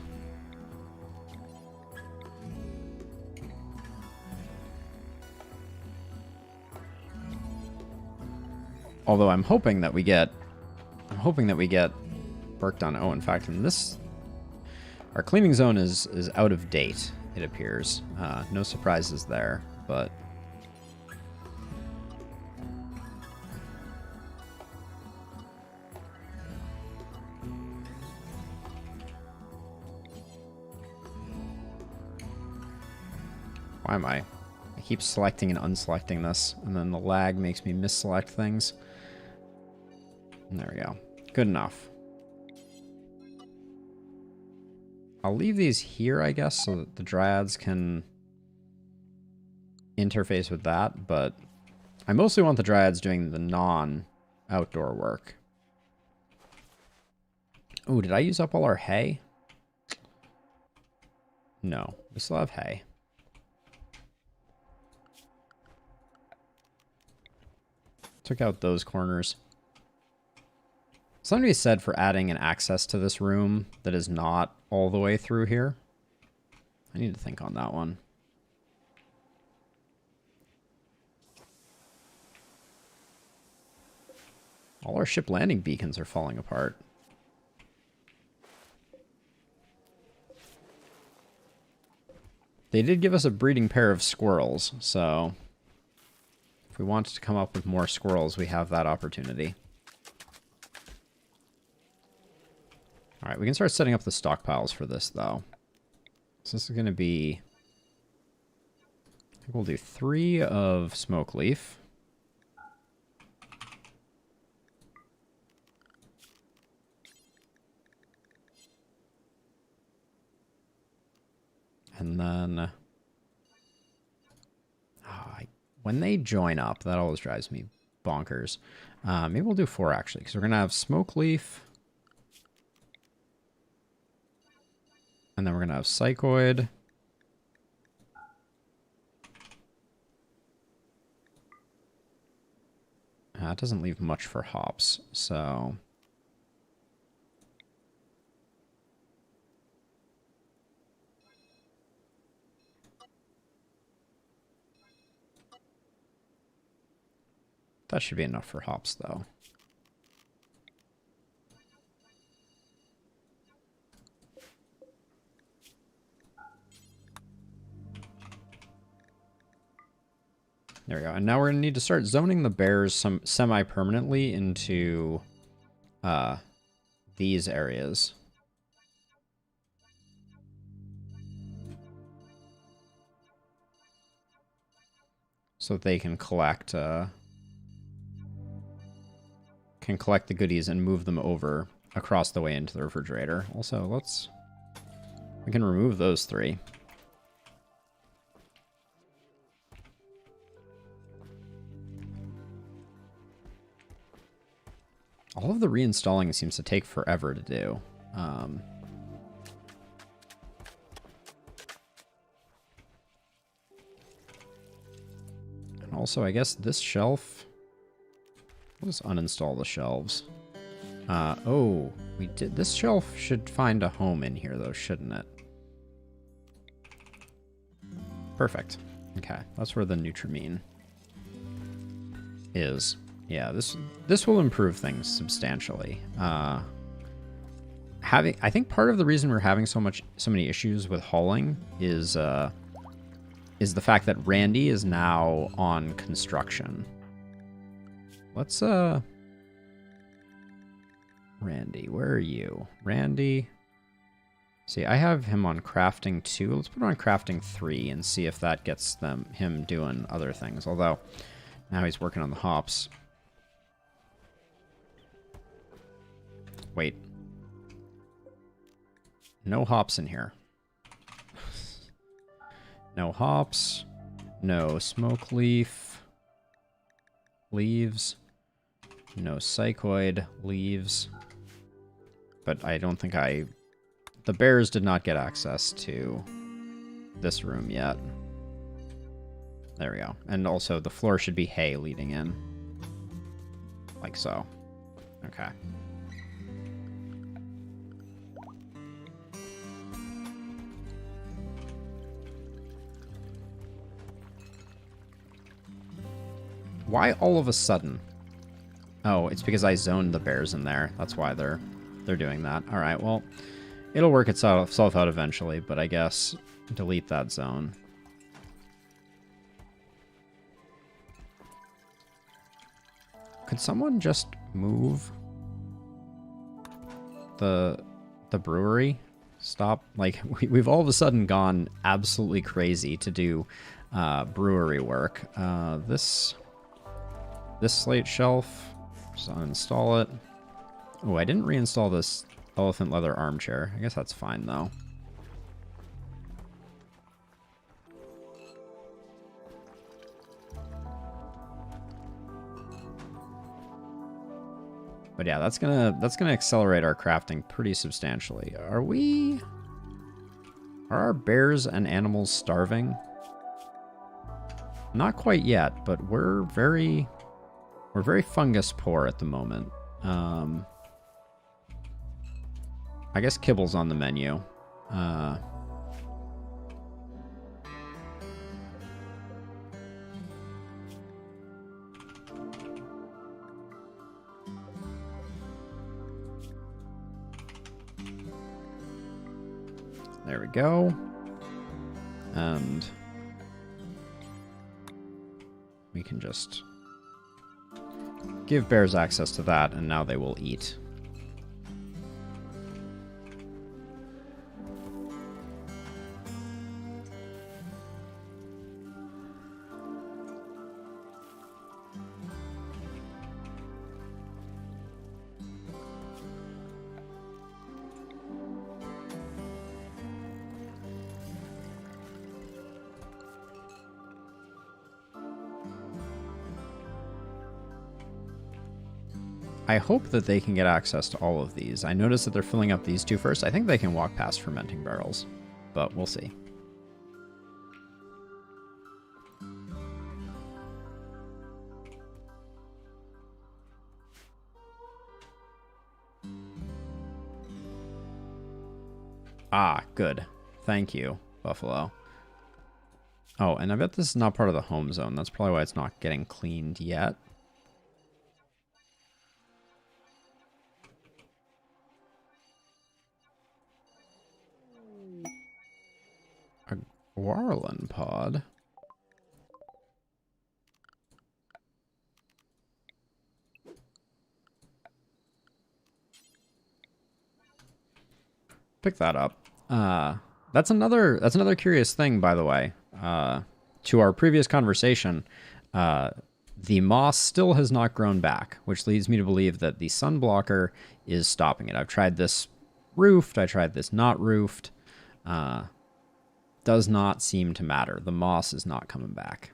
Although I'm hoping that we get work done. Oh, in fact, in this, our cleaning zone is out of date, it appears. No surprises there, but why am I keep selecting and unselecting this, and then the lag makes me misselect things. And there we go. Good enough. I'll leave these here, I guess, so that the dryads can interface with that, but I mostly want the dryads doing the non-outdoor work. Oh, did I use up all our hay? No, we still have hay. Took out those corners. Something to be said for adding an access to this room that is not all the way through here. I need to think on that one. All our ship landing beacons are falling apart. They did give us a breeding pair of squirrels, so if we want to come up with more squirrels, we have that opportunity. All right, we can start setting up the stockpiles for this, though. So this is going to be, I think we'll do 3 of smoke leaf. And then, when they join up, that always drives me bonkers. Maybe we'll do 4, actually, because we're going to have smoke leaf. And then we're going to have psychoid. It doesn't leave much for hops, so that should be enough for hops, though. There we go. And now we're going to need to start zoning the bears semi-permanently into these areas. So that they can collect the goodies and move them over across the way into the refrigerator. Also, we can remove those 3. All of the reinstalling seems to take forever to do. And also, I guess this shelf... Let's uninstall the shelves. Oh, we did. This shelf should find a home in here, though, shouldn't it? Perfect. Okay, that's where the Nutrimine is. Yeah, this will improve things substantially. I think part of the reason we're having so many issues with hauling is the fact that Randy is now on construction. Let's Randy, where are you? Randy. See, I have him on crafting 2. Let's put him on crafting 3 and see if that gets him doing other things. Although now he's working on the hops. Wait. No hops in here. No hops. No smoke leaf. Leaves. No psychoid. Leaves. But I don't think the bears did not get access to this room yet. There we go. And also the floor should be hay leading in. Like so. Okay. Why all of a sudden? Oh, it's because I zoned the bears in there. That's why they're doing that. All right, well, it'll work itself out eventually, but I guess delete that zone. Could someone just move the brewery? Stop. Like, we've all of a sudden gone absolutely crazy to do brewery work. This slate shelf, just uninstall it. Oh, I didn't reinstall this elephant leather armchair. I guess that's fine, though. But yeah, that's gonna accelerate our crafting pretty substantially. Are our bears and animals starving? Not quite yet, but we're very fungus poor at the moment. I guess kibble's on the menu. There we go. And we can just give bears access to that, and now they will eat. I hope that they can get access to all of these. I noticed that they're filling up these two first. I think they can walk past fermenting barrels, but we'll see. Ah, good. Thank you, Buffalo. Oh, and I bet this is not part of the home zone. That's probably why it's not getting cleaned yet. A Warlin pod. Pick that up. That's another curious thing, by the way. To our previous conversation, the moss still has not grown back, which leads me to believe that the sun blocker is stopping it. I've tried this roofed, I tried this not roofed. Does not seem to matter. The moss is not coming back.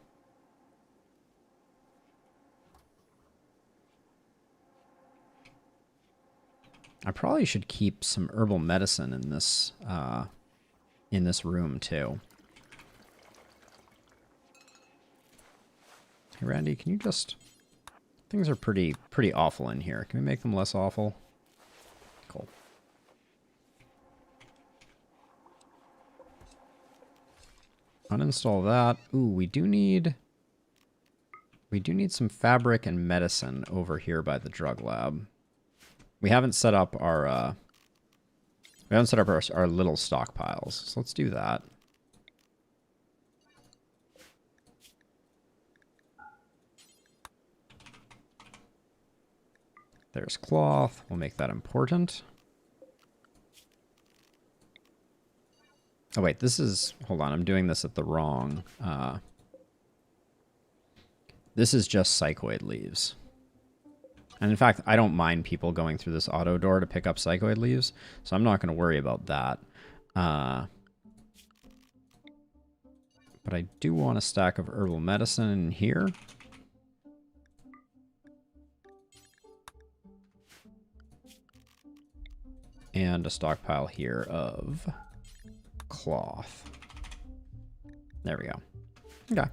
I probably should keep some herbal medicine in this room too. Hey Randy, can you just... Things are pretty awful in here. Can we make them less awful? Cool. Uninstall that. Ooh, we do need some fabric and medicine over here by the drug lab. We haven't set up our our little stockpiles, so let's do that. There's cloth. We'll make that important. Oh, wait, this is... Hold on, I'm doing this at the wrong... This is just psychoid leaves. And in fact, I don't mind people going through this auto door to pick up psychoid leaves, so I'm not going to worry about that. But I do want a stack of herbal medicine in here. And a stockpile here of cloth. There we go. Okay.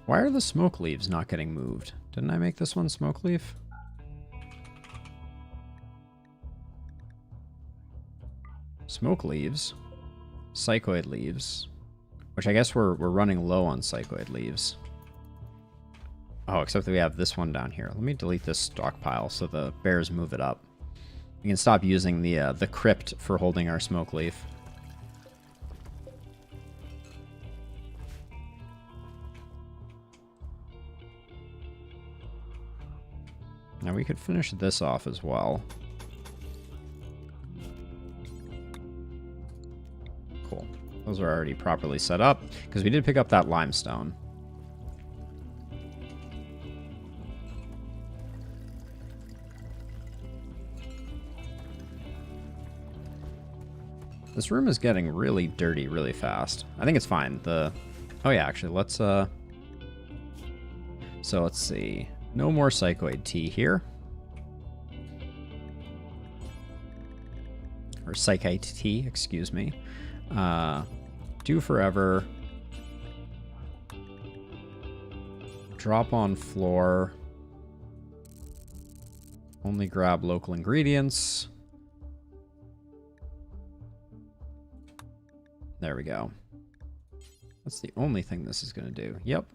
Why are the smoke leaves not getting moved? Didn't I make this one smoke leaf? Smoke leaves. Psychoid leaves. Which I guess we're running low on psychoid leaves. Oh, except that we have this one down here. Let me delete this stockpile so the bears move it up. We can stop using the crypt for holding our smoke leaf. Now we could finish this off as well. Cool. Those are already properly set up, because we did pick up that limestone. This room is getting really dirty really fast. I think it's fine. Oh yeah, actually, let's so let's see. No more psychoid tea here. Or psychite tea, excuse me. Do forever. Drop on floor. Only grab local ingredients. There we go. That's the only thing this is going to do. Yep.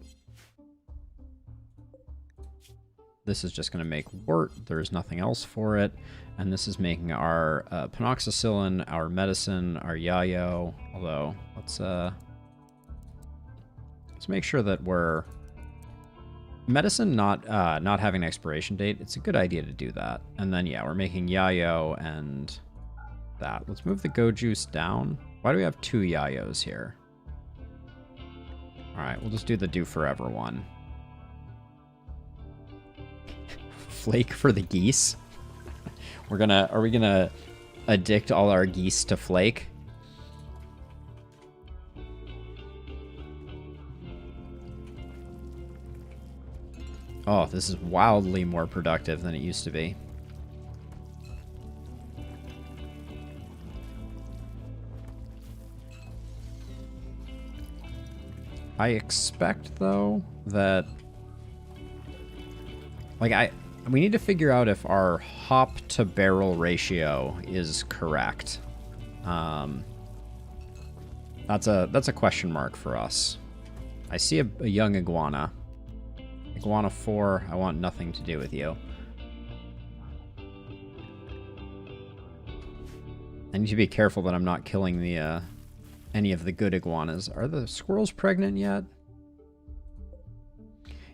This is just going to make wort. There's nothing else for it. And this is making our penoxycillin, our medicine, our yayo. Although, let's make sure that we're... Medicine not having an expiration date, it's a good idea to do that. And then, yeah, we're making yayo and that. Let's move the go juice down. Why do we have 2 yayos here? All right, we'll just do the do forever one. Flake for the geese. Are we gonna addict all our geese to flake? Oh, this is wildly more productive than it used to be. I expect, though, that... Like, we need to figure out if our hop to barrel ratio is correct. That's a question mark for us. I see a young iguana. Iguana 4, I want nothing to do with you. I need to be careful that I'm not killing the any of the good iguanas. Are the squirrels pregnant yet?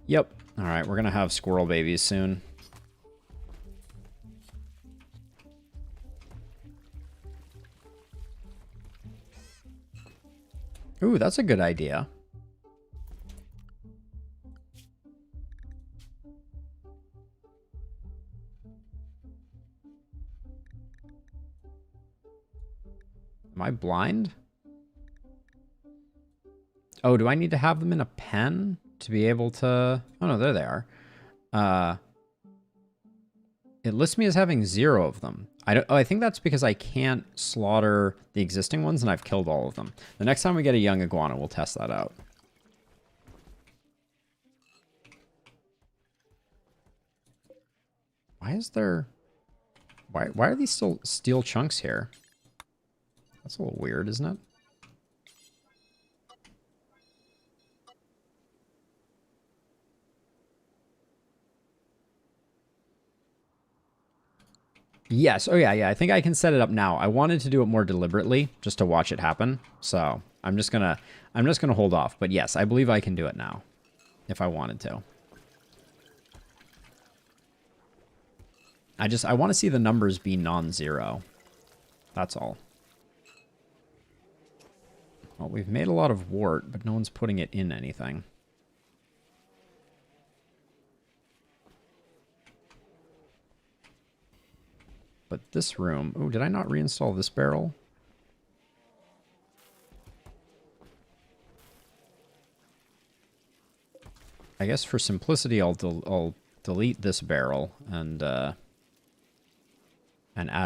Yep. All right, we're gonna have squirrel babies soon. Ooh, that's a good idea. Am I blind? Oh, do I need to have them in a pen to be able to... Oh, no, there they are. It lists me as having 0 of them. I think that's because I can't slaughter the existing ones, and I've killed all of them. The next time we get a young iguana, we'll test that out. Why is there... Why are these still steel chunks here? That's a little weird, isn't it? Yes. Oh, yeah, yeah. I think I can set it up now. I wanted to do it more deliberately just to watch it happen. So I'm just gonna hold off. But yes, I believe I can do it now if I wanted to. I want to see the numbers be non-zero. That's all. Well, we've made a lot of wart, but no one's putting it in anything. But this room... Oh, did I not reinstall this barrel? I guess for simplicity, I'll delete this barrel and add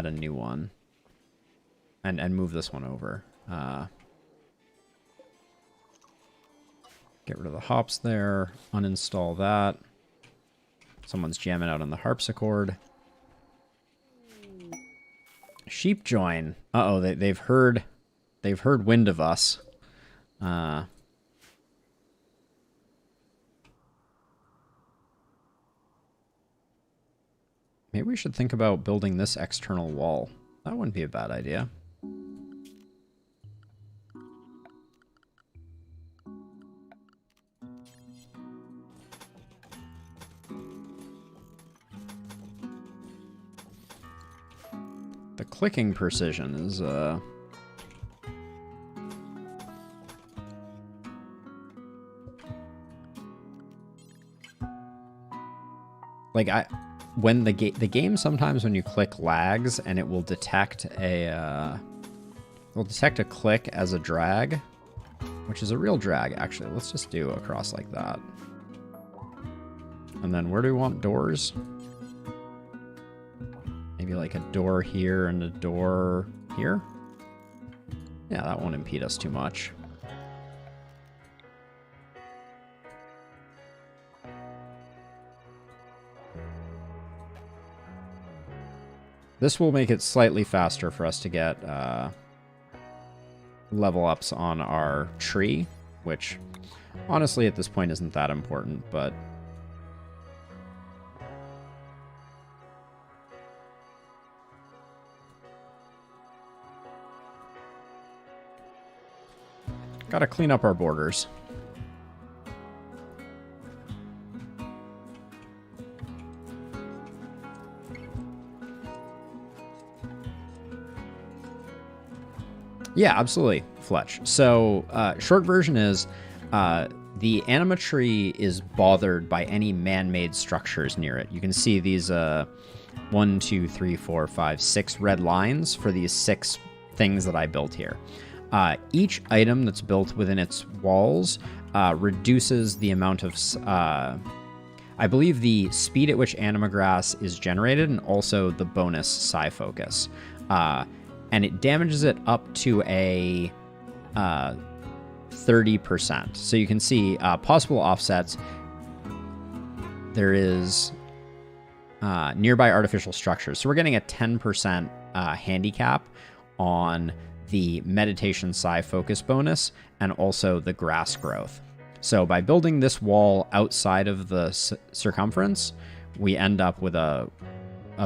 a new one. And move this one over. Get rid of the hops there. Uninstall that. Someone's jamming out on the harpsichord. Sheep join. Uh-oh, they've heard wind of us. Maybe we should think about building this external wall. That wouldn't be a bad idea. The clicking precision is, like, when the game sometimes when you click lags and it will detect a, click as a drag, which is a real drag, actually. Let's just do across like that. And then where do we want doors? Maybe like a door here and a door here? Yeah, that won't impede us too much. This will make it slightly faster for us to get level ups on our tree, which honestly at this point isn't that important, but gotta clean up our borders. Yeah, absolutely, Fletch. So, short version is the anima tree is bothered by any man-made structures near it. You can see these 1, 2, 3, 4, 5, 6 red lines for these 6 things that I built here. Each item that's built within its walls reduces the amount of, I believe, the speed at which anima grass is generated and also the bonus psi focus. And it damages it up to a 30%. So you can see possible offsets. There is nearby artificial structures. So we're getting a 10% handicap on the meditation psi focus bonus and also the grass growth. So by building this wall outside of the circumference, we end up with a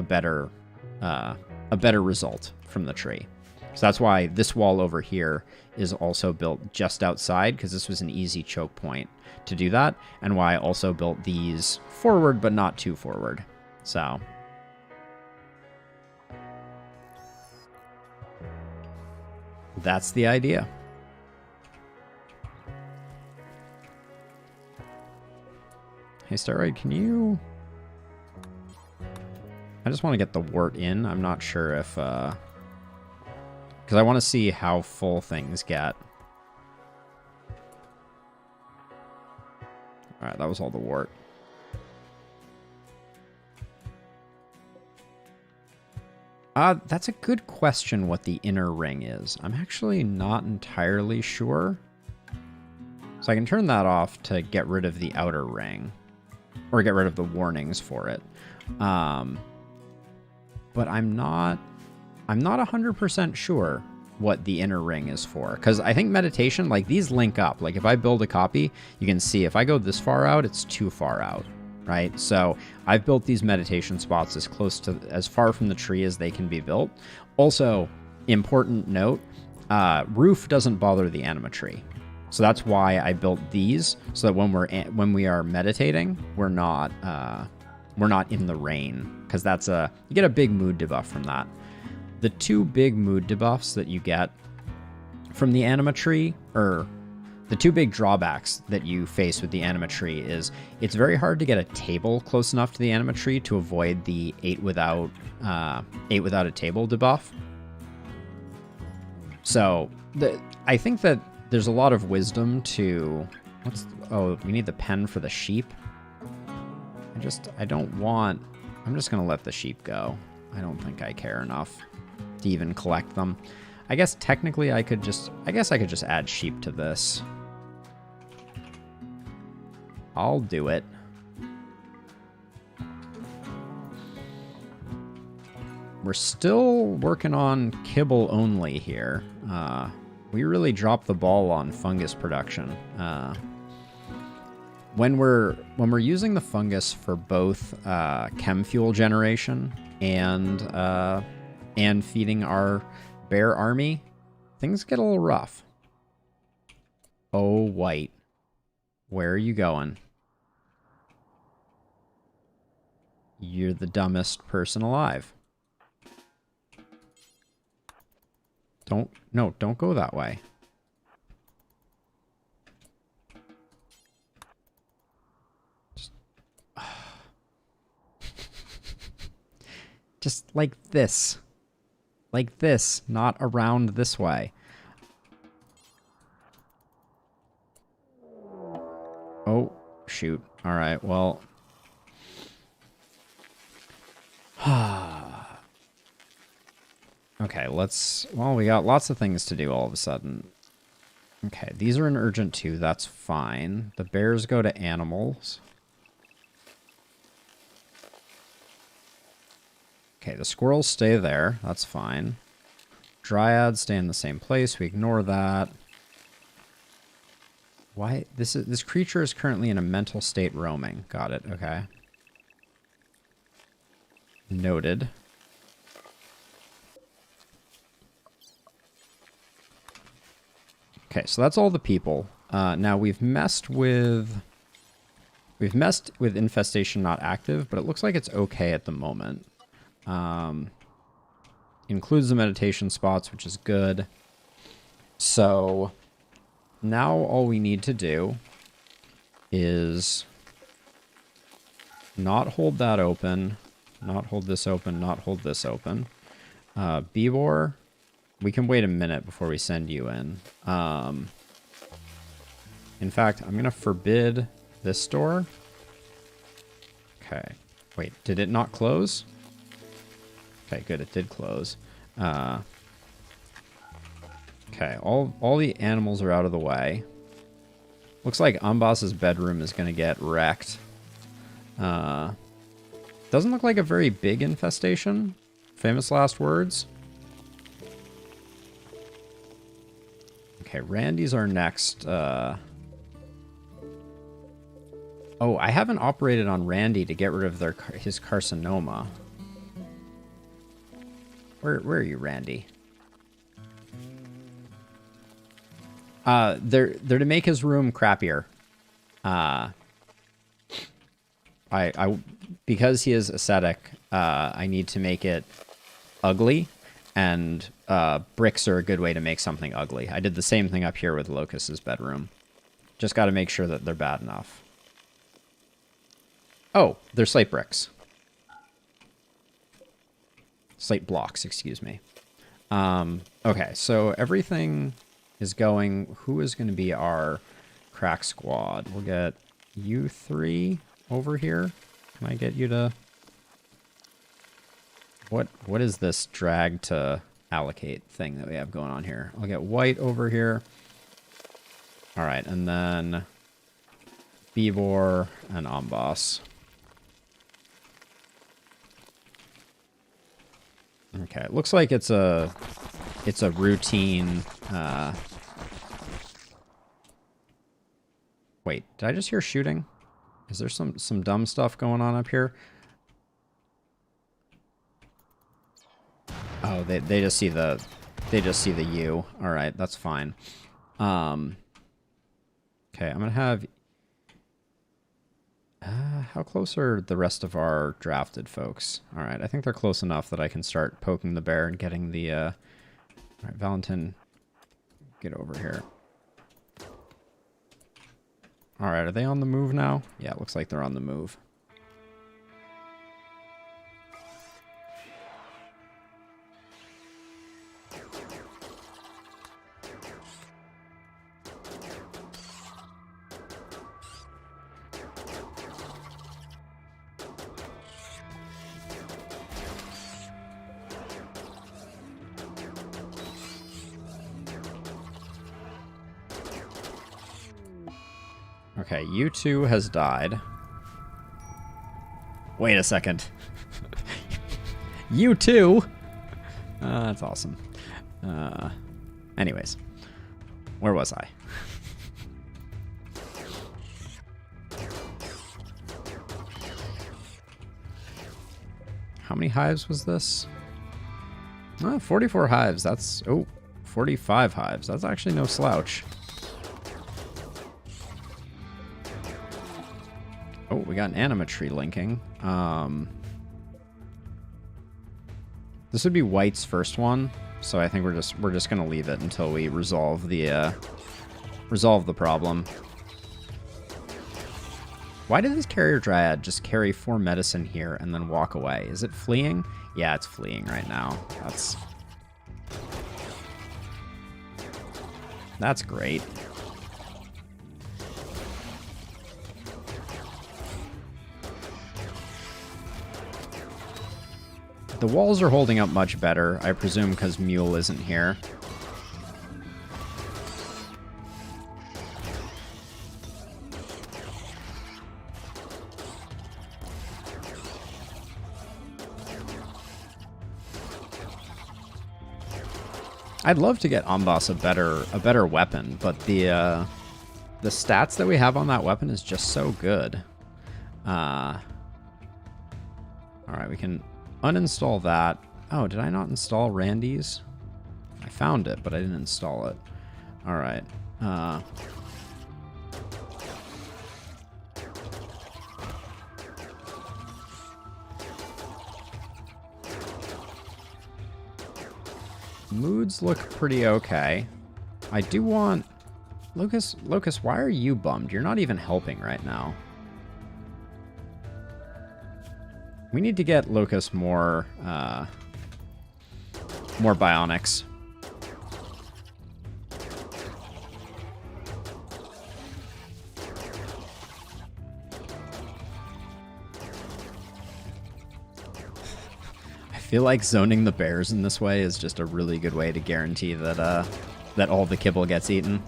better result from the tree. So that's why this wall over here is also built just outside, because this was an easy choke point to do that, and why I also built these forward but not too forward. So that's the idea. Hey Steroid, can you... I just want to get the wart in. I'm not sure if... because I want to see how full things get. Alright, that was all the wart. That's a good question what the inner ring is. I'm actually not entirely sure. So I can turn that off to get rid of the outer ring. Or get rid of the warnings for it. But I'm not 100% sure what the inner ring is for. Because I think meditation, like, these link up. Like, if I build a copy, you can see if I go this far out, it's too far out, right? So I've built these meditation spots as far from the tree as they can be built. Also, important note, roof doesn't bother the anima tree. So that's why I built these, so that when we are meditating, we're not in the rain, because you get a big mood debuff from that. The 2 big mood debuffs that you get from the anima tree, or the 2 big drawbacks that you face with the anima tree, is it's very hard to get a table close enough to the anima tree to avoid the 8 without a table debuff. So I think that there's a lot of wisdom to... we need the pen for the sheep. I'm just going to let the sheep go. I don't think I care enough to even collect them. I guess technically I could just add sheep to this. I'll do it. We're still working on kibble only here. We really dropped the ball on fungus production. When we're using the fungus for both chem fuel generation and feeding our bear army, things get a little rough. Oh, White, where are you going? You're the dumbest person alive. Don't go that way. Just like this. Like this, not around this way. Oh, shoot. All right, well. Okay, well, we got lots of things to do all of a sudden. Okay, these are an urgent 2, that's fine. The bears go to animals. Okay, the squirrels stay there, that's fine. Dryads stay in the same place, we ignore that. Why? This creature is currently in a mental state roaming. Got it, okay. Noted. Okay, so that's all the people. Now we've messed with infestation not active, but it looks like it's okay at the moment. Includes the meditation spots, which is good. So now all we need to do is not hold that open, not hold this open, not hold this open. Bebor, we can wait a minute before we send you in. In fact, I'm going to forbid this door. Okay. Wait, did it not close? Okay, good, it did close. Okay, all the animals are out of the way. Looks like Umbas's bedroom is going to get wrecked. Doesn't look like a very big infestation. Famous last words. Okay, Randy's our next. Oh, I haven't operated on Randy to get rid of his carcinoma. Where are you, Randy? They're to make his room crappier. Because he is ascetic, I need to make it ugly, and bricks are a good way to make something ugly. I did the same thing up here with Locust's bedroom. Just got to make sure that they're bad enough. Oh, they're slate bricks. Slate blocks, excuse me. Okay, so everything is going. Who is going to be our crack squad? We'll get you 3 over here. Can I get you to... What is this drag to allocate thing that we have going on here? I'll get White over here. All right, and then Bebor and Umbas. Okay, it looks like it's a routine. Wait, did I just hear shooting? Is there some dumb stuff going on up here? Oh, they just see the U. All right, that's fine. Okay, I'm gonna have. How close are the rest of our drafted folks? All right, I think they're close enough that I can start poking the bear and getting the. All right, Valentin, get over here. All right, are they on the move now? Yeah, it looks like they're on the move. Okay, U2 has died. Wait a second. U2? That's awesome. Anyways, where was I? How many hives was this? 44 hives. That's... Oh, 45 hives. That's actually no slouch. Oh, we got an animatree linking. This would be White's first one, so I think we're just gonna leave it until we resolve the problem. Why did this carrier dryad just carry 4 medicine here and then walk away? Is it fleeing? Yeah, it's fleeing right now. That's great. The walls are holding up much better, I presume because Mule isn't here. I'd love to get Amboss a better weapon, but the stats that we have on that weapon is just so good. All right, we can uninstall that. Oh, did I not install Randy's? I found it, but I didn't install it. All right. Moods look pretty okay. I do want... Lucas, why are you bummed? You're not even helping right now. We need to get Lucas more bionics. I feel like zoning the bears in this way is just a really good way to guarantee that that all the kibble gets eaten.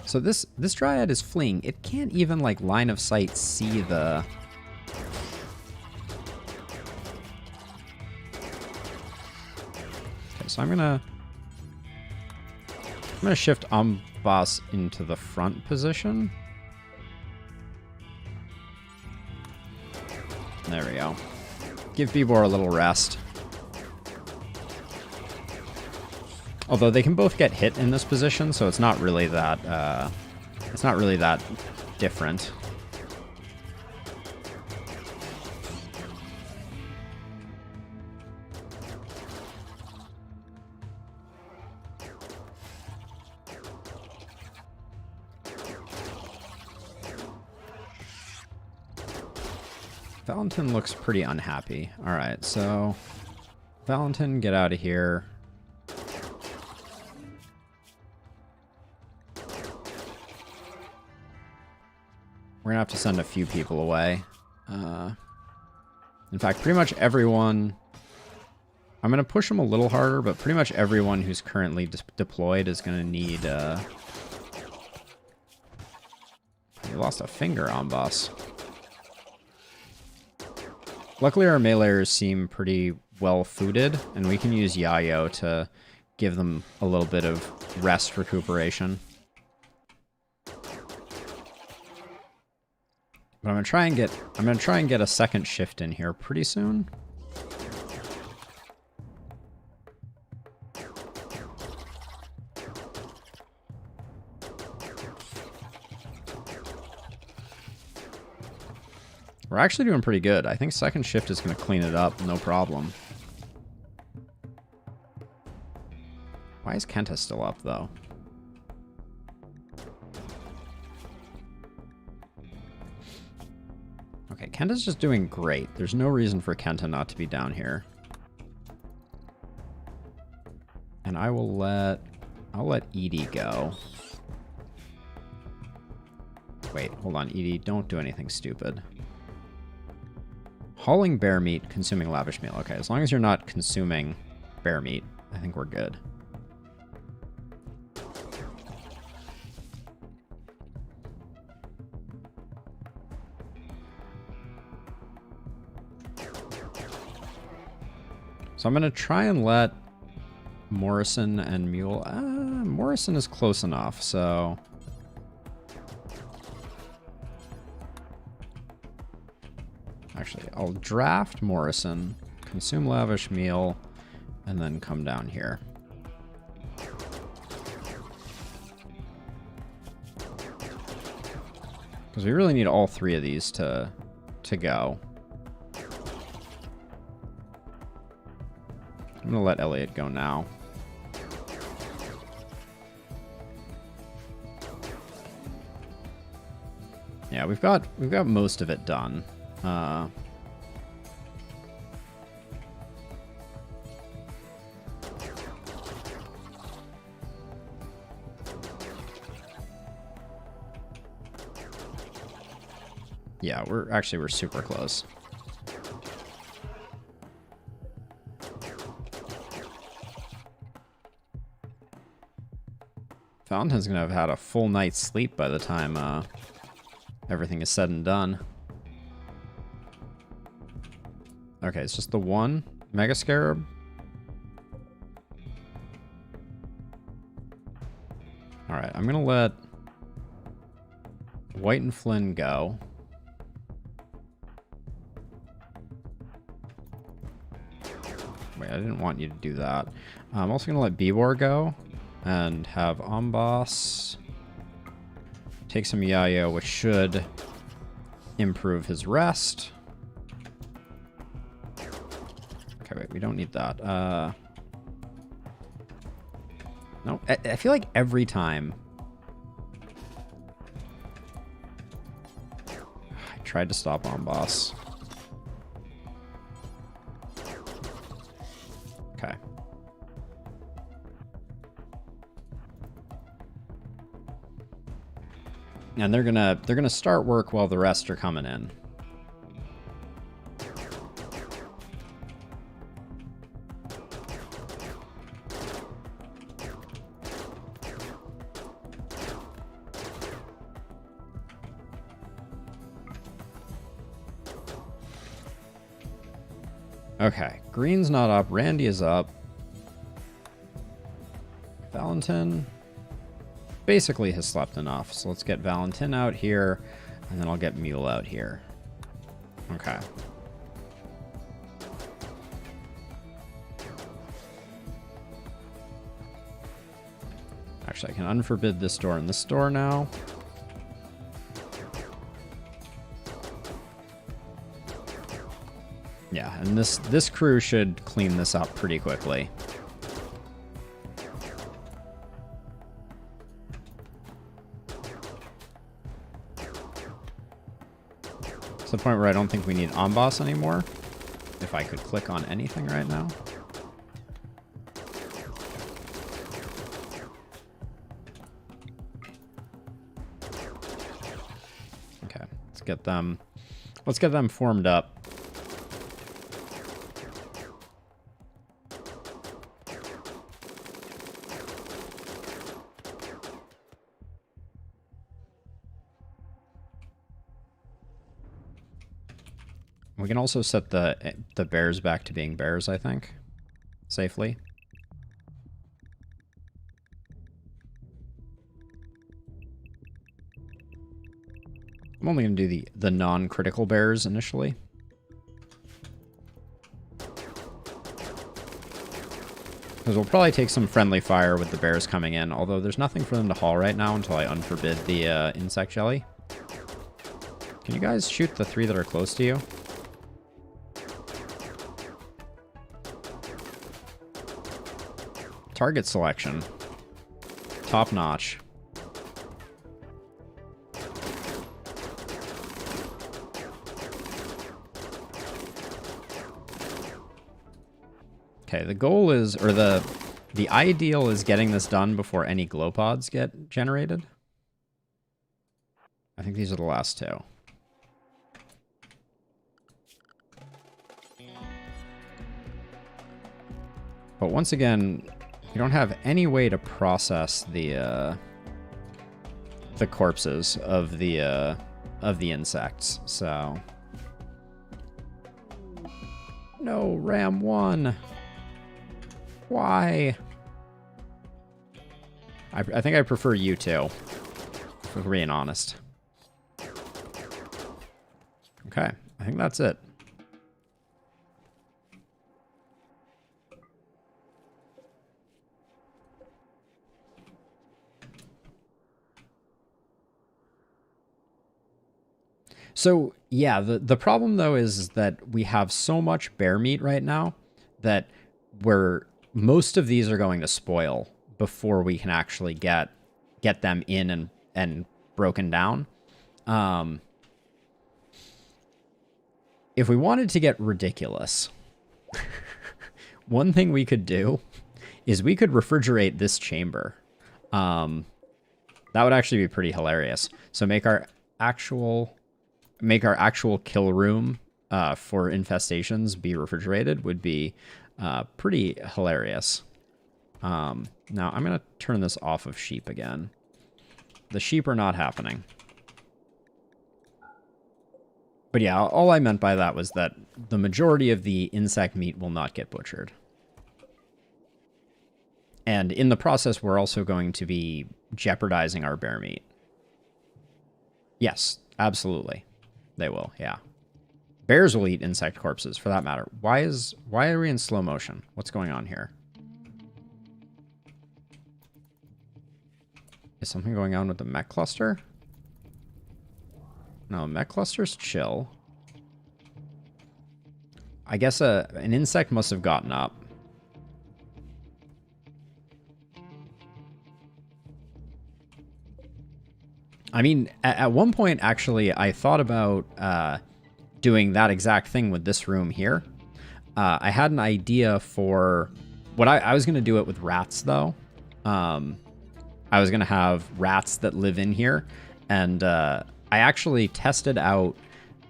So this dryad is fleeing. It can't even like line of sight see the... Okay, so I'm gonna shift Amboss into the front position. There we go. Give Bibor a little rest. Although they can both get hit in this position, so it's not really that different. Valentin looks pretty unhappy. All right, so Valentin, get out of here. We're gonna have to send a few people away. In fact, pretty much everyone... I'm gonna push them a little harder, but pretty much everyone who's currently deployed is gonna need... You lost a finger, Amboss. Luckily, our meleeers seem pretty well-fooded, and we can use Yayo to give them a little bit of rest recuperation. But I'm gonna try and get a second shift in here pretty soon. We're actually doing pretty good. I think second shift is going to clean it up, no problem. Why is Kenta still up, though? Okay, Kenta's just doing great. There's no reason for Kenta not to be down here. And I'll let Edie go. Wait, hold on, Edie, don't do anything stupid. Hauling bear meat, consuming lavish meal. Okay, as long as you're not consuming bear meat, I think we're good. So I'm going to try and let Morrison and Mule... Morrison is close enough, so... Actually, I'll draft Morrison, consume Lavish Meal, and then come down here. Because we really need all three of these to go. I'm gonna let Elliot go now. Yeah, we've got most of it done. Yeah, we're super close. Valentine's gonna have had a full night's sleep by the time everything is said and done. Okay, it's just the one Mega Scarab. Alright, I'm gonna let White and Flynn go. Wait, I didn't want you to do that. I'm also gonna let Bibor go and have Amboss take some Yayo, which should improve his rest. Okay, wait, we don't need that. No, I feel like every time I tried to stop Amboss. Okay. And they're gonna start work while the rest are coming in. Okay, Green's not up. Randy is up. Valentin basically has slept enough. So let's get Valentin out here, and then I'll get Mule out here. Okay. Actually, I can unforbid this door and this door now. Yeah, and this crew should clean this up pretty quickly. To the point where I don't think we need Amboss anymore. If I could click on anything right now. Okay, let's get them formed up. We can also set the bears back to being bears, I think, safely. I'm only going to do the non-critical bears initially. Because we'll probably take some friendly fire with the bears coming in, although there's nothing for them to haul right now until I unforbid the insect jelly. Can you guys shoot the 3 that are close to you? Target selection. Top notch. Okay, the goal is, or the ideal is getting this done before any glow pods get generated. I think these are the last 2. But once again, we don't have any way to process the corpses of the insects, so no, Ram 1. why. I think I prefer you two, if we're being honest. Okay, I think that's it. So, yeah, the problem, though, is that we have so much bear meat right now that most of these are going to spoil before we can actually get them in and broken down. If we wanted to get ridiculous, one thing we could do is we could refrigerate this chamber. That would actually be pretty hilarious. So make our actual kill room for infestations be refrigerated would be pretty hilarious. Now I'm going to turn this off of sheep again. The sheep are not happening. But yeah, all I meant by that was that the majority of the insect meat will not get butchered. And in the process, we're also going to be jeopardizing our bear meat. Yes, absolutely. They will, yeah. Bears will eat insect corpses, for that matter. Why are we in slow motion? What's going on here? Is something going on with the mech cluster? No, mech cluster's chill. I guess an insect must have gotten up. I mean, at one point, actually, I thought about doing that exact thing with this room here. I had an idea for what I was going to do it with rats, though. I was going to have rats that live in here, and I actually tested out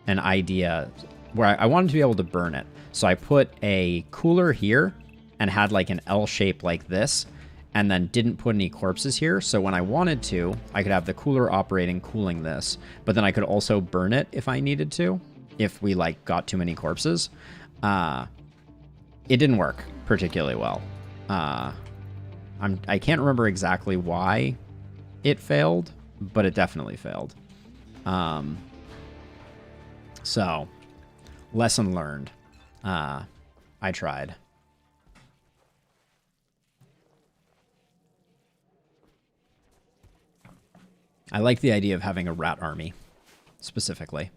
an idea where I wanted to be able to burn it. So I put a cooler here and had like an L shape like this, and then didn't put any corpses here. So when I wanted to, I could have the cooler operating, cooling this, but then I could also burn it if I needed to, if we like got too many corpses. It didn't work particularly well. I can't remember exactly why it failed, but it definitely failed. So, lesson learned. I tried. I like the idea of having a rat army, specifically.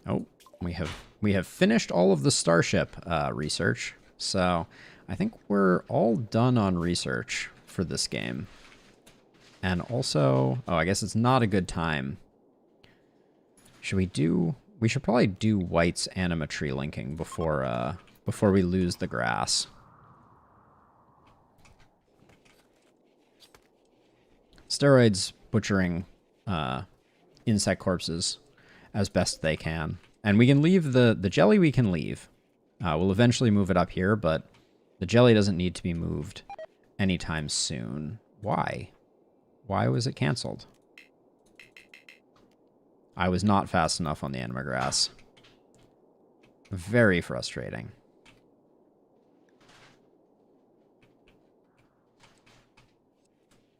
Oh, we have finished all of the starship research, so I think we're all done on research for this game. And also, oh, I guess it's not a good time. We should probably do White's animatree linking before we lose the grass. Steroids butchering insect corpses as best they can. And we can leave the jelly, we can leave. We'll eventually move it up here, but the jelly doesn't need to be moved anytime soon. Why? Why was it canceled? I was not fast enough on the anima grass. Very frustrating.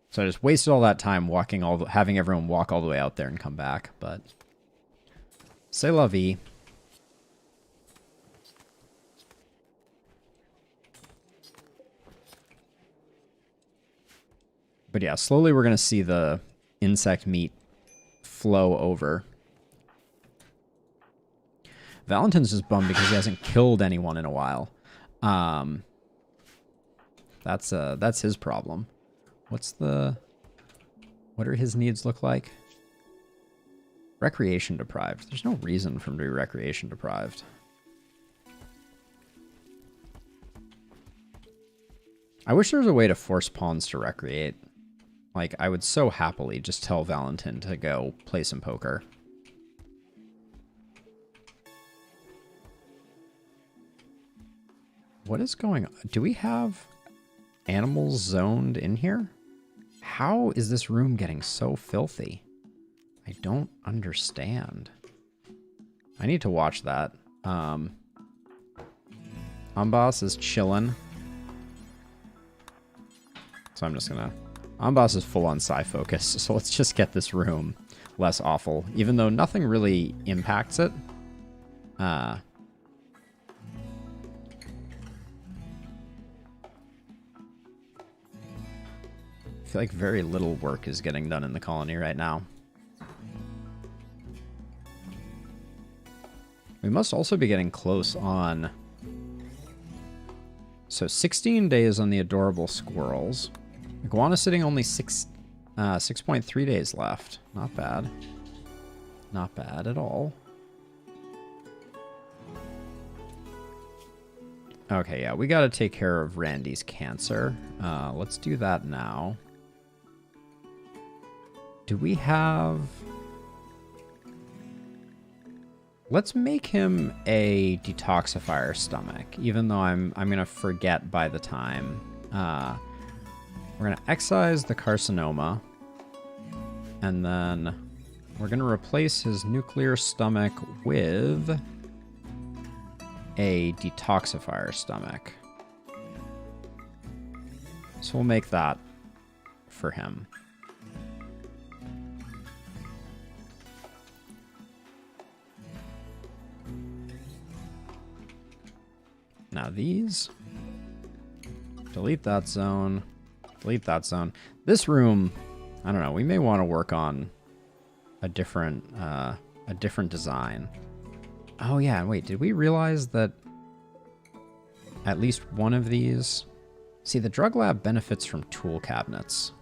So I just wasted all that time having everyone walk all the way out there and come back, but c'est la vie. But yeah, slowly we're going to see the insect meat flow over. Valentin's just bummed because he hasn't killed anyone in a while. That's his problem. What do his needs look like? Recreation deprived. There's no reason for him to be recreation deprived. I wish there was a way to force pawns to recreate. Like, I would so happily just tell Valentin to go play some poker. What is going on? Do we have animals zoned in here? How is this room getting so filthy? I don't understand. I need to watch that. Ambas is chilling. So I'm just gonna... Amboss is full on psi focus, so let's just get this room less awful, even though nothing really impacts it. I feel like very little work is getting done in the colony right now. We must also be getting close on... So 16 days on the adorable squirrels. Iguana sitting only 6.3 days left. Not bad. Not bad at all. Okay, yeah, we gotta take care of Randy's cancer. Let's do that now. Do we have... Let's make him a detoxifier stomach, even though I'm gonna forget by the time. We're gonna excise the carcinoma, and then we're gonna replace his nuclear stomach with a detoxifier stomach. So we'll make that for him. Now these, delete that zone, delete that zone. This room, I don't know, we may want to work on a different design. Oh yeah, wait, did we realize that at least one of these... See, the drug lab benefits from tool cabinets.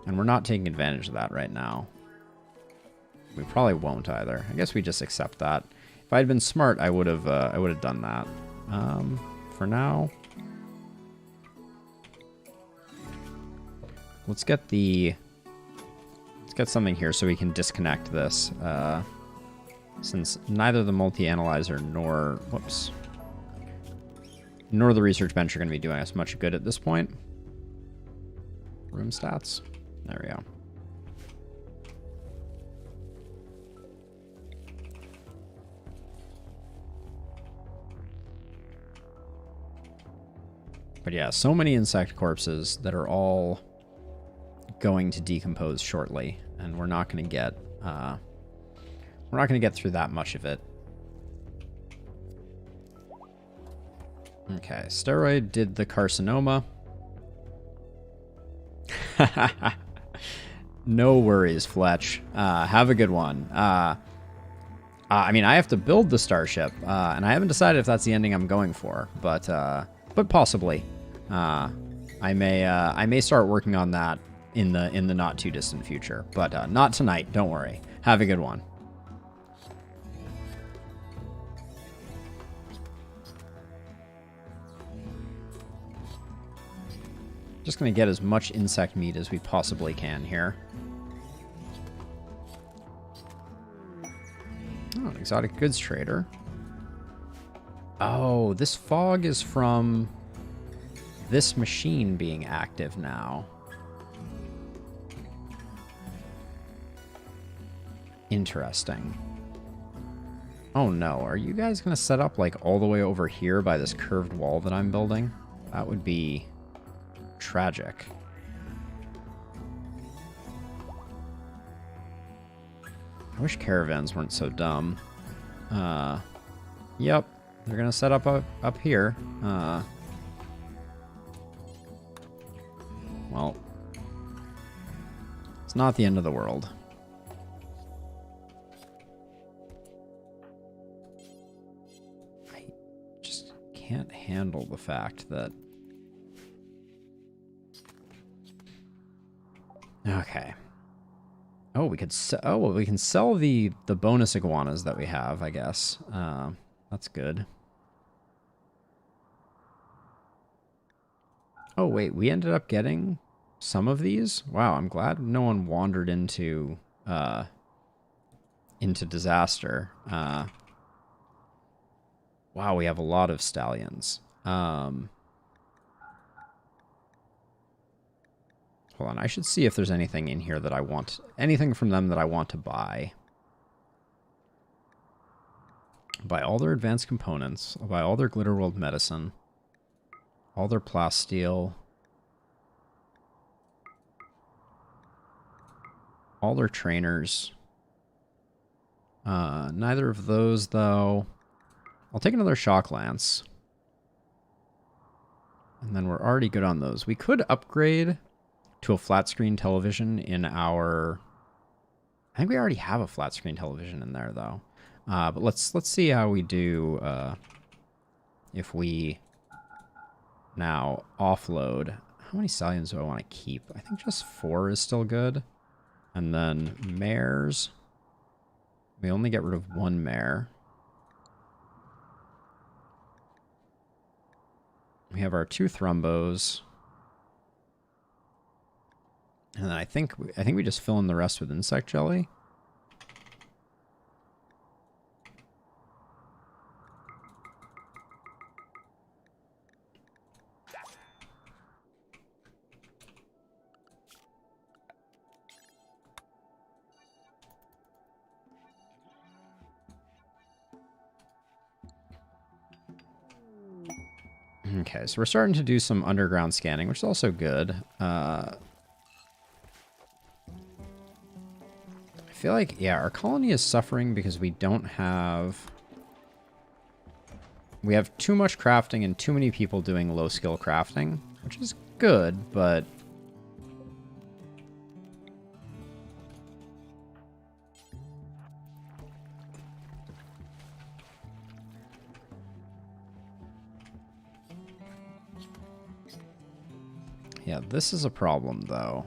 And we're not taking advantage of that right now. We probably won't either. I guess we just accept that. If I had been smart, I would have done that. For now, let's get something here so we can disconnect this. Since neither the multi-analyzer nor the research bench are going to be doing us much good at this point. Room stats. There we go. But yeah, so many insect corpses that are all going to decompose shortly, and we're not going to get through that much of it. Okay, steroid did the carcinoma. No worries, Fletch. Have a good one. I mean, I have to build the starship, and I haven't decided if that's the ending I'm going for, but possibly. I may start working on that in the not too distant future, but not tonight. Don't worry. Have a good one. Just gonna get as much insect meat as we possibly can here. Oh, an exotic goods trader. Oh, this fog is from this machine being active now. Interesting. Oh no, are you guys gonna set up like all the way over here by this curved wall that I'm building? That would be tragic. I wish caravans weren't so dumb. Yep, they're gonna set up here. Well, it's not the end of the world. I just can't handle the fact that... Okay. Oh, we could we can sell the bonus iguanas that we have, I guess. That's good. Oh wait, we ended up getting some of these? Wow, I'm glad no one wandered into disaster. Wow, we have a lot of stallions. Hold on, I should see if there's anything in here that I want, anything from them that I want to buy. Buy all their advanced components. I'll buy all their Glitterworld medicine. All their plasteel. all their trainers. Neither of those, though. I'll take another Shock Lance. And then we're already good on those. We could upgrade to a flat screen television in our... I think we already have a flat screen television in there, though. But let's see how we do if we now offload. How many stallions do I want to keep? I think just 4 is still good. And then mares. We only get rid of 1 mare. We have our 2 Thrumbos. And then I think we just fill in the rest with insect jelly. Okay, so we're starting to do some underground scanning, which is also good. I feel like, yeah, our colony is suffering because we don't have... We have too much crafting and too many people doing low-skill crafting, which is good, but... Yeah, this is a problem, though.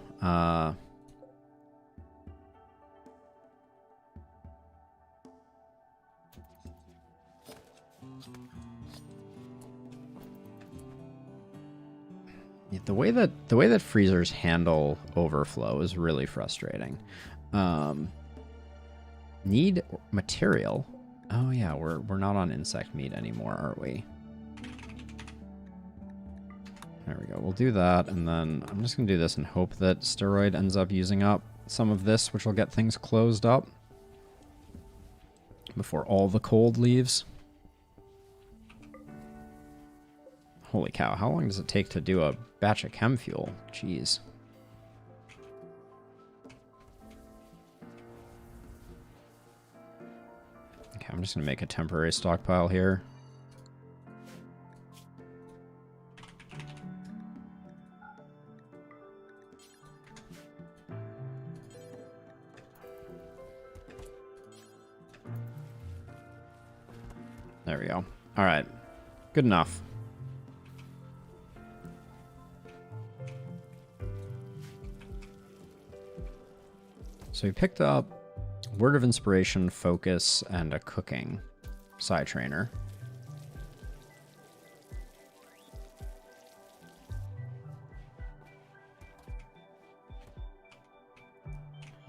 Yeah, the way that freezers handle overflow is really frustrating. Need material. Oh yeah, we're not on insect meat anymore, are we? There we go. We'll do that, and then I'm just going to do this and hope that Steroid ends up using up some of this, which will get things closed up before all the cold leaves. Holy cow, how long does it take to do a batch of chem fuel? Jeez. Okay, I'm just going to make a temporary stockpile here. There we go. All right. Good enough. So we picked up Word of Inspiration, Focus, and a Cooking Psi Trainer.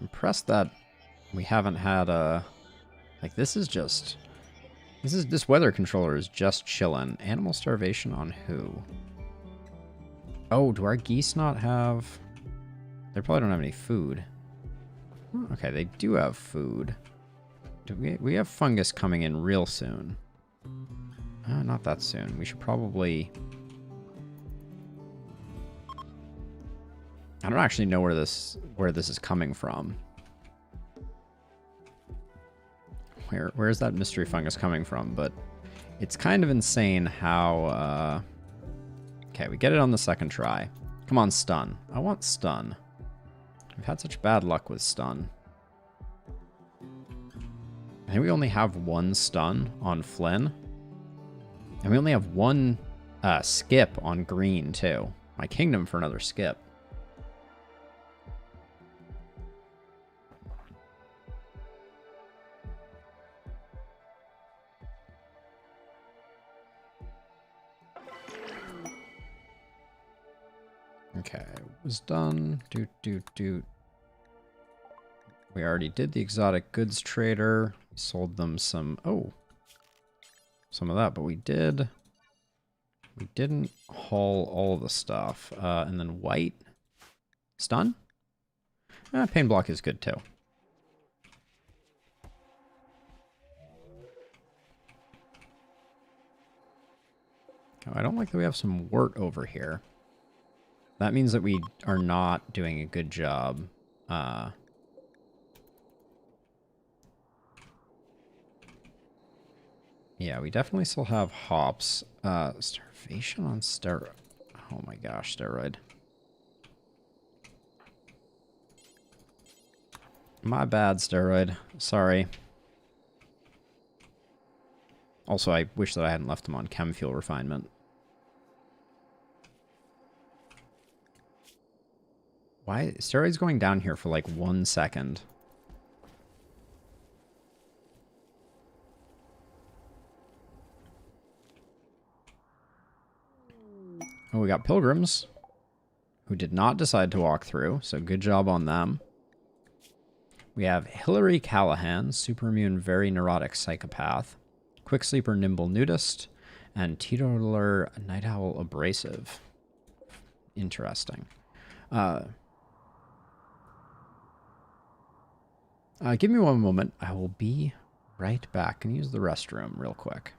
Impressed that we haven't had a... Like, this weather controller is just chillin'. Animal starvation on who? Oh, do our geese not have... They probably don't have any food. Oh, okay, they do have food. Do we have fungus coming in real soon? Not that soon. We should probably... I don't actually know where this is coming from. Where is that mystery fungus coming from? But it's kind of insane how... Okay, we get it on the second try. Come on, stun. I want stun. We've had such bad luck with stun. I think we only have 1 stun on Flynn. And we only have 1 skip on green, too. My kingdom for another skip. Okay, it was done. Doot. We already did the exotic goods trader. We sold them some... Oh. Some of that, but we didn't haul all the stuff. And then white. Stun? Pain block is good too. Oh, I don't like that we have some wort over here. That means that we are not doing a good job Yeah, we definitely still have hops. Starvation on steroid. Oh my gosh, steroid. My bad, steroid. Sorry. Also, I wish that I hadn't left him on chem fuel refinement. Why? Steroid's going down here for like 1 second. Oh, we got pilgrims who did not decide to walk through, so good job on them. We have Hillary Callahan, super immune, very neurotic psychopath. Quick sleeper, nimble nudist. And teetotaler, night owl abrasive. Interesting. Give me one moment. I will be right back and use the restroom real quick.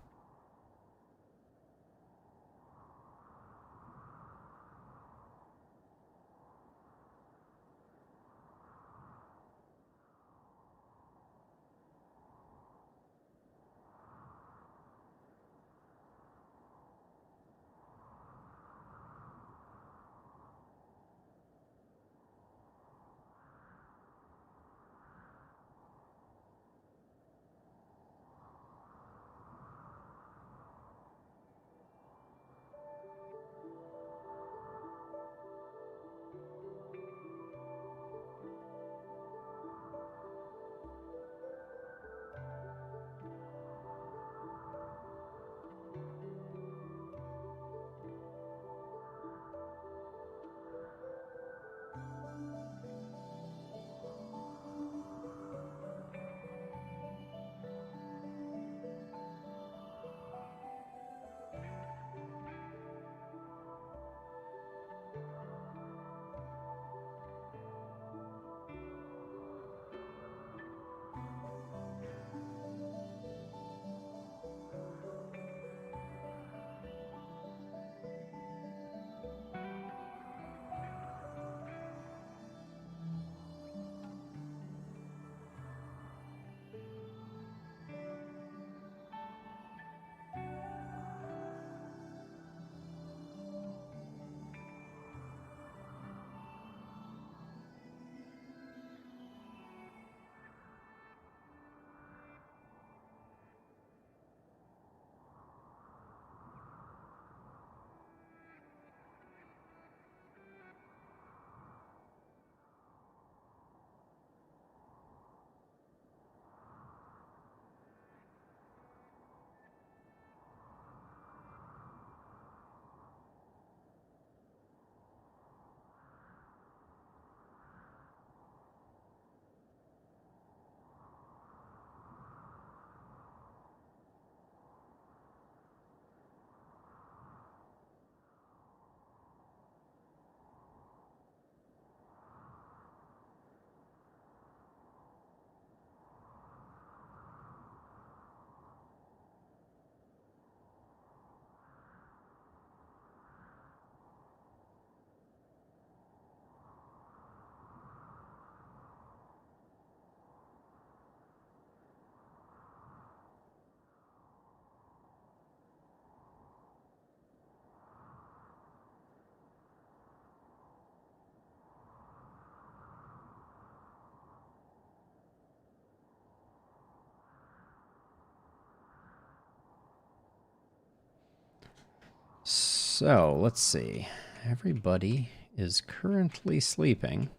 So, let's see. Everybody is currently sleeping.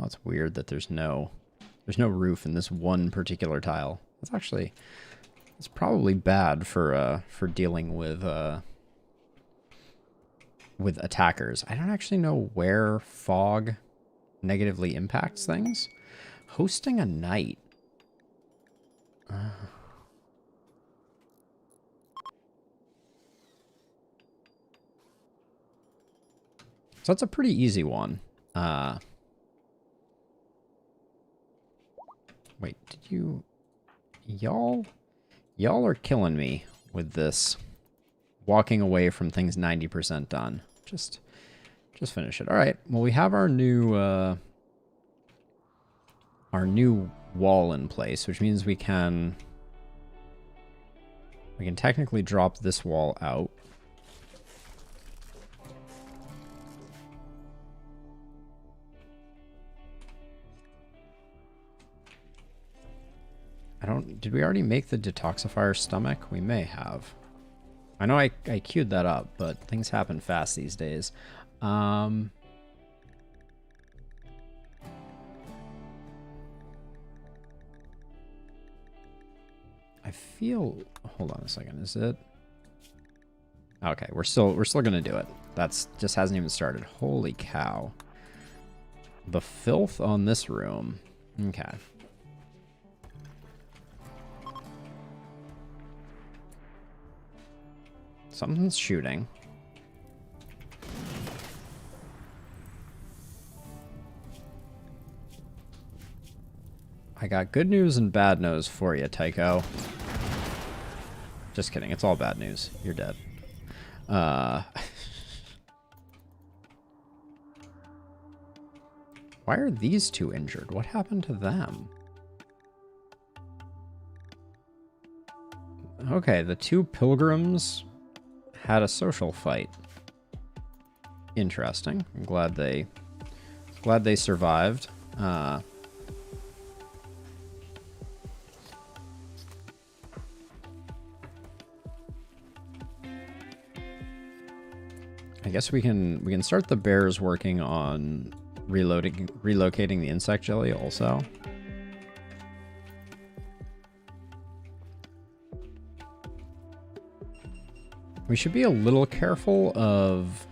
Oh, it's weird that there's no roof in this one particular tile. It's probably bad for dealing with attackers. I don't actually know where fog negatively impacts things. Hosting a night. So that's a pretty easy one. Wait, did you... Y'all are killing me with this. Walking away from things 90% done. Just finish it. All right. Well, we have our new wall in place, which means we can We can technically drop this wall out. Did we already make the detoxifier stomach? We may have. I know I queued that up, but things happen fast these days. I feel, hold on a second, is it? Okay, we're still gonna do it. That's just hasn't even started. Holy cow. The filth on this room. Okay. Something's shooting. I got good news and bad news for you, Tycho. Just kidding. It's all bad news. You're dead. Why are these two injured? What happened to them? Okay, the two pilgrims had a social fight. Interesting. I'm glad they survived. I guess we can start the bears working on relocating the insect jelly also. We should be a little careful of...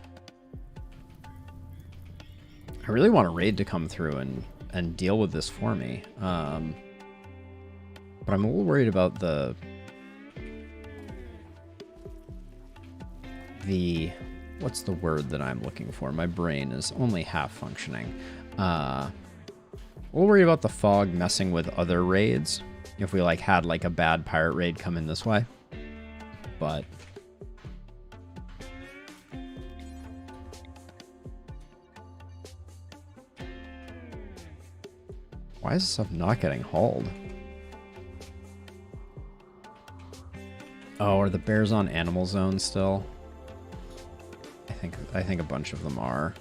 I really want a raid to come through and deal with this for me. But I'm a little worried about the... What's the word that I'm looking for? My brain is only half functioning. A little worried about the fog messing with other raids. If we had a bad pirate raid come in this way. But... why is this stuff not getting hauled? Oh, are the bears on animal zone still? I think a bunch of them are.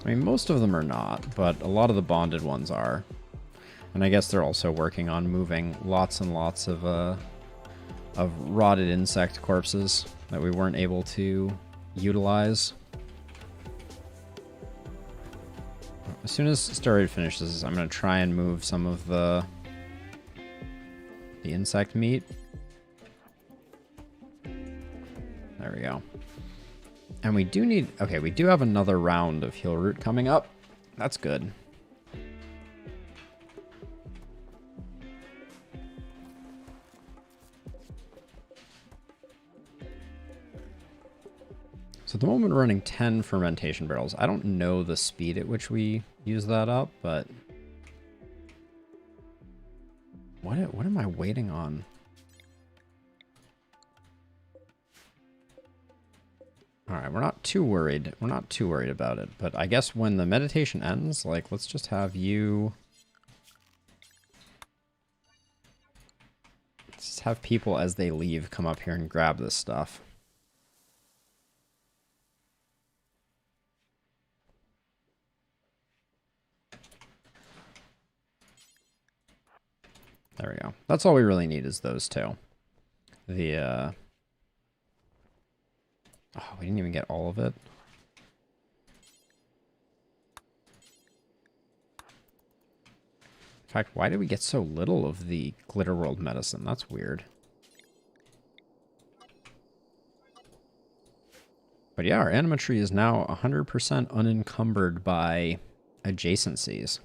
I mean, most of them are not, but a lot of the bonded ones are. And I guess they're also working on moving lots and lots of rotted insect corpses that we weren't able to utilize. As soon as Star Raid finishes, I'm going to try and move some of the insect meat. There we go. And we do need... okay, we do have another round of heal root coming up. That's good. So at the moment we're running 10 fermentation barrels. I don't know the speed at which we use that up, but... what am I waiting on? Alright, we're not too worried. We're not too worried about it. But I guess when the meditation ends, let's just have you... let's just have people as they leave come up here and grab this stuff. There we go. That's all we really need is those two. The, oh, we didn't even get all of it. In fact, why did we get so little of the Glitter World medicine? That's weird. But yeah, our anima tree is now 100% unencumbered by adjacencies.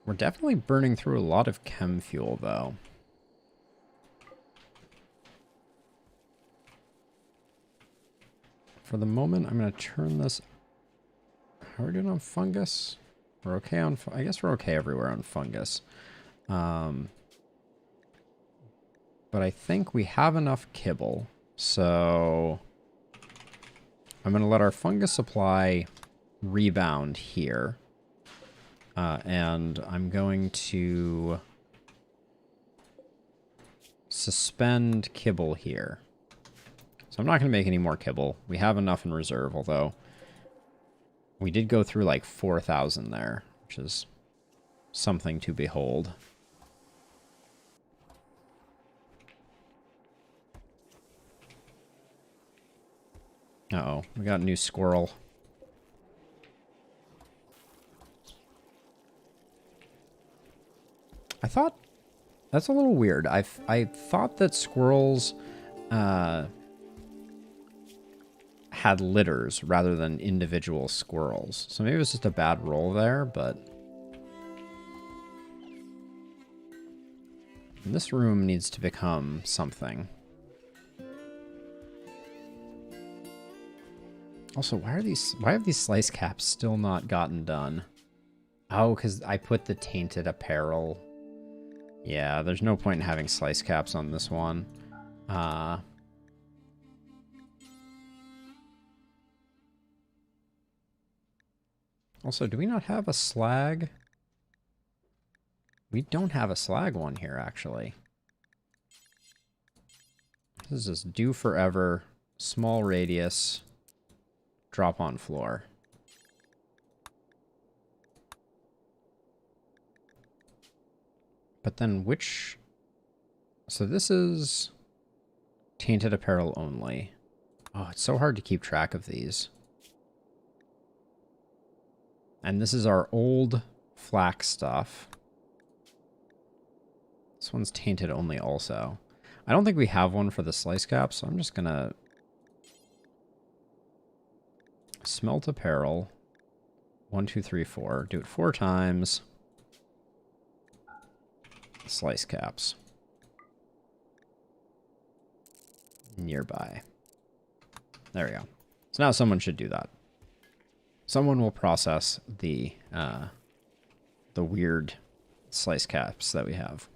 We're definitely burning through a lot of chem fuel, though. For the moment, I'm going to turn this... how are we doing on fungus? We're okay on... I guess we're okay everywhere on fungus. But I think we have enough kibble. So I'm going to let our fungus supply rebound here. And I'm going to suspend kibble here. So I'm not going to make any more kibble. We have enough in reserve, although we did go through like 4,000 there, which is something to behold. Uh-oh, we got a new squirrel. I thought... That's a little weird. I thought that squirrels had litters rather than individual squirrels. So maybe it was just a bad roll there, but... This room needs to become something. Also, why have these slice caps still not gotten done? Oh, because I put the tainted apparel. Yeah, there's no point in having slice caps on this one. Also, do we not have a slag? We don't have a slag one here, actually. This is just do forever, small radius, drop on floor. But then which... So this is tainted apparel only. Oh, it's so hard to keep track of these. And this is our old flax stuff. This one's tainted only also. I don't think we have one for the slice cap, so I'm just gonna smelt apparel. 1, 2, 3, 4. Do it 4 times. Slice caps. Nearby. There we go. So now someone should do that. Someone will process the weird slice caps that we have.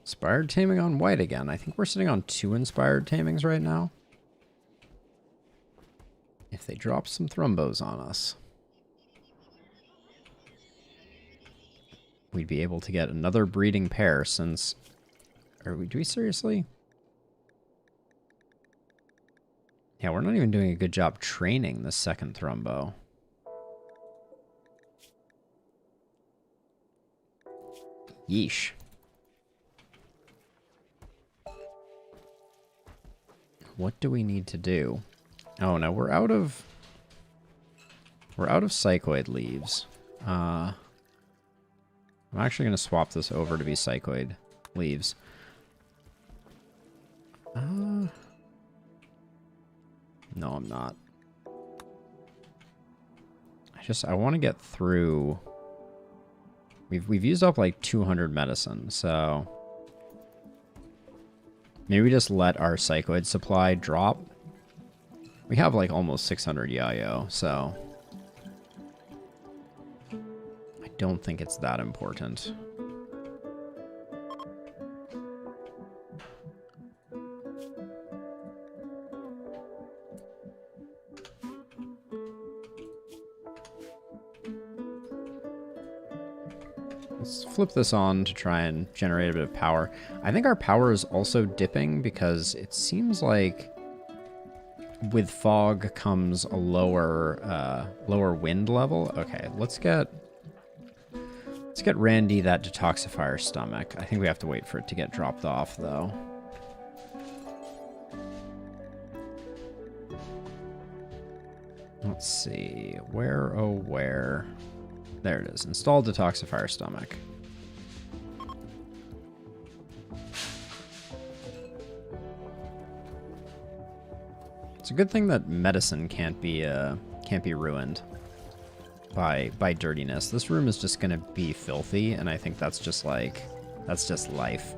Inspired taming on white again. I think we're sitting on 2 inspired tamings right now. If they drop some thrumbos on us, we'd be able to get another breeding pair since... do we seriously? Yeah, we're not even doing a good job training the second Thrumbo. Yeesh. What do we need to do? Oh no, we're out of psychoid leaves. I'm actually going to swap this over to be psychoid leaves. No, I'm not. I want to get through. We've used up like 200 medicine, so maybe we just let our psychoid supply drop. We have like almost 600 yayo, so I don't think it's that important. Let's flip this on to try and generate a bit of power. I think our power is also dipping because it seems like with fog comes a lower wind level. Okay, let's get Randy that detoxifier stomach. I think we have to wait for it to get dropped off though. Let's see. Where, oh where? There it is. Install detoxifier stomach. It's a good thing that medicine can't be ruined by dirtiness. This room is just gonna be filthy, and I think that's just life.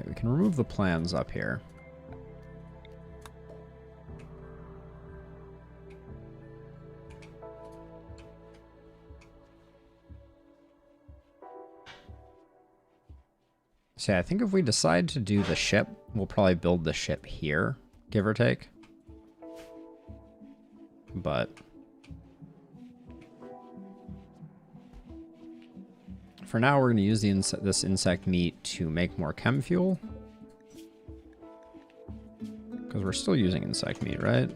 we can remove the plans up here. So yeah, I think if we decide to do the ship, we'll probably build the ship here, give or take. But for now, we're going to use this insect meat to make more chem fuel. Because we're still using insect meat, right?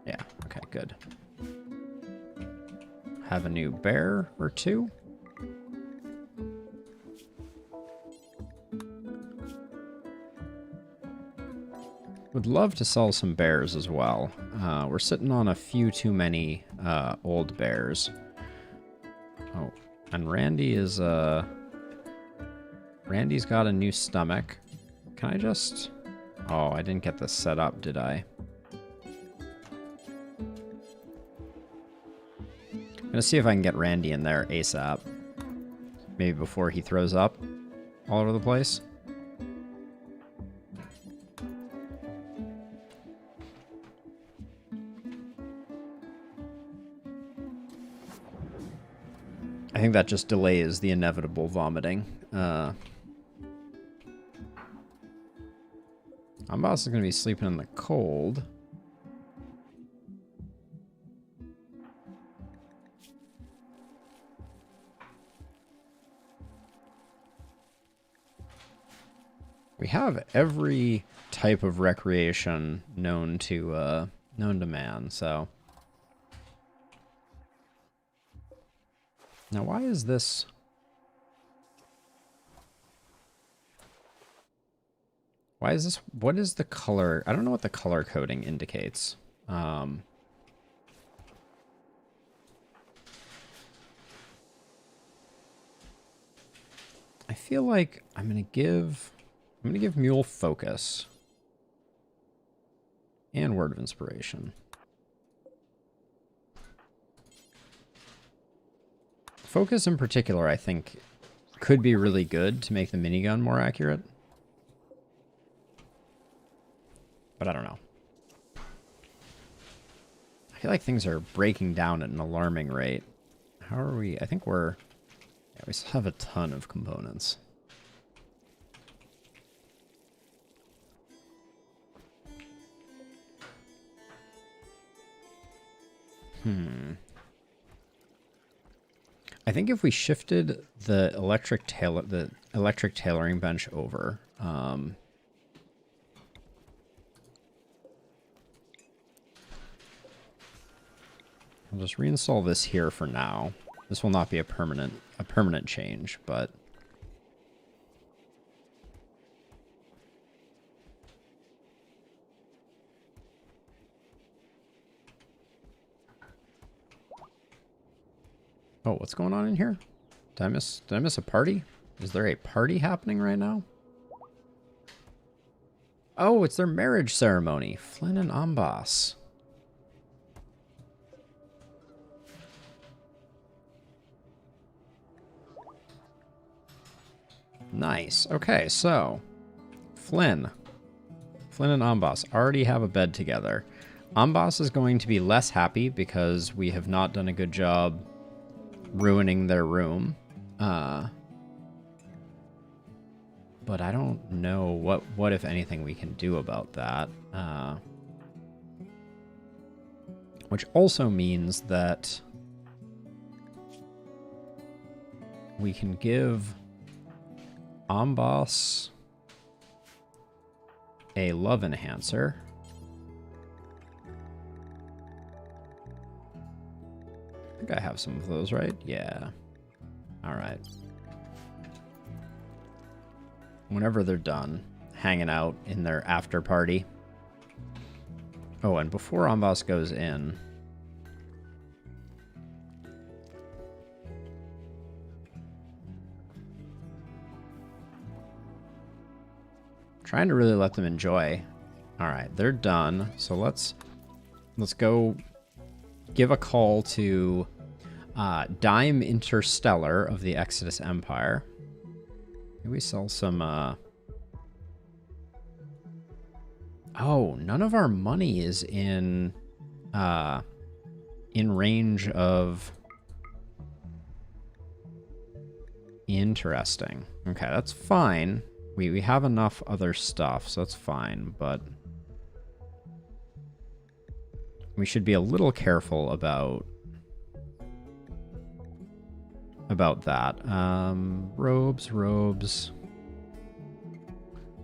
Yeah, okay, good. Have a new bear or two. Would love to sell some bears as well. We're sitting on a few too many old bears. Oh, and Randy is Randy's got a new stomach. Can I just... Oh, I didn't get this set up, did I? I'm gonna see if I can get Randy in there ASAP. Maybe before he throws up all over the place. I think that just delays the inevitable vomiting. Amboss is going to be sleeping in the cold. We have every type of recreation known to man, so... Now, why is this... Why is this... What is the color? I don't know what the color coding indicates. I feel like I'm gonna give Mule focus. And word of inspiration. Focus in particular, I think, could be really good to make the minigun more accurate. But I don't know. I feel like things are breaking down at an alarming rate. How are we? I think we're... Yeah, we still have a ton of components. I think if we shifted the electric tailoring bench over, I'll just reinstall this here for now. This will not be a permanent change, but oh, what's going on in here? Did I miss a party? Is there a party happening right now? Oh, it's their marriage ceremony. Flynn and Amboss. Nice. Okay, so Flynn and Amboss already have a bed together. Amboss is going to be less happy because we have not done a good job ruining their room. But I don't know what if anything we can do about that. Which also means that we can give Amboss a love enhancer. I think I have some of those, right? Yeah. All right. Whenever they're done hanging out in their after party. Oh, and before Amboss goes in, trying to really let them enjoy. All right, they're done. So let's go give a call to Dime Interstellar of the Exodus Empire. Maybe we sell some Oh, none of our money is in range of... Interesting. Okay, that's fine. We have enough other stuff, so that's fine, but... we should be a little careful about that. Robes.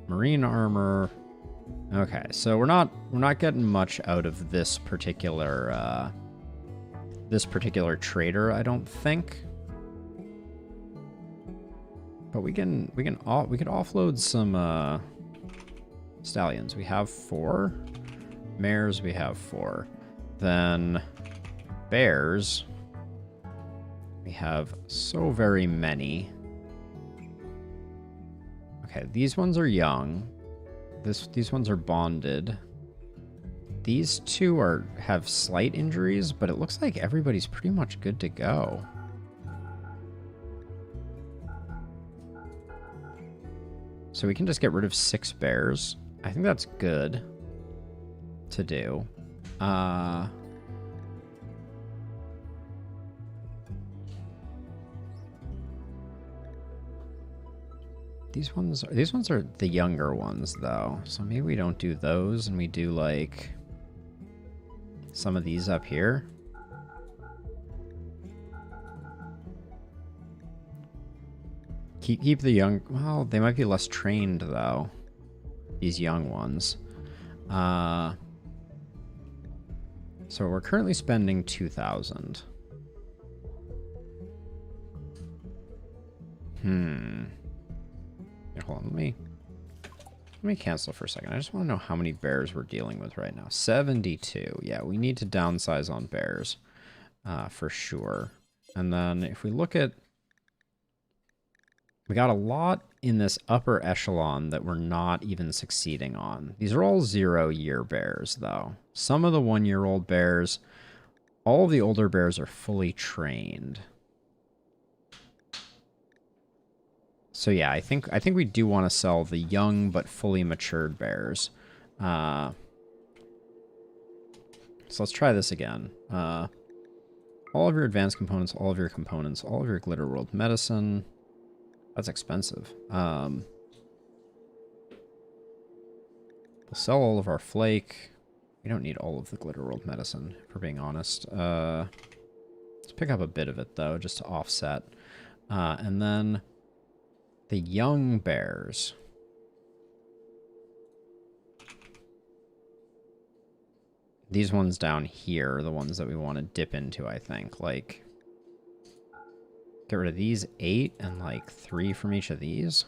Marine armor. Okay, so we're not getting much out of this particular trader, I don't think. But we could offload some stallions. We have 4. Mares we have 4. Then bears, we have so very many. Okay, these ones are young. These ones are bonded. These 2 have slight injuries, but it looks like everybody's pretty much good to go. So we can just get rid of 6 bears. I think that's good to do. These ones are the younger ones though. So maybe we don't do those and we do like some of these up here. Keep the young, well, they might be less trained though. These young ones. So we're currently spending 2,000. Here, hold on, let me cancel for a second. I just want to know how many bears we're dealing with right now. 72. Yeah, we need to downsize on bears for sure. And then if we look at, we got a lot in this upper echelon that we're not even succeeding on. These are all 0-year bears, though. Some of the 1-year-old bears, all of the older bears are fully trained. So yeah, I think we do want to sell the young but fully matured bears. So let's try this again. All of your advanced components, all of your components, all of your Glitter World medicine. That's expensive. We'll sell all of our flake. We don't need all of the Glitter World medicine, if we're being honest. Let's pick up a bit of it, though, just to offset. And then the young bears. These ones down here are the ones that we want to dip into, I think. Like, get rid of these 8 and like 3 from each of these.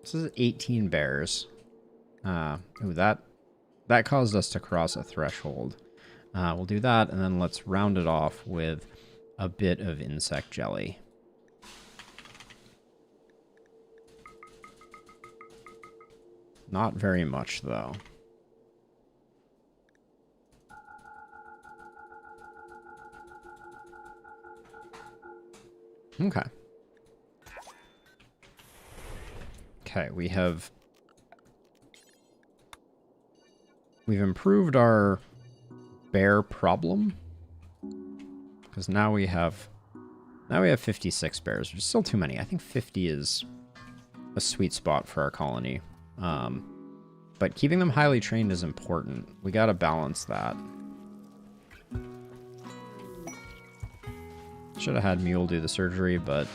This is 18 bears. Ooh, that caused us to cross a threshold. We'll do that, and then let's round it off with a bit of insect jelly. Not very much, though. Okay. Okay, we've improved our bear problem, because now we have 56 bears, which is still too many. I think 50 is a sweet spot for our colony. But keeping them highly trained is important. We gotta balance that. Should have had Mule do the surgery, but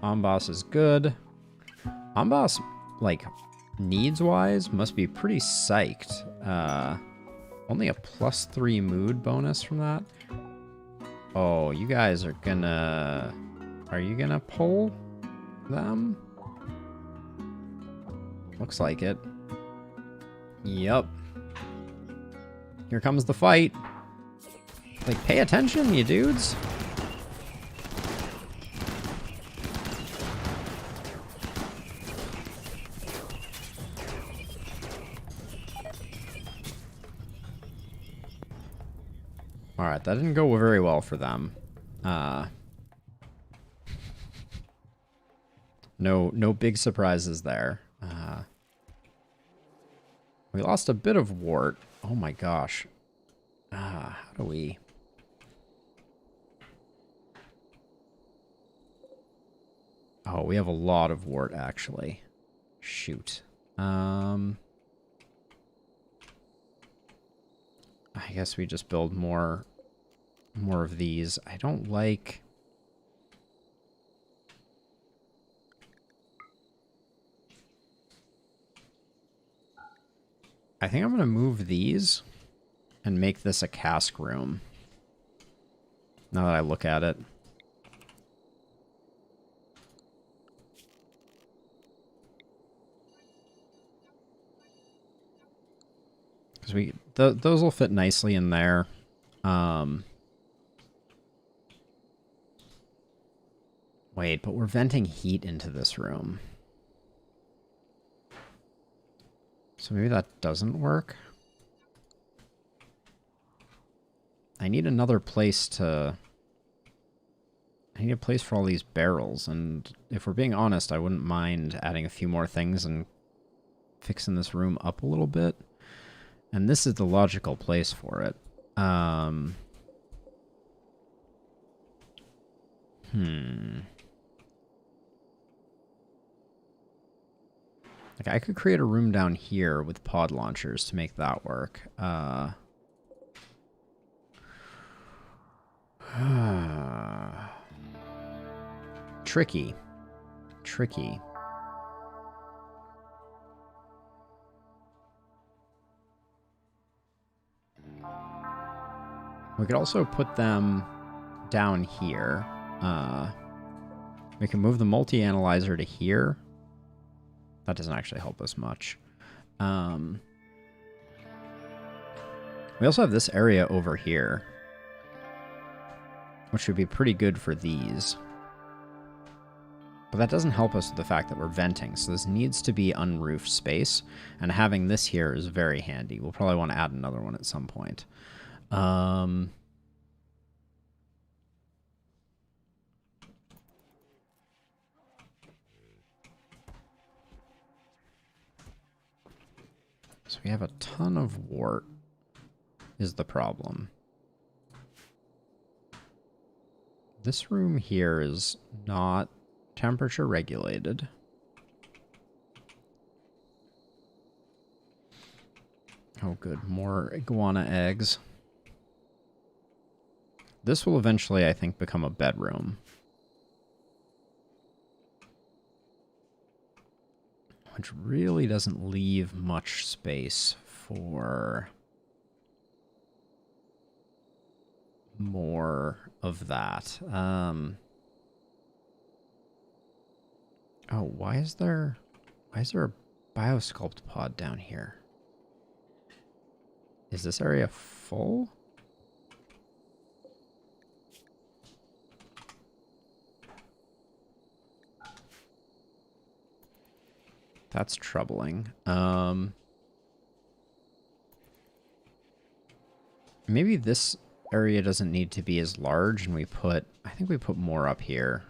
Amboss is good. Amboss, like, needs-wise, must be pretty psyched. Only a +3 mood bonus from that. Oh, you guys are gonna... Are you gonna pull them? Looks like it. Yep. Here comes the fight. Like, pay attention, you dudes. Alright, that didn't go very well for them. No big surprises there. We lost a bit of wart. Oh my gosh. How do we... Oh, we have a lot of wart, actually. Shoot. I guess we just build more of these. I don't like... I think I'm going to move these and make this a cask room. Now that I look at it. Because those will fit nicely in there. Wait, but we're venting heat into this room. So maybe that doesn't work. I need another place to... I need a place for all these barrels, and if we're being honest, I wouldn't mind adding a few more things and fixing this room up a little bit. And this is the logical place for it. Like, I could create a room down here with pod launchers to make that work. Tricky. Tricky. We could also put them down here. We can move the multi-analyzer to here. That doesn't actually help us much. We also have this area over here, which would be pretty good for these. But that doesn't help us with the fact that we're venting, so this needs to be unroofed space, and having this here is very handy. We'll probably want to add another one at some point. So we have a ton of wart is the problem. This room here is not temperature regulated. Oh good, more iguana eggs. This will eventually, I think, become a bedroom. Which really doesn't leave much space for more of that. Oh, why is there a biosculpt pod down here? Is this area full? That's troubling. Maybe this area doesn't need to be as large, and I think we put more up here.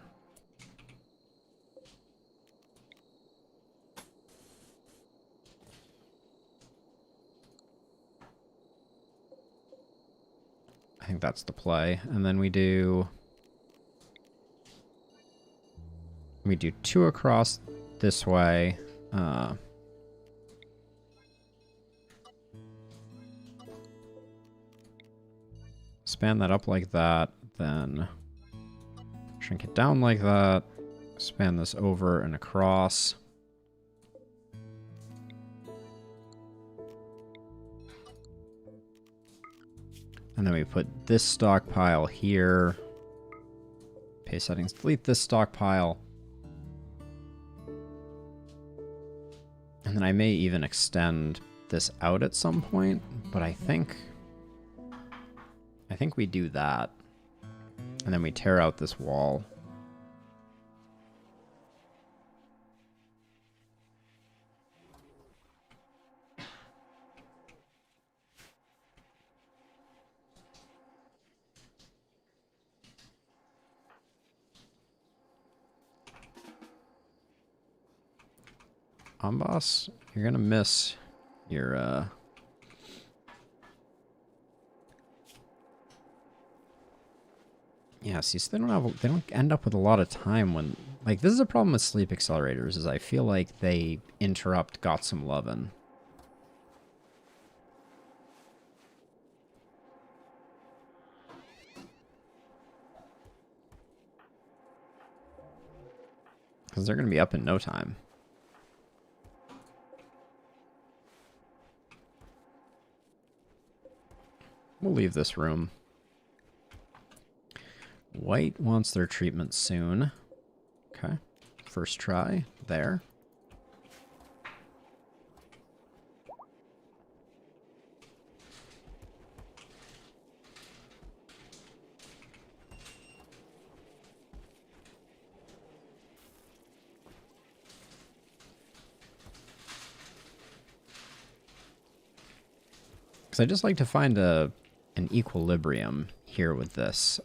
I think that's the play. And then we do 2 across this way. Span that up like that, then shrink it down like that, span this over and across. And then we put this stockpile here. Paste settings, delete this stockpile. And then I may even extend this out at some point, but I think we do that. And then we tear out this wall. Amboss, you're gonna miss your yeah, see, so they don't end up with a lot of time when, like, this is a problem with sleep accelerators, is I feel like they interrupt Got Some Lovin'. Because they're gonna be up in no time. We'll leave this room. White wants their treatment soon. Okay. First try. There. Because I just like to find an equilibrium here with this.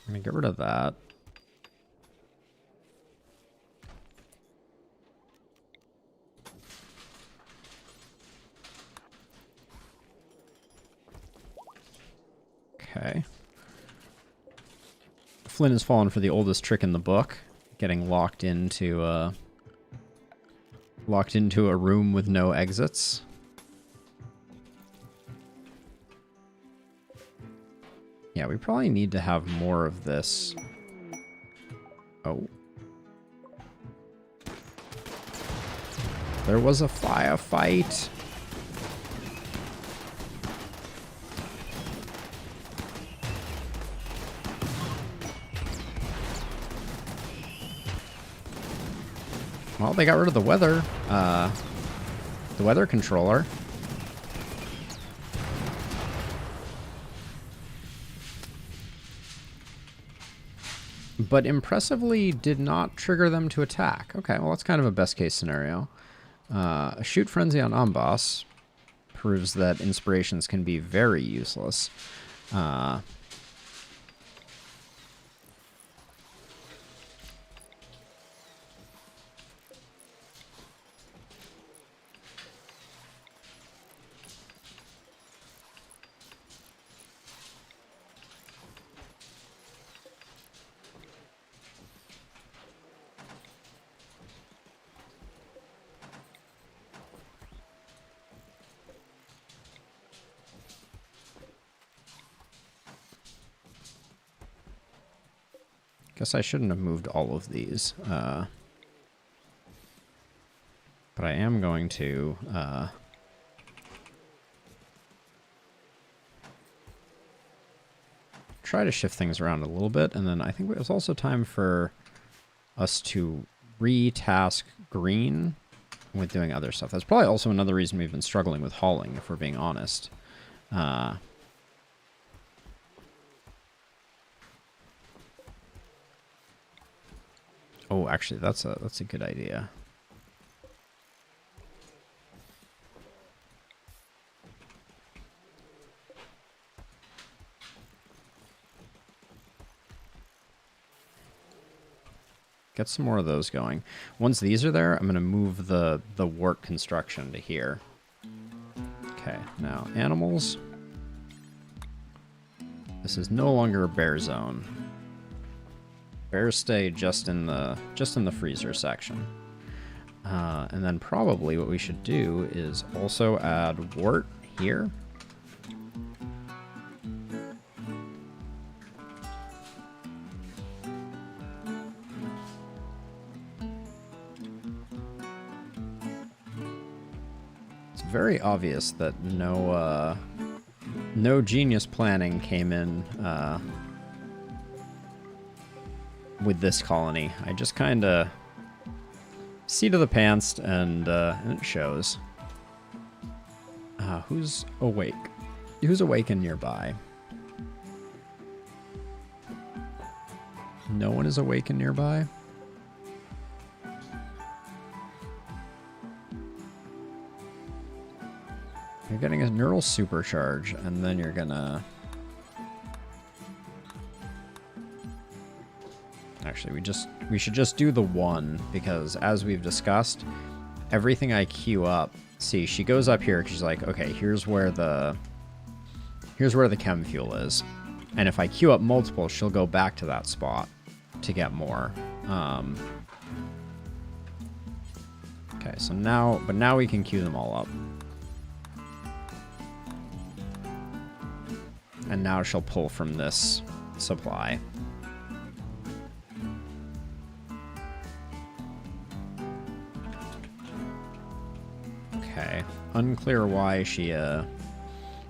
I'm going to get rid of that. Okay. Flynn has fallen for the oldest trick in the book, getting locked into a room with no exits. Yeah, we probably need to have more of this. Oh. There was a firefight. Well, they got rid of the weather controller. But impressively did not trigger them to attack. Okay, well, that's kind of a best case scenario. A shoot frenzy on Amboss proves that inspirations can be very useless. Guess I shouldn't have moved all of these. But I am going to try to shift things around a little bit. And then I think it was also time for us to re-task green with doing other stuff. That's probably also another reason we've been struggling with hauling, if we're being honest. Oh, actually, that's a good idea. Get some more of those going. Once these are there, I'm going to move the wart construction to here. Okay, now animals. This is no longer a bear zone. Bears stay just in the freezer section. And then probably what we should do is also add wart here. It's very obvious that no genius planning came in with this colony. I just kind of seat of the pants, and it shows. Who's awake? Who's awake and nearby? No one is awake and nearby? You're getting a neural supercharge, and then you're gonna... Actually, we should just do the one, because as we've discussed, everything I queue up, see, she goes up here because she's like, okay, here's where the chem fuel is. And if I queue up multiple, she'll go back to that spot to get more. Okay, so now we can queue them all up. And now she'll pull from this supply. Okay, unclear why she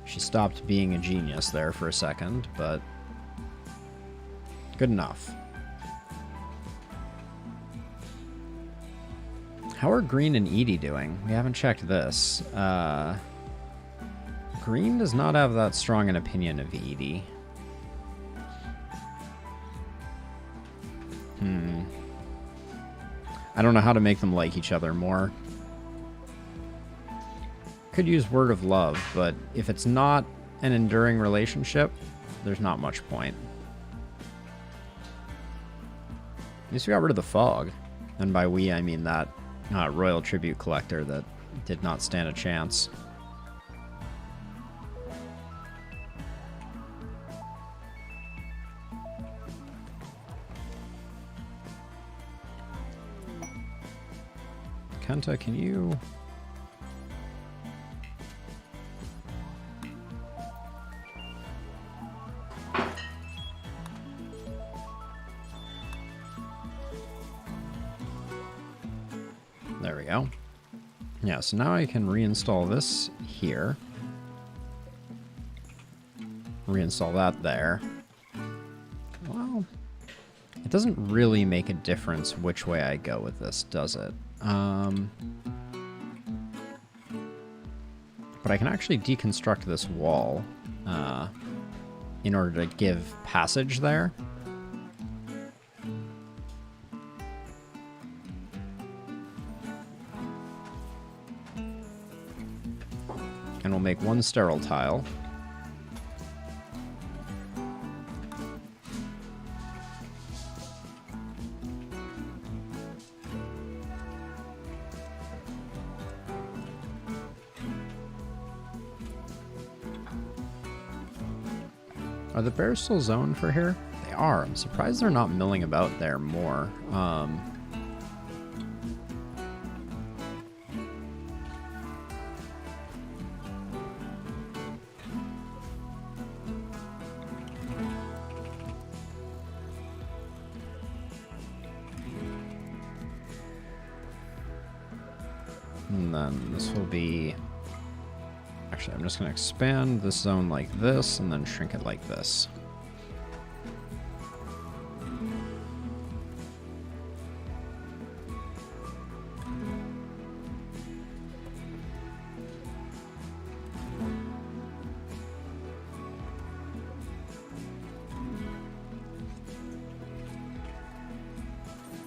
stopped being a genius there for a second, but good enough. How are Green and Edie doing? We haven't checked this. Green does not have that strong an opinion of Edie. I don't know how to make them like each other more. Could use word of love, but if it's not an enduring relationship, there's not much point. At least we got rid of the fog. And by we, I mean that royal tribute collector that did not stand a chance. Kenta, can you... There we go. Yeah, so now I can reinstall this here. Reinstall that there. Well, it doesn't really make a difference which way I go with this, does it? But I can actually deconstruct this wall in order to give passage there. And we'll make one sterile tile. Are the bears still zoned for here? They are. I'm surprised they're not milling about there more. And then this will be... Actually, I'm just going to expand this zone like this and then shrink it like this.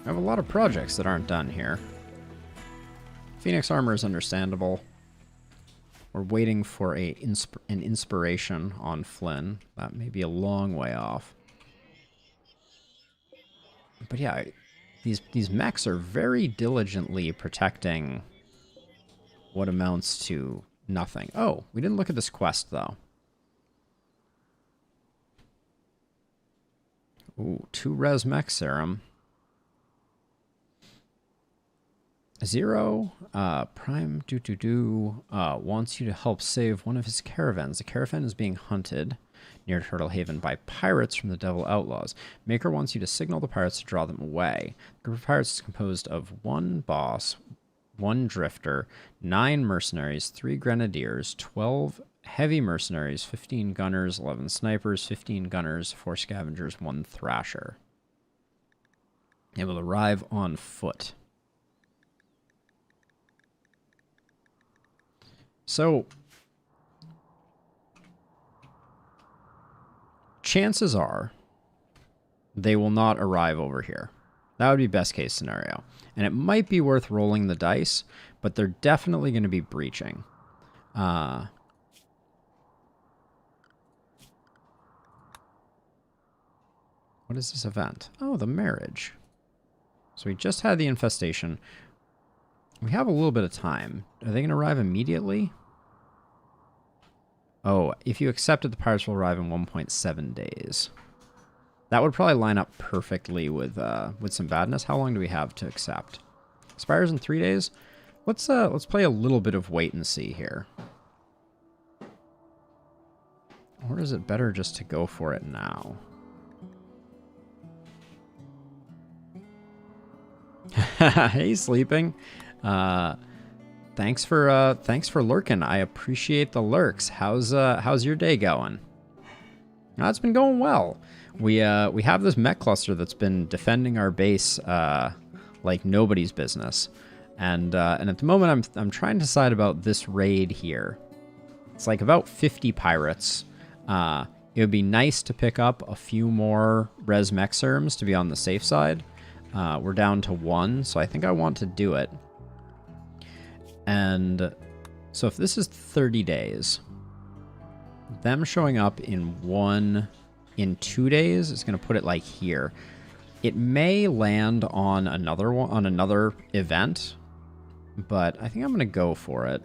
I have a lot of projects that aren't done here. Phoenix armor is understandable. We're waiting for an inspiration on Flynn. That may be a long way off. But yeah, these mechs are very diligently protecting what amounts to nothing. Oh, we didn't look at this quest, though. Ooh, 2 res mech serum. 0, Prime wants you to help save one of his caravans. The caravan is being hunted near Turtle Haven by pirates from the Devil Outlaws. Maker wants you to signal the pirates to draw them away. The group of pirates is composed of 1 boss, 1 drifter, 9 mercenaries, 3 grenadiers, 12 heavy mercenaries, 15 gunners, 11 snipers, 15 gunners, 4 scavengers, 1 thrasher. They will arrive on foot. So, chances are they will not arrive over here. That would be best case scenario. And it might be worth rolling the dice, but they're definitely going to be breaching. What What is this event? Oh, the marriage. So we just had the infestation. We have a little bit of time. Are they going to arrive immediately? Oh, if you accept it, the pirates will arrive in 1.7 days. That would probably line up perfectly with some badness. How long do we have to accept? Expires in 3 days. Let's play a little bit of wait and see here. Or is it better just to go for it now? Hey, sleeping. Thanks for lurking. I appreciate the lurks. How's your day going? It's been going well. We have this mech cluster that's been defending our base like nobody's business, and at the moment I'm trying to decide about this raid here. It's like about 50 pirates. It would be nice to pick up a few more res mech serms to be on the safe side. We're down to 1, so I think I want to do it. And so if this is 30 days, them showing up in 2 days is going to put it like here. It may land on another one, on another event, but I think I'm going to go for it.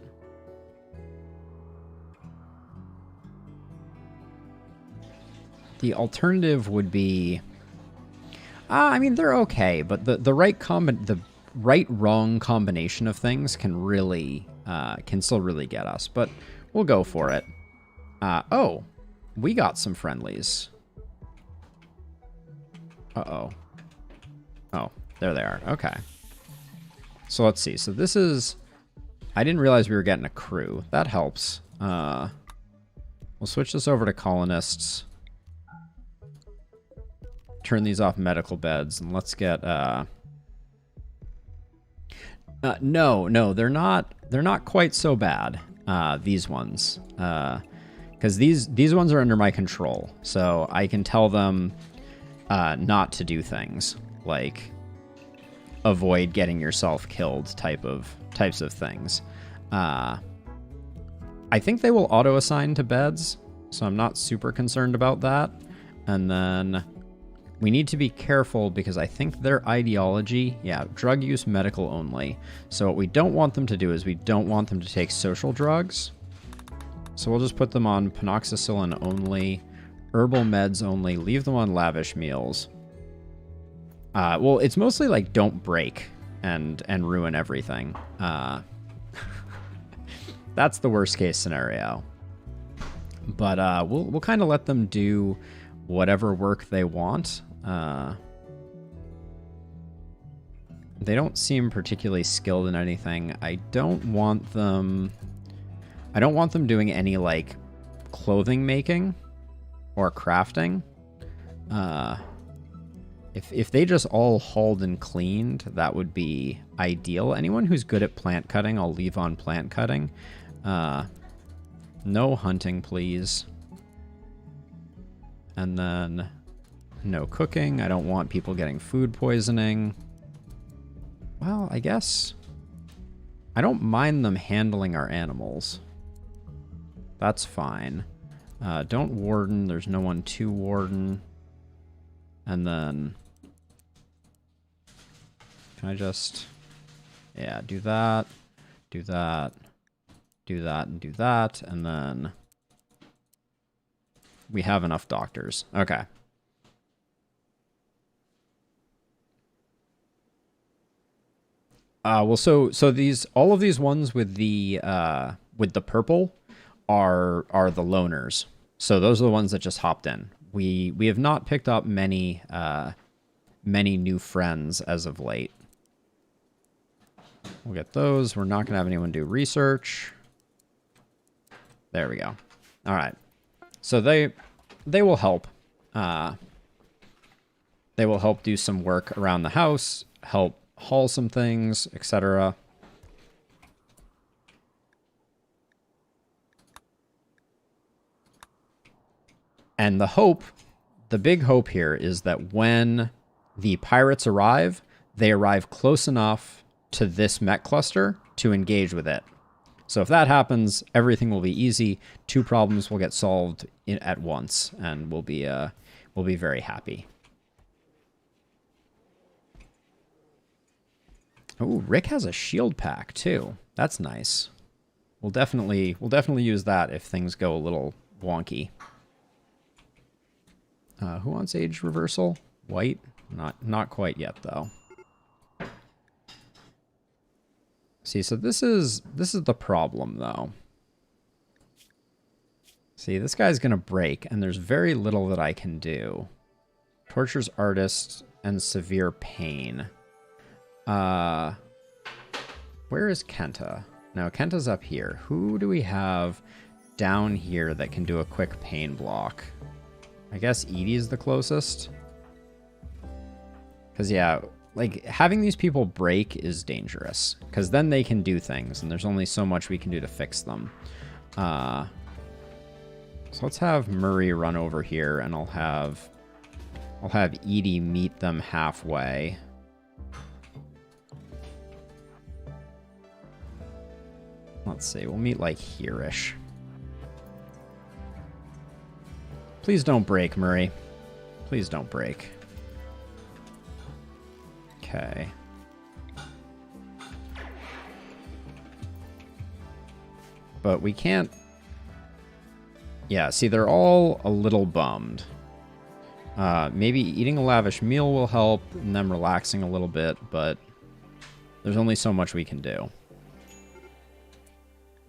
The alternative would be, I mean, they're okay, but the right-wrong combination of things can really, can still really get us. But we'll go for it. Oh, we got some friendlies. Uh-oh. Oh, there they are. Okay. So let's see. So this is, I didn't realize we were getting a crew. That helps. We'll switch this over to colonists. Turn these off medical beds, and let's get no, they're not quite so bad, these ones, because these ones are under my control, so I can tell them not to do things like avoid getting yourself killed types of things. I think they will auto assign to beds, so I'm not super concerned about that. And then we need to be careful because I think their ideology, drug use medical only. So what we don't want them to do is we don't want them to take social drugs. So we'll just put them on panoxycillin only, herbal meds only, leave them on lavish meals. Well, it's mostly like don't break and ruin everything. That's the worst case scenario. But we'll kind of let them do whatever work they want. They don't seem particularly skilled in anything. I don't want them doing any like clothing making or crafting. If they just all hauled and cleaned, that would be ideal. Anyone who's good at plant cutting, I'll leave on plant cutting. No hunting, please. And then no cooking. I don't want people getting food poisoning. Well, I guess I don't mind them handling our animals. That's fine. Don't warden. There's no one to warden. And then can I just, do that, do that, do that, and do that. And then we have enough doctors. Okay. Well, so all of these ones with the purple are the loners. So those are the ones that just hopped in. We have not picked up many new friends as of late. We'll get those. We're not gonna have anyone do research. There we go. All right. So they will help. They will help do some work around the house, help haul some things, etc. And the big hope here is that when the pirates arrive, they arrive close enough to this mech cluster to engage with it. So if that happens, everything will be easy. 2 problems will get solved at once, and we'll be very happy. Oh, Rick has a shield pack too. That's nice. We'll definitely use that if things go a little wonky. Who wants age reversal? White? Not quite yet though. See, so this is the problem though. See, this guy's gonna break, and there's very little that I can do. Tortures artist and severe pain. Where is Kenta? No, Kenta's up here. Who do we have down here that can do a quick pain block? I guess Edie's the closest. Because, yeah, like, having these people break is dangerous. Because then they can do things, and there's only so much we can do to fix them. So let's have Murray run over here, and I'll have Edie meet them halfway. Let's see, we'll meet like here-ish. Please don't break, Murray. Please don't break. Okay. But we can't... Yeah, see, they're all a little bummed. Maybe eating a lavish meal will help, and them relaxing a little bit, but there's only so much we can do.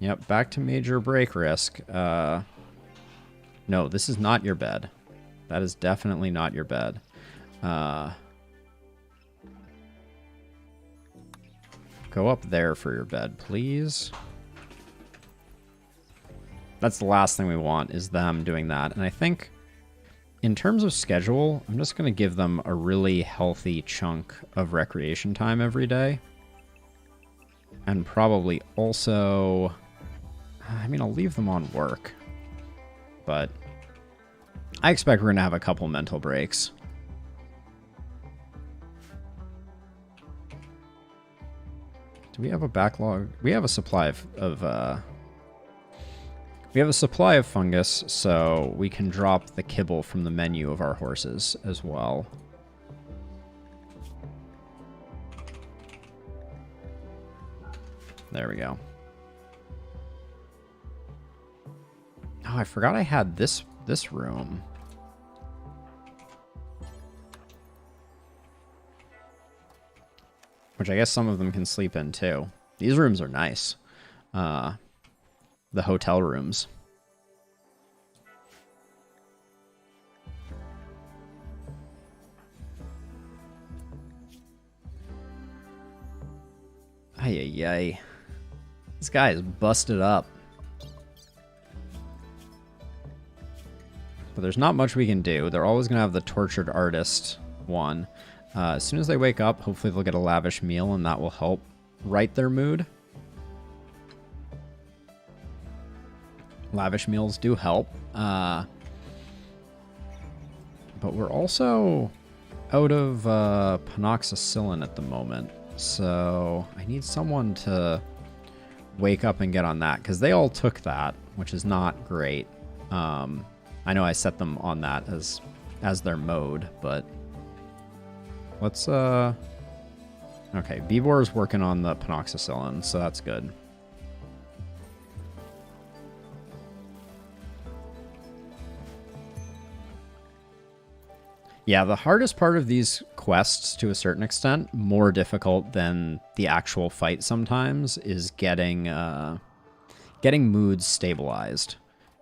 Yep, back to major break risk. No, this is not your bed. That is definitely not your bed. Go up there for your bed, please. That's the last thing we want, is them doing that. And I think, in terms of schedule, I'm just going to give them a really healthy chunk of recreation time every day. And probably also... I mean, I'll leave them on work. But I expect we're going to have a couple mental breaks. Do we have a backlog? We have a supply of we have a supply of fungus, so we can drop the kibble from the menu of our horses as well. There we go. Oh, I forgot I had this room. Which I guess some of them can sleep in too. These rooms are nice. The hotel rooms. Ay, ay, ay. This guy is busted up. But there's not much we can do. They're always going to have the tortured artist one. As soon as they wake up, hopefully they'll get a lavish meal, and that will help right their mood. Lavish meals do help. But we're also out of panoxycillin at the moment. So I need someone to wake up and get on that, because they all took that, which is not great. I know I set them on that as their mode, but let's okay, Bibor is working on the panoxycillin, so that's good. Yeah, the hardest part of these quests, to a certain extent, more difficult than the actual fight sometimes, is getting moods stabilized.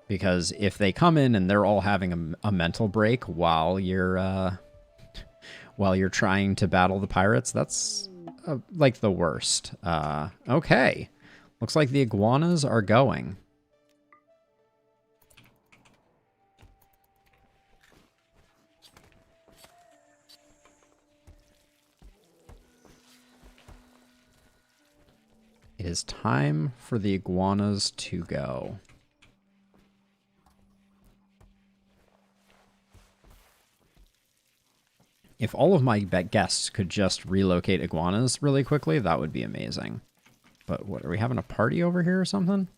Because if they come in and they're all having a mental break while you're trying to battle the pirates, that's like the worst. Okay, looks like the iguanas are going. It is time for the iguanas to go. If all of my guests could just relocate iguanas really quickly, that would be amazing. But what, are we having a party over here or something?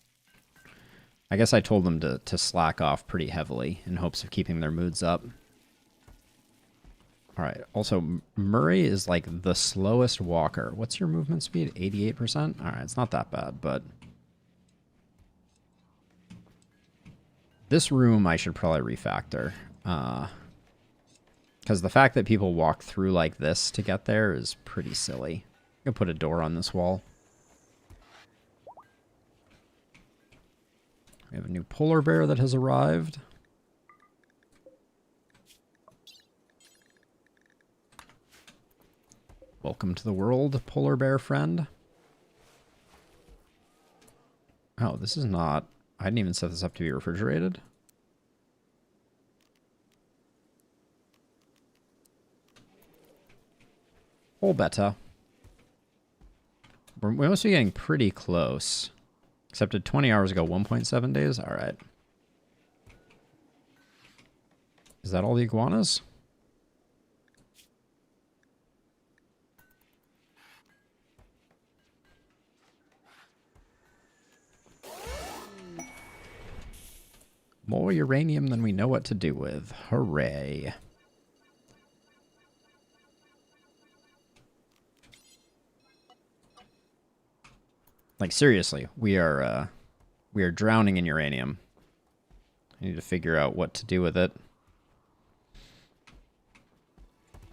I guess I told them to slack off pretty heavily in hopes of keeping their moods up. All right. Also, Murray is like the slowest walker. What's your movement speed? 88%? All right, it's not that bad, but this room I should probably refactor. Because the fact that people walk through like this to get there is pretty silly. I can put a door on this wall. We have a new polar bear that has arrived. Welcome to the world, polar bear friend. Oh, this is not... I didn't even set this up to be refrigerated. All better. We must be getting pretty close. Accepted 20 hours ago, 1.7 days? Alright. Is that all the iguanas? More uranium than we know what to do with. Hooray. Like, seriously, we are drowning in uranium. I need to figure out what to do with it.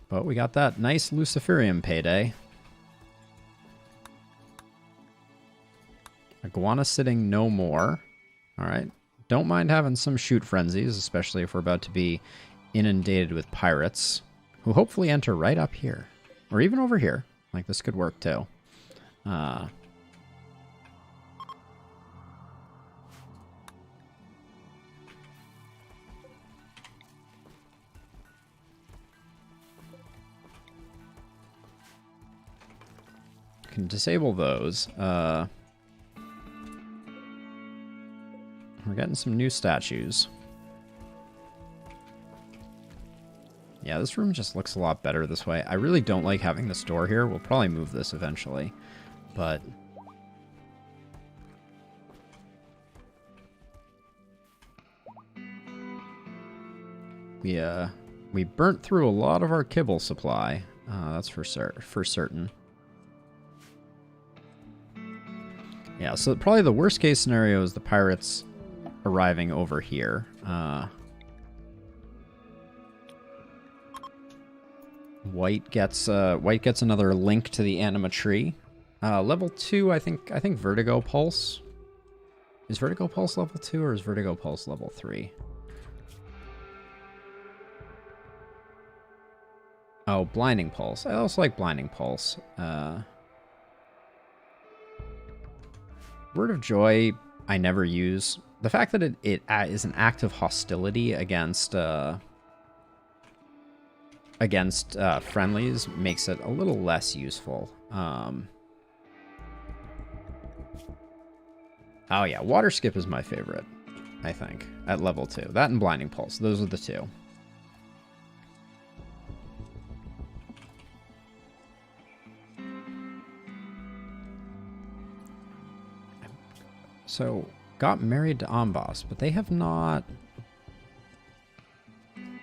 But we got that nice Luciferium payday. Iguana sitting no more. Alright. Don't mind having some shoot frenzies, especially if we're about to be inundated with pirates, who hopefully enter right up here. Or even over here. Like, this could work, too. Can disable those. We're getting some new statues. Yeah, this room just looks a lot better this way. I really don't like having this door here. We'll probably move this eventually, but... we burnt through a lot of our kibble supply. That's for certain. Yeah, so probably the worst case scenario is the pirates arriving over here. White gets another link to the anima tree. Level 2, I think Vertigo Pulse. Is Vertigo Pulse level 2 or is Vertigo Pulse level 3? Oh, Blinding Pulse. I also like Blinding Pulse. Word of Joy, I never use. The fact that it is an act of hostility against friendlies makes it a little less useful. Oh yeah, Water Skip is my favorite, I think, at level 2. That and Blinding Pulse, those are the two. So, got married to Amboss, but they have not...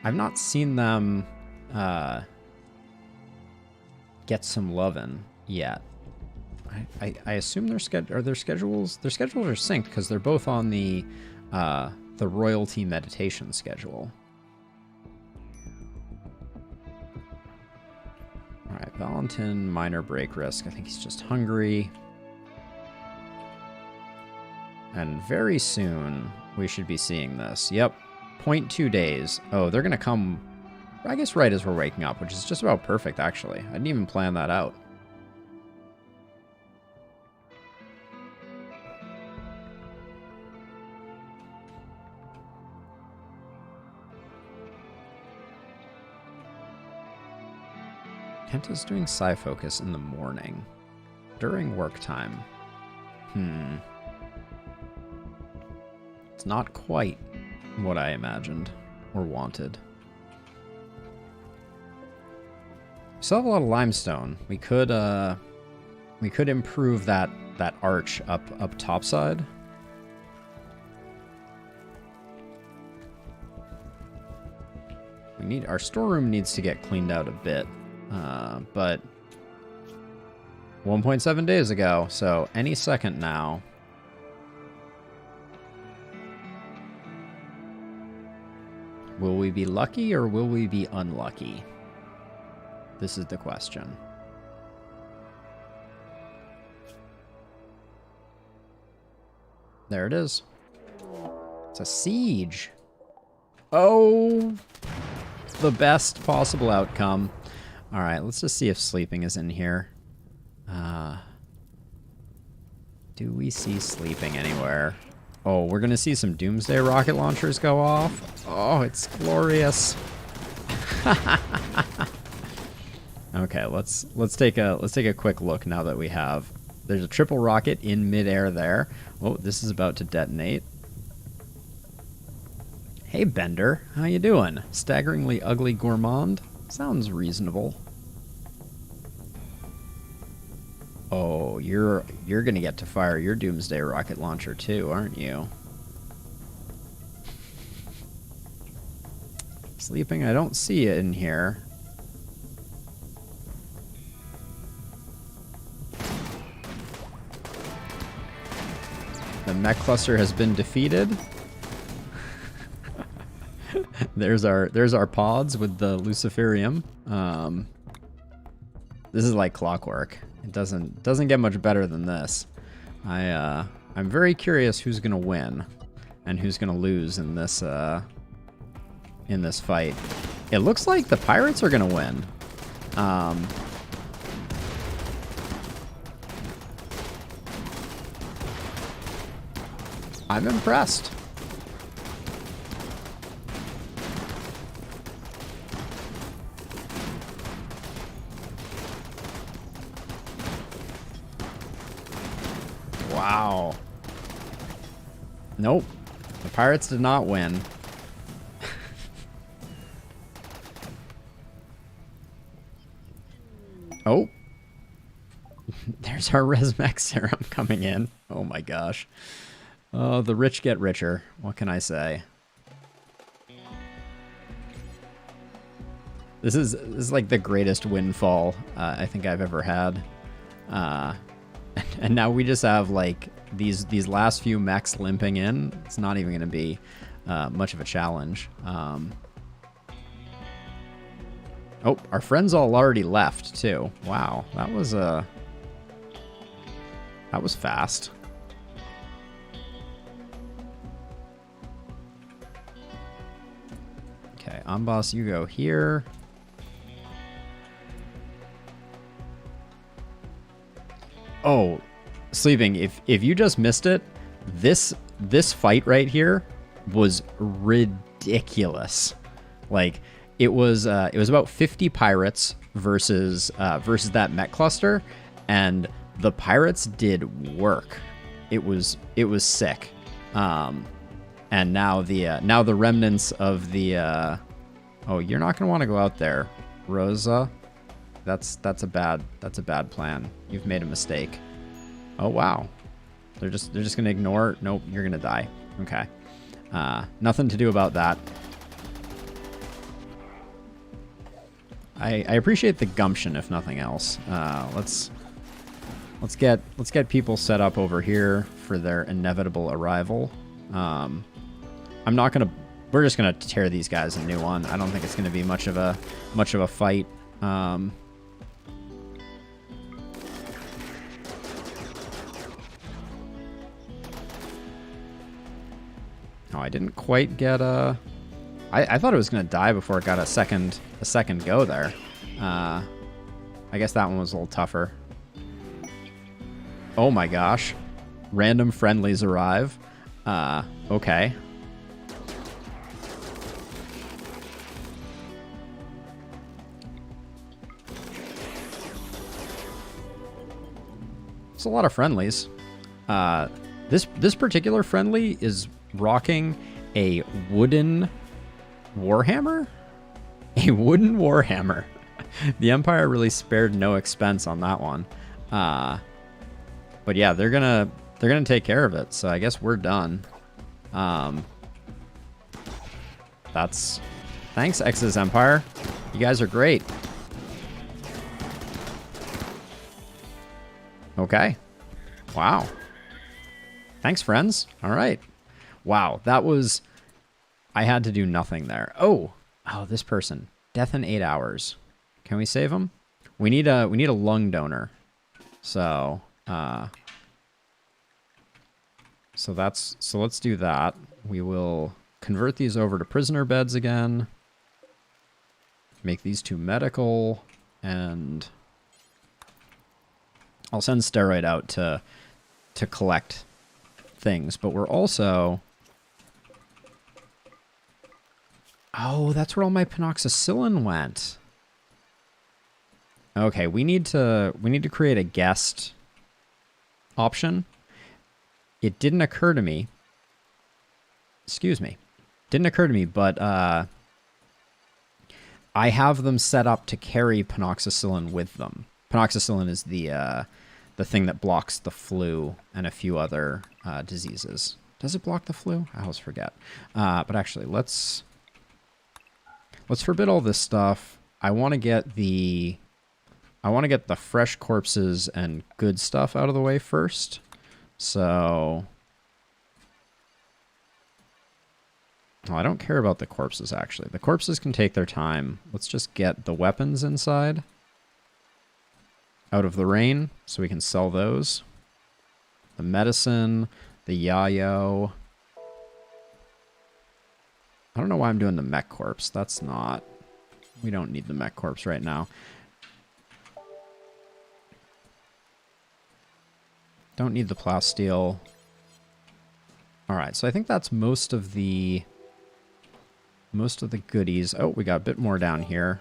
I've not seen them get some lovin' yet. I assume their schedules are synced because they're both on the royalty meditation schedule. All right, Valentin, minor break risk. I think he's just hungry. And very soon, we should be seeing this. Yep, 0.2 days. Oh, they're going to come, I guess, right as we're waking up, which is just about perfect, actually. I didn't even plan that out. Kenta's doing Psi Focus in the morning. During work time. It's not quite what I imagined or wanted. We still have a lot of limestone. We could improve that arch up topside. Our storeroom needs to get cleaned out a bit. But 1.7 days ago, so any second now. Will we be lucky or will we be unlucky? This is the question. There it is. It's a siege. Oh, the best possible outcome. All right, let's just see if sleeping is in here. Do we see sleeping anywhere? Oh, we're gonna see some doomsday rocket launchers go off. Oh, it's glorious. Okay, let's take a quick look now that we have. There's a triple rocket in midair there. Oh, this is about to detonate. Hey Bender, how you doing? Staggeringly ugly gourmand? Sounds reasonable. Oh, you're gonna get to fire your doomsday rocket launcher too, aren't you? Sleeping, I don't see it in here. The mech cluster has been defeated. There's our pods with the Luciferium. This is like clockwork. It doesn't get much better than this. I'm very curious who's gonna win and who's gonna lose in this fight. It looks like the pirates are gonna win. I'm impressed. Wow. Nope. The pirates did not win. Oh. There's our Resmec serum coming in. Oh my gosh. Oh, the rich get richer. What can I say? This is like the greatest windfall I think I've ever had. And now we just have like these last few mechs limping in. It's not even going to be much of a challenge. Oh, our friends all already left too. Wow, that was fast. Okay, Amboss, you go here. Oh, Sleeping, if you just missed it, this fight right here was ridiculous. Like it was about 50 pirates versus that mech cluster, and the pirates did work. It was sick. And now the remnants of the oh, you're not gonna want to go out there, Rosa. That's a bad plan. You've made a mistake. Oh wow. They're just gonna ignore. Nope, you're gonna die. Okay. Nothing to do about that. I appreciate the gumption, if nothing else. Let's get people set up over here for their inevitable arrival. We're just gonna tear these guys a new one. I don't think it's gonna be much of a fight. Oh, I didn't quite get a. I thought it was gonna die before it got a second go there. I guess that one was a little tougher. Oh my gosh, random friendlies arrive. Okay. It's a lot of friendlies. This particular friendly is rocking a wooden warhammer? A wooden warhammer. The Empire really spared no expense on that one. But yeah, they're gonna take care of it, so I guess we're done. That's Thanks, X's Empire. You guys are great. Okay. Wow. Thanks, friends. All right. Wow, that was... I had to do nothing there. Oh, this person. Death in 8 hours. Can we save him? We need a lung donor. So let's do that. We will convert these over to prisoner beds again. Make these 2 medical, and I'll send Steroid out to collect things, but we're also... Oh, that's where all my penoxycyllin went. Okay, we need to create a guest option. It didn't occur to me. Excuse me. Didn't occur to me, but I have them set up to carry penoxycyllin with them. Penoxycyllin is the thing that blocks the flu and a few other diseases. Does it block the flu? I always forget. But actually, let's forbid all this stuff. I want to get the fresh corpses and good stuff out of the way first. So, oh, I don't care about the corpses, actually. The corpses can take their time. Let's just get the weapons inside out of the rain so we can sell those. The medicine, the yayo. I don't know why I'm doing the mech corpse. That's not... We don't need the mech corpse right now. Don't need the plasteel. Alright, so I think that's most of the goodies. Oh, we got a bit more down here.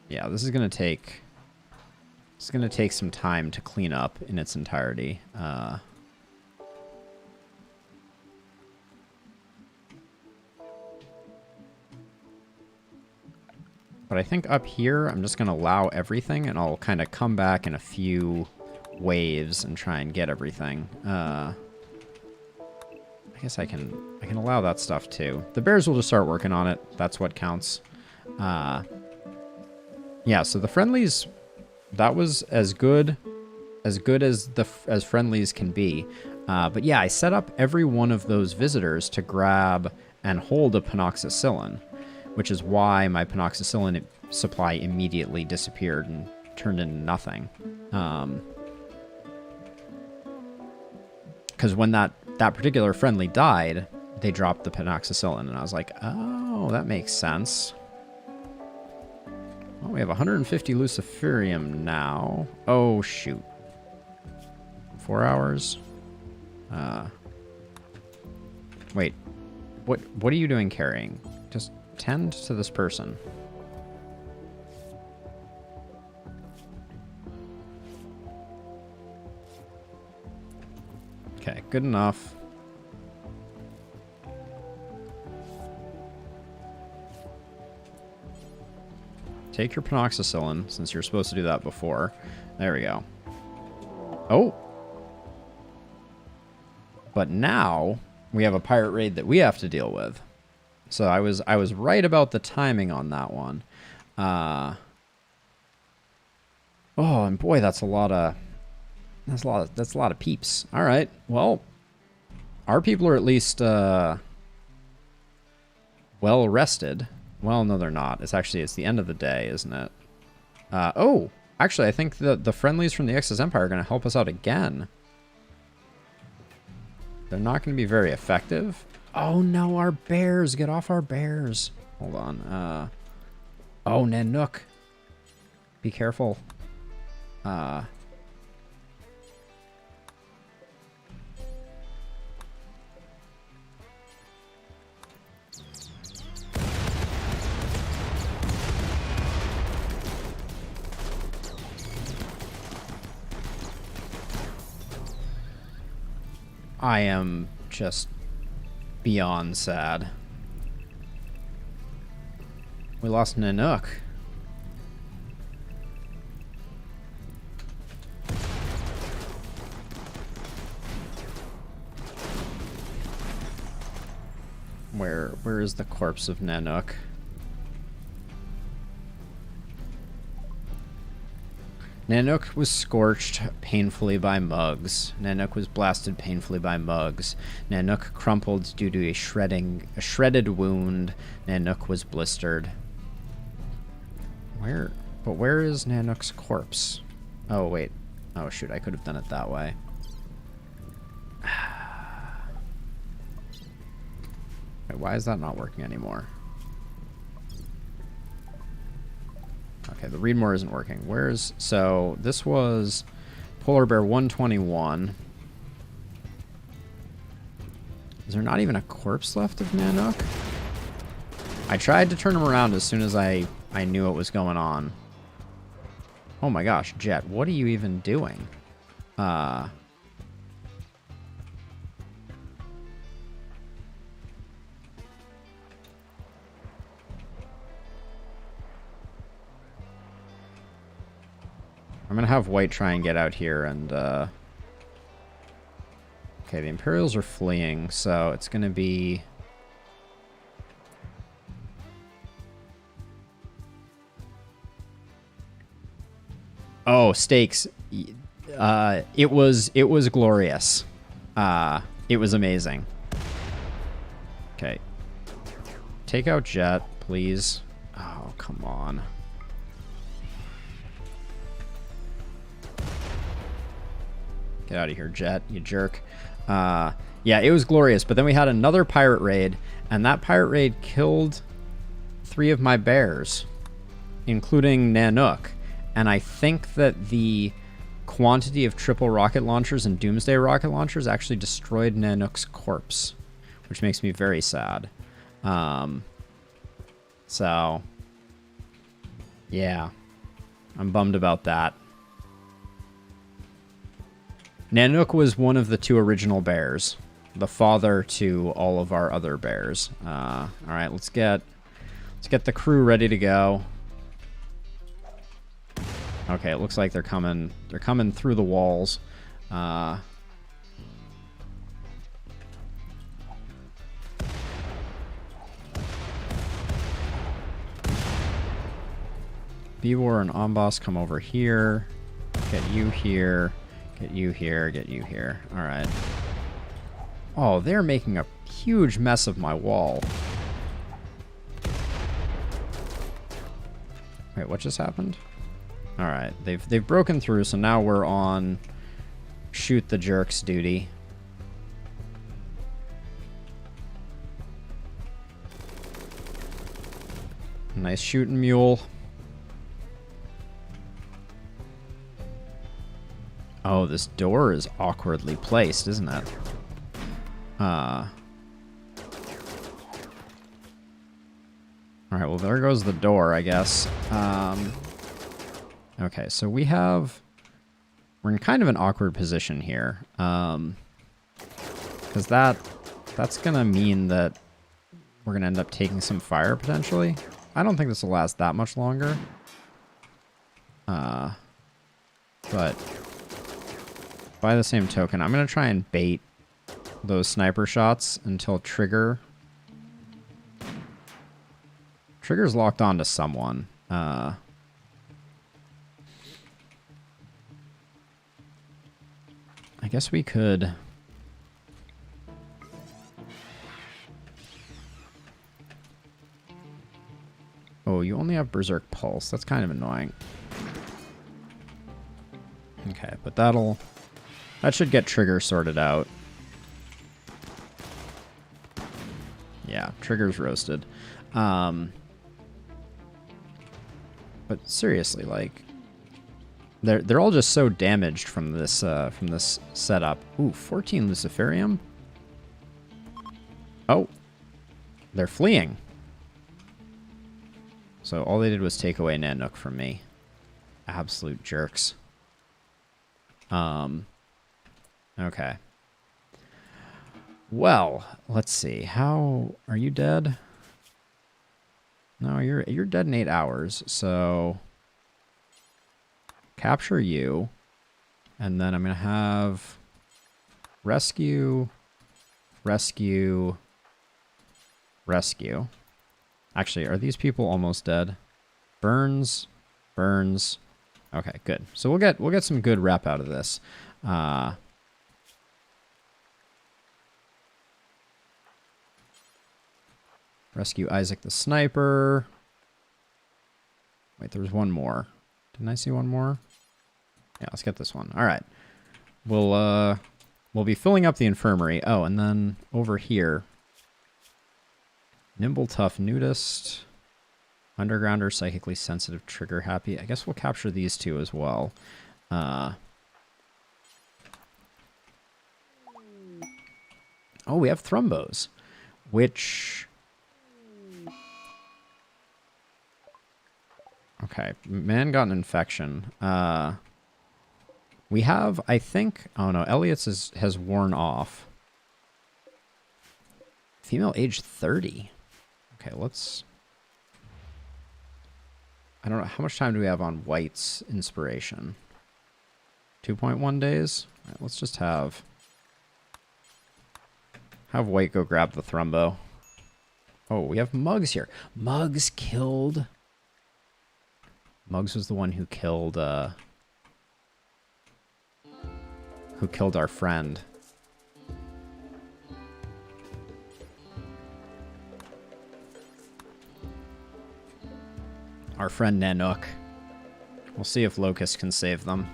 Yeah, this is gonna take... It's gonna take some time to clean up in its entirety. But I think up here, I'm just going to allow everything, and I'll kind of come back in a few waves and try and get everything. I guess I can allow that stuff too. The bears will just start working on it. That's what counts. Yeah, so the friendlies, that was as good as friendlies can be. But yeah, I set up every one of those visitors to grab and hold a penoxycyllin, which is why my penoxycyllin supply immediately disappeared and turned into nothing. Because when that particular friendly died, they dropped the penoxycyllin, and I was like, oh, that makes sense. Well, we have 150 luciferium now. Oh, shoot. 4 hours? Wait. What are you doing carrying? Just tend to this person. Okay, good enough. Take your penoxycyllin, since you're supposed to do that before. There we go. Oh! But now, we have a pirate raid that we have to deal with. So I was right about the timing on that one. Oh, and boy, that's a lot of peeps. All right, well, our people are at least well rested. Well, no, they're not. It's the end of the day, isn't it? Oh, actually, I think the friendlies from the X's Empire are going to help us out again. They're not going to be very effective. Oh no, our bears! Get off our bears! Hold on. Oh, Nanook. Be careful. I am just beyond sad. We lost Nanook. Where is the corpse of Nanook? Nanook was scorched painfully by mugs. Nanook was blasted painfully by mugs. Nanook crumpled due to a shredded wound. Nanook was blistered. Where is Nanook's corpse? Oh, wait. Oh, shoot, I could have done it that way. Wait, why is that not working anymore? Okay, the read more isn't working. So this was Polar Bear 121. Is there not even a corpse left of Nanook? I tried to turn him around as soon as I knew what was going on. Oh my gosh, Jet, what are you even doing? I'm gonna have White try and get out here and, okay, the Imperials are fleeing, so it's gonna be... Oh, stakes. It was glorious. It was amazing. Okay. Take out Jet, please. Oh, come on. Get out of here, Jet, you jerk. Yeah, it was glorious, but then we had another pirate raid, and that pirate raid killed 3 of my bears, including Nanook. And I think that the quantity of triple rocket launchers and Doomsday rocket launchers actually destroyed Nanook's corpse, which makes me very sad. So, yeah, I'm bummed about that. Nanook was one of the 2 original bears, the father to all of our other bears. All right, let's get the crew ready to go. Okay, it looks like they're coming. They're coming through the walls. B-War and Omboss come over here. Get you here. Get you here. Get you here. All right. Oh, they're making a huge mess of my wall. Wait, what just happened? All right, they've broken through, so now we're on shoot the jerks duty. Nice shooting, mule. Oh, this door is awkwardly placed, isn't it? All right, well, there goes the door, I guess. Okay, so we're in kind of an awkward position here. Because that's going to mean that we're going to end up taking some fire, potentially. I don't think this will last that much longer. But by the same token, I'm going to try and bait those sniper shots until Trigger's locked on to someone. I guess we could... Oh, you only have Berserk Pulse. That's kind of annoying. Okay, but that should get Trigger sorted out. Yeah, Trigger's roasted. But seriously, like, they're all just so damaged from this setup. Ooh, 14 Luciferium. Oh, they're fleeing. So all they did was take away Nanook from me. Absolute jerks. Okay. Well, let's see. How are you dead? No, you're dead in 8 hours. So capture you, and then I'm gonna have rescue, rescue. Actually, are these people almost dead? Burns. Burns. Okay, good. So we'll get some good rep out of this. Rescue Isaac the sniper. Wait, there was one more. Didn't I see one more? Yeah, let's get this one. All right. We'll be filling up the infirmary. Oh, and then over here. Nimble, tough, nudist. Undergrounder, psychically sensitive, trigger happy. I guess we'll capture these two as well. Oh, we have Thrumbos, which... Okay, man got an infection. We have, I think... Oh no, Elliot's has worn off. Female age 30. Okay, let's... I don't know, how much time do we have on White's inspiration? 2.1 days? All right, let's just have White go grab the Thrumbo. Oh, we have Muggs here. Muggs killed... Muggs was the one who killed our friend. Our friend Nanook. We'll see if Locust can save them.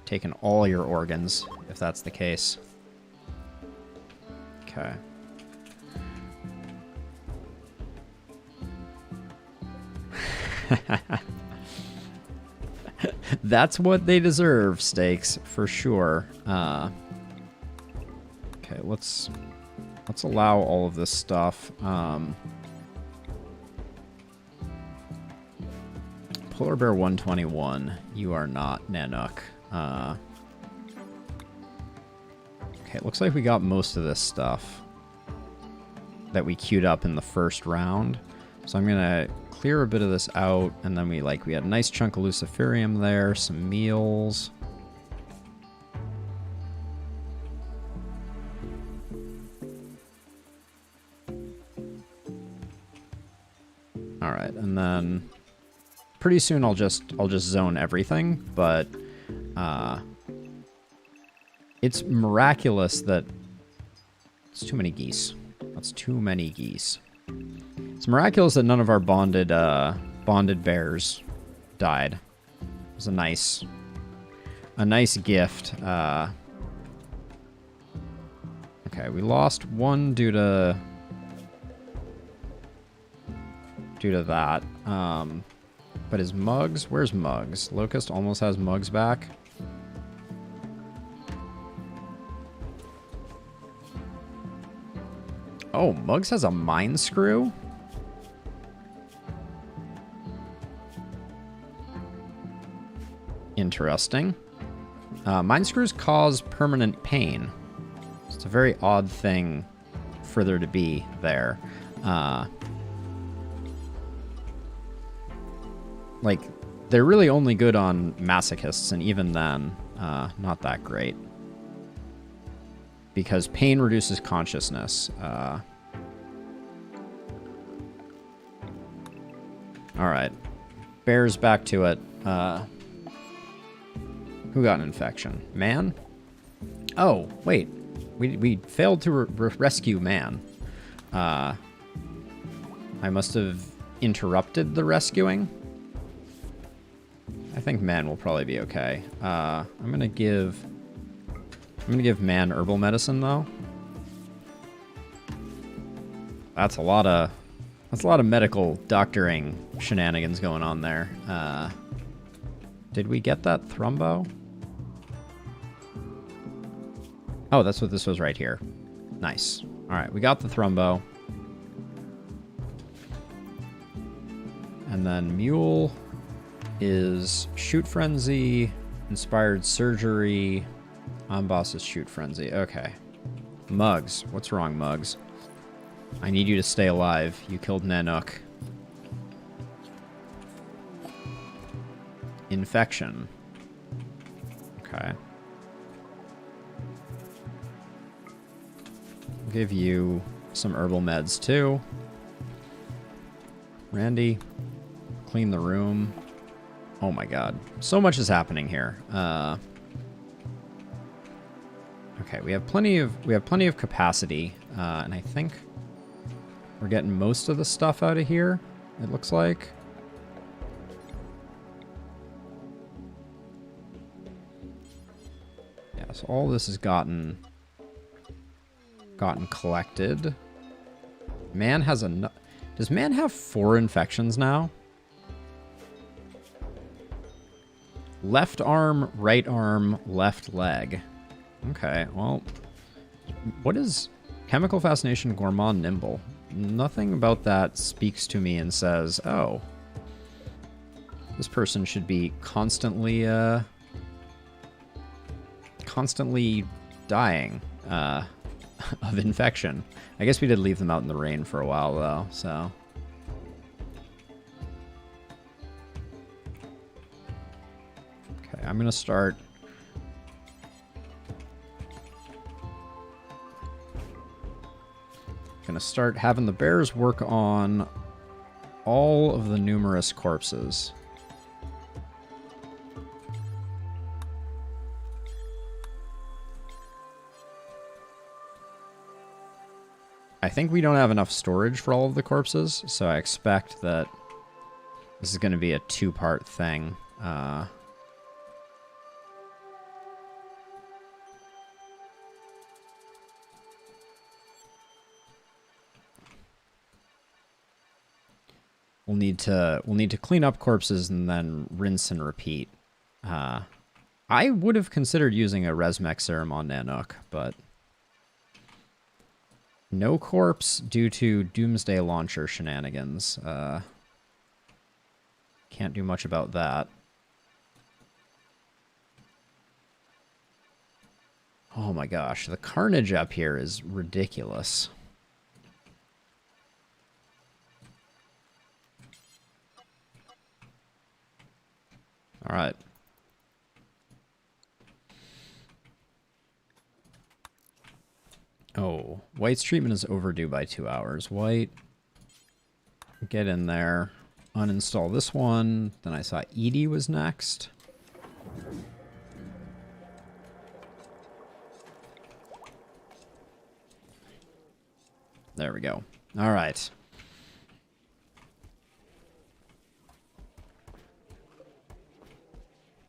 Taking all your organs, if that's the case. Okay. That's what they deserve, Stakes, for sure. Okay, let's allow all of this stuff. Polar Bear 121, you are not Nanook. Okay, it looks like we got most of this stuff that we queued up in the first round. So I'm gonna clear a bit of this out, and then we had a nice chunk of Luciferium there, some meals. All right, and then pretty soon I'll just zone everything, but it's miraculous that it's too many geese. That's too many geese. It's miraculous that none of our bonded bears died. It was a nice gift. Okay, we lost one due to that. But is Muggs? Where's Muggs? Locust almost has Muggs back. Oh, Muggs has a mine screw? Interesting. Mine screws cause permanent pain. It's a very odd thing for there to be there. Like, they're really only good on masochists, and even then, not that great. Because pain reduces consciousness. Alright. Bears back to it. Who got an infection? Man? Oh, wait. We failed to rescue Man. I must have interrupted the rescuing. I think Man will probably be okay. I'm gonna give Man herbal medicine though. That's a lot of medical doctoring shenanigans going on there. Did we get that Thrumbo? Oh, that's what this was right here. Nice. All right, we got the Thrumbo. And then Mule is Shoot Frenzy, Inspired Surgery. On-boss is Shoot Frenzy. Okay. Muggs. What's wrong, Muggs? I need you to stay alive. You killed Nanook. Infection. Okay. I'll give you some herbal meds too. Randy, clean the room. Oh my god. So much is happening here. Okay, we have plenty of capacity, and I think we're getting most of the stuff out of here, it looks like. Yeah, so all this has gotten collected. Man has a... Does man have 4 infections now? Left arm, right arm, left leg. Okay, well... What is Chemical Fascination Gourmand Nimble? Nothing about that speaks to me and says, oh, this person should be constantly dying of infection. I guess we did leave them out in the rain for a while, though, so... Okay, I'm gonna start... Gonna start having the bears work on all of the numerous corpses. I think we don't have enough storage for all of the corpses, so I expect that this is going to be a 2-part thing. We'll need to clean up corpses and then rinse and repeat. I would have considered using a Resmec Serum on Nanook, but no corpse due to Doomsday Launcher shenanigans. Can't do much about that. Oh my gosh, the carnage up here is ridiculous. All right. Oh, White's treatment is overdue by 2 hours. White, get in there. Uninstall this one. Then I saw Edie was next. There we go. All right.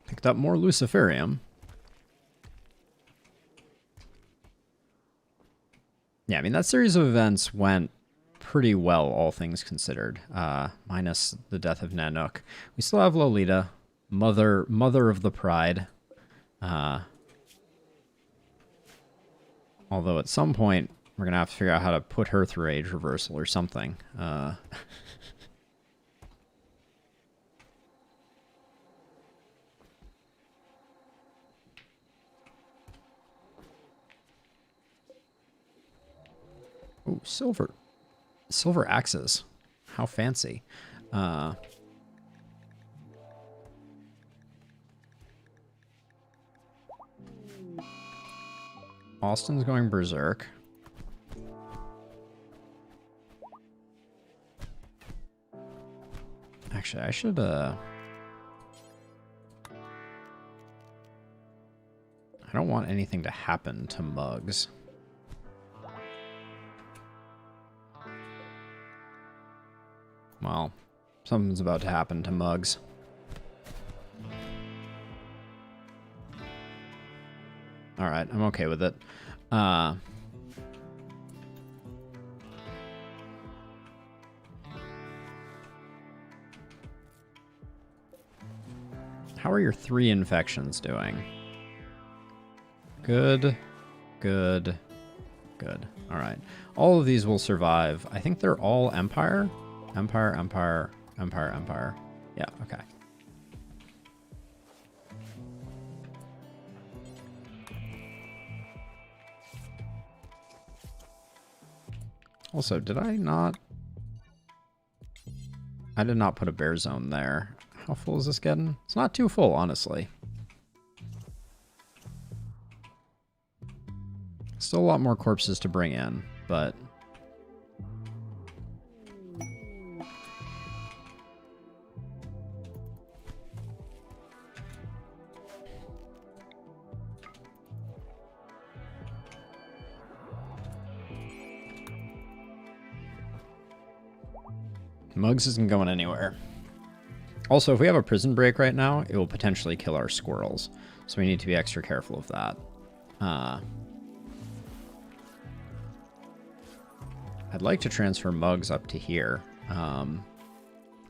Picked up more Luciferium. Yeah, I mean, that series of events went pretty well, all things considered, minus the death of Nanook. We still have Lolita, mother of the Pride. Although at some point, we're going to have to figure out how to put her through age reversal or something. Ooh, silver. Silver axes. How fancy. Austin's going berserk. Actually, I should, I don't want anything to happen to Mugs. Well, something's about to happen to Mugs. Alright, I'm okay with it. How are your 3 infections doing? Good, good, good. Alright. All of these will survive. I think they're all Empire. Empire, Empire, Empire, Empire. Yeah, okay. Also, did I not... I did not put a bear zone there. How full is this getting? It's not too full, honestly. Still a lot more corpses to bring in, but Mugs isn't going anywhere. Also, if we have a prison break right now, it will potentially kill our squirrels. So we need to be extra careful of that. I'd like to transfer Mugs up to here,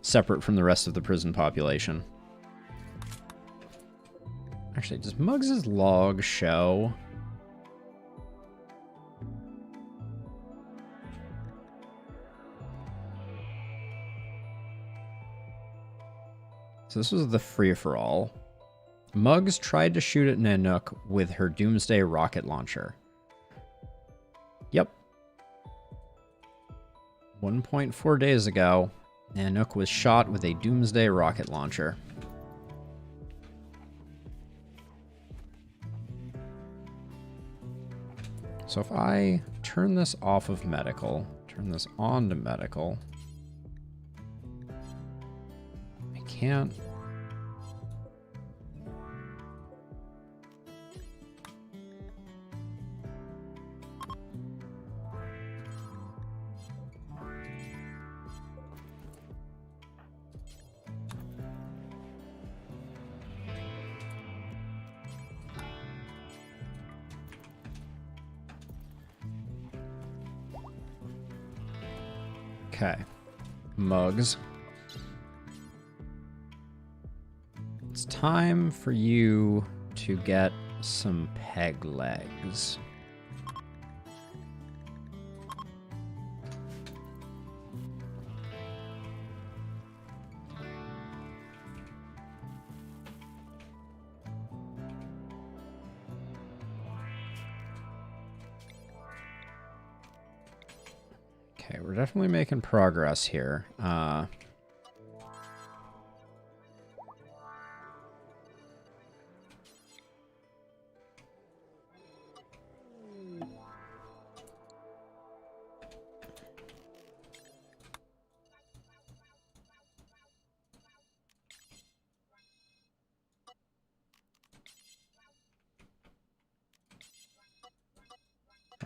separate from the rest of the prison population. Actually, does Mugs' log show? So this was the free-for-all. Mugs tried to shoot at Nanook with her Doomsday rocket launcher. Yep. 1.4 days ago, Nanook was shot with a Doomsday rocket launcher. So if I turn this off of medical, turn this on to medical, I can't. Okay, Mugs. It's time for you to get some peg legs. Okay, we're definitely making progress here. All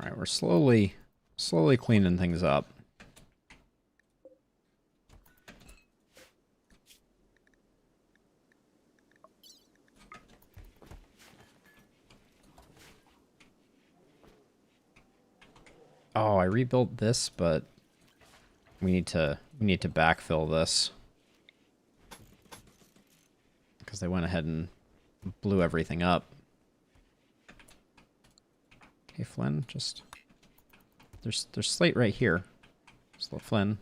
right, we're slowly cleaning things up. Oh, I rebuilt this, but we need to backfill this because they went ahead and blew everything up. Hey, Flynn, just there's slate right here. Just let Flynn.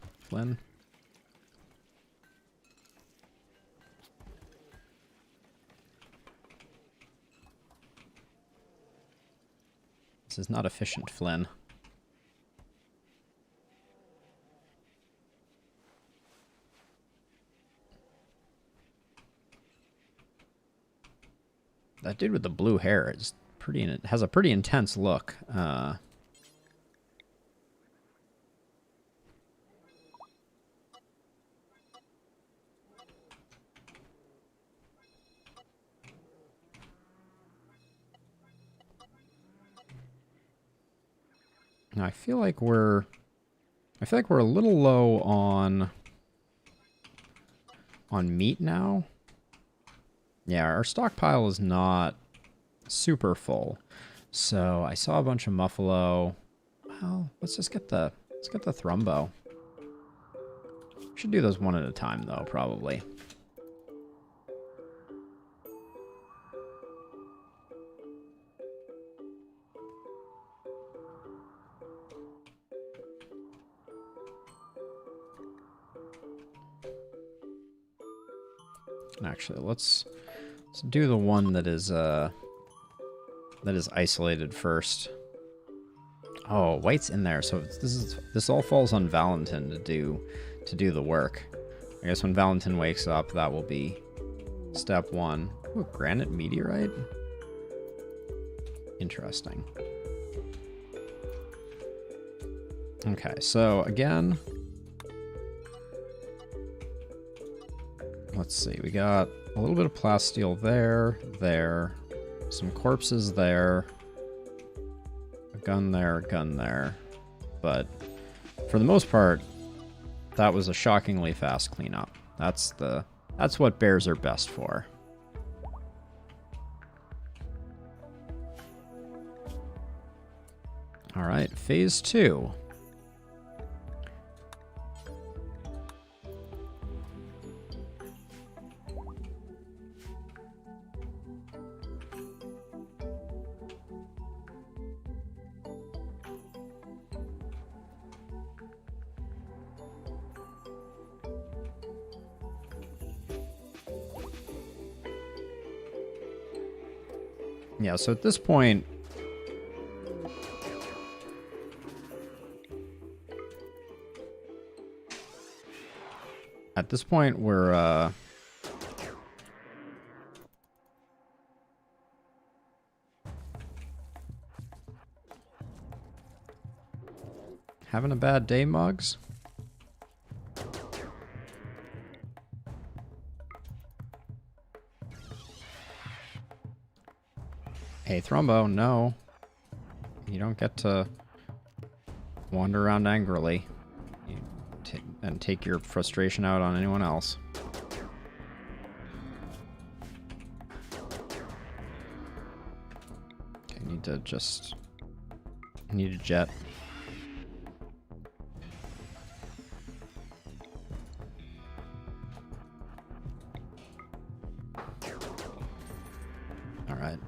This is not efficient, Flynn. That dude with the blue hair is has a pretty intense look. I feel like we're a little low on meat now. Yeah, our stockpile is not super full. So I saw a bunch of muffalo. Well, let's get the Thrumbo. Should do those one at a time though, probably. Actually, let's do the one that is isolated first. Oh, White's in there, so this all falls on Valentin to do the work. I guess when Valentin wakes up, that will be step one. Ooh, granite meteorite? Interesting. Okay, so again, let's see, we got a little bit of plasteel there, some corpses there, a gun there, but for the most part, that was a shockingly fast cleanup. That's what bears are best for. All right, phase 2. Yeah, so at this point, we're having a bad day, Mugs? Hey, Thrumbo, no. You don't get to wander around angrily and take your frustration out on anyone else. Okay, I need a jet. All right.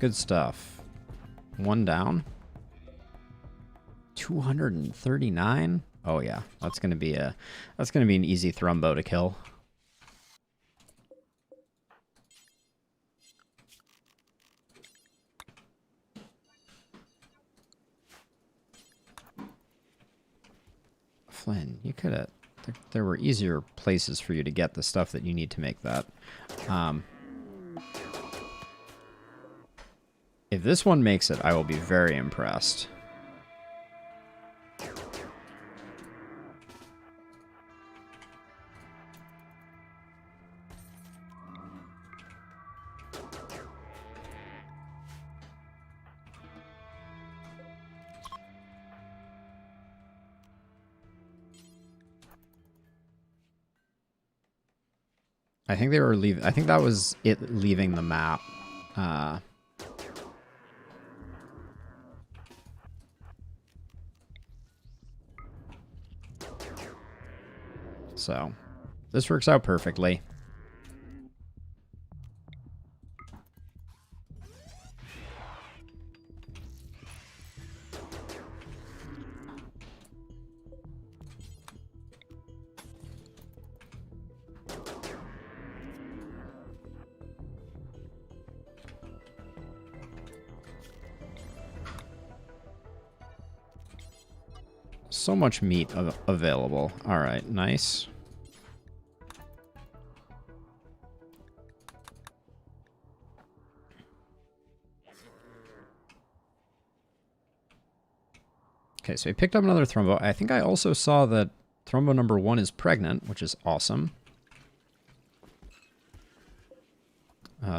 Good stuff. One down. 239? Oh yeah, that's gonna be an easy Thrumbo to kill. Flynn, you could have. There were easier places for you to get the stuff that you need to make that. If this one makes it, I will be very impressed. I think they were leaving. I think that was it leaving the map. So, this works out perfectly. So much meat available. All right, nice. Okay, so we picked up another Thrumbo. I think I also saw that Thrumbo number 1 is pregnant, which is awesome.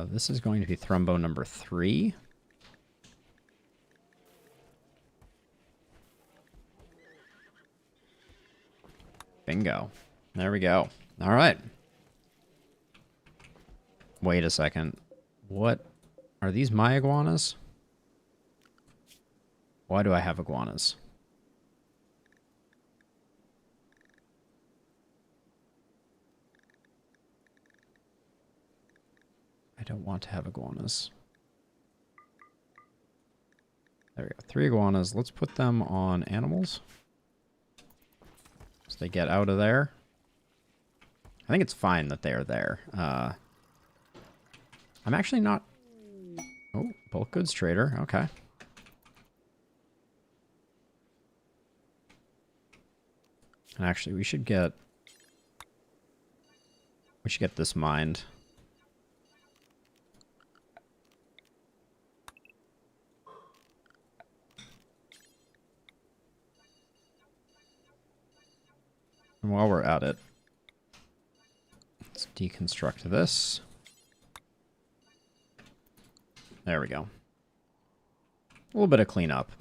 This is going to be Thrumbo number 3. Bingo. There we go. All right. Wait a second. What? Are these my iguanas? Why do I have iguanas? I don't want to have iguanas. There we go. 3 iguanas. Let's put them on animals. So they get out of there. I think it's fine that they are there. I'm actually not... Oh, bulk goods trader. Okay. And actually, we should get this mined. And while we're at it, let's deconstruct this. There we go. A little bit of cleanup.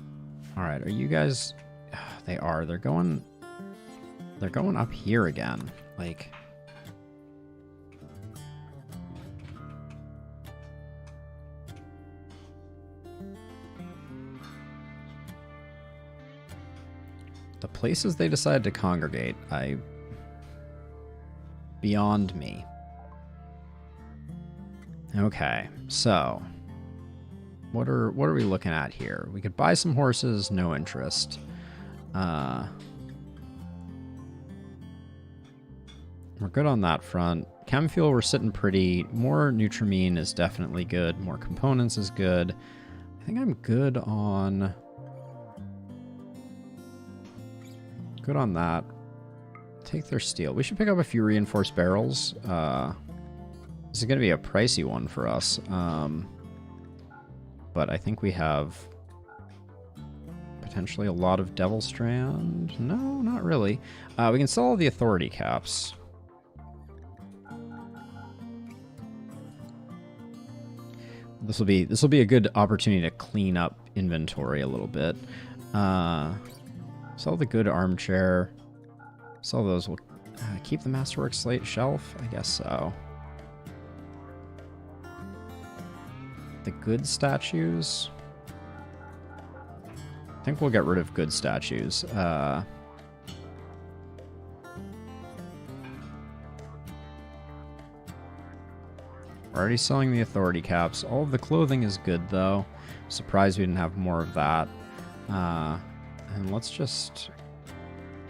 All right, are you guys... They are. They're going They're going up here again. Like... The places they decide to congregate, beyond me. Okay, so what are we looking at here? We could buy some horses, no interest. We're good on that front. Chem fuel, we're sitting pretty. More Nutramine is definitely good. More components is good. I think I'm good on that. Take their steel. We should pick up a few reinforced barrels. This is going to be a pricey one for us. But I think we have potentially a lot of Devil Strand. No, not really. We can sell all the authority caps. This will be a good opportunity to clean up inventory a little bit. Sell the good armchair. Sell those. We'll keep the Masterwork slate shelf. I guess so. The good statues. I think we'll get rid of good statues. We're already selling the authority caps. All of the clothing is good though. Surprised we didn't have more of that. And let's just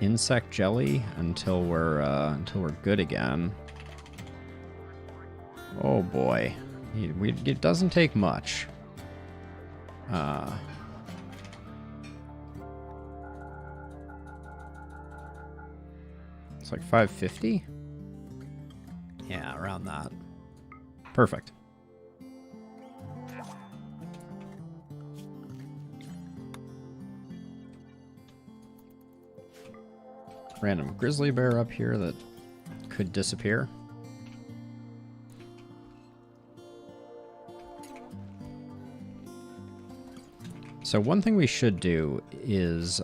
insect jelly until we're good again. Oh boy, it doesn't take much. It's like 550. Yeah, around that. Perfect. Random grizzly bear up here that could disappear. So one thing we should do is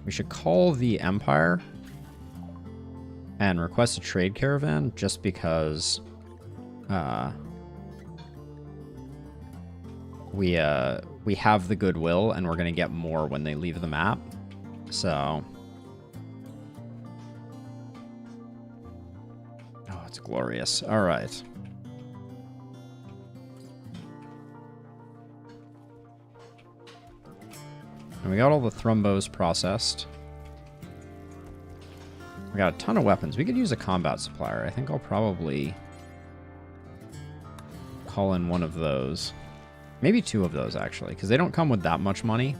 we should call the Empire and request a trade caravan, just because we have the goodwill and we're going to get more when they leave the map. So, oh, it's glorious. All right. And we got all the Thrumbos processed. We got a ton of weapons. We could use a combat supplier. I think I'll probably call in one of those. Maybe two of those, actually, because they don't come with that much money.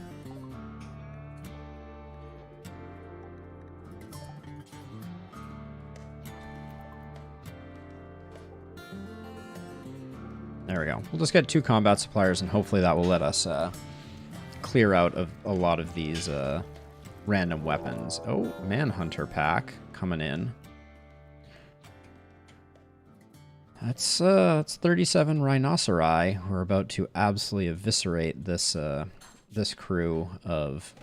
There we go. We'll just get two combat suppliers, and hopefully that will let us clear out of a lot of these random weapons. Oh, Manhunter pack coming in. That's 37 rhinoceri. We're about to absolutely eviscerate this this crew of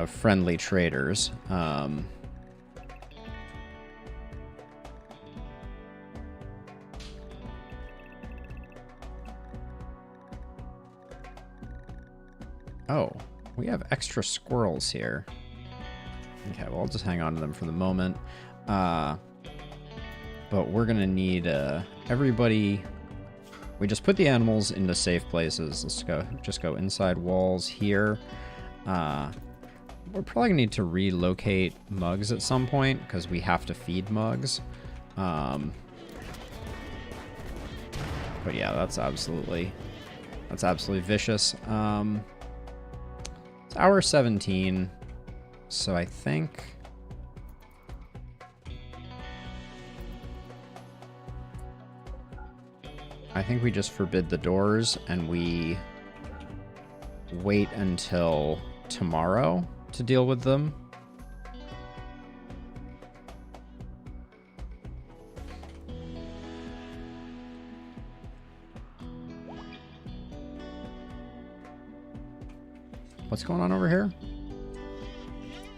friendly traders. Oh, we have extra squirrels here. Okay, well, I'll just hang on to them for the moment. But we're going to need everybody... We just put the animals into safe places. Let's just go inside walls here. We're probably going to need to relocate mugs at some point, because we have to feed mugs. But yeah, that's absolutely vicious. It's hour 17, so I think we just forbid the doors and we wait until tomorrow to deal with them. What's going on over here?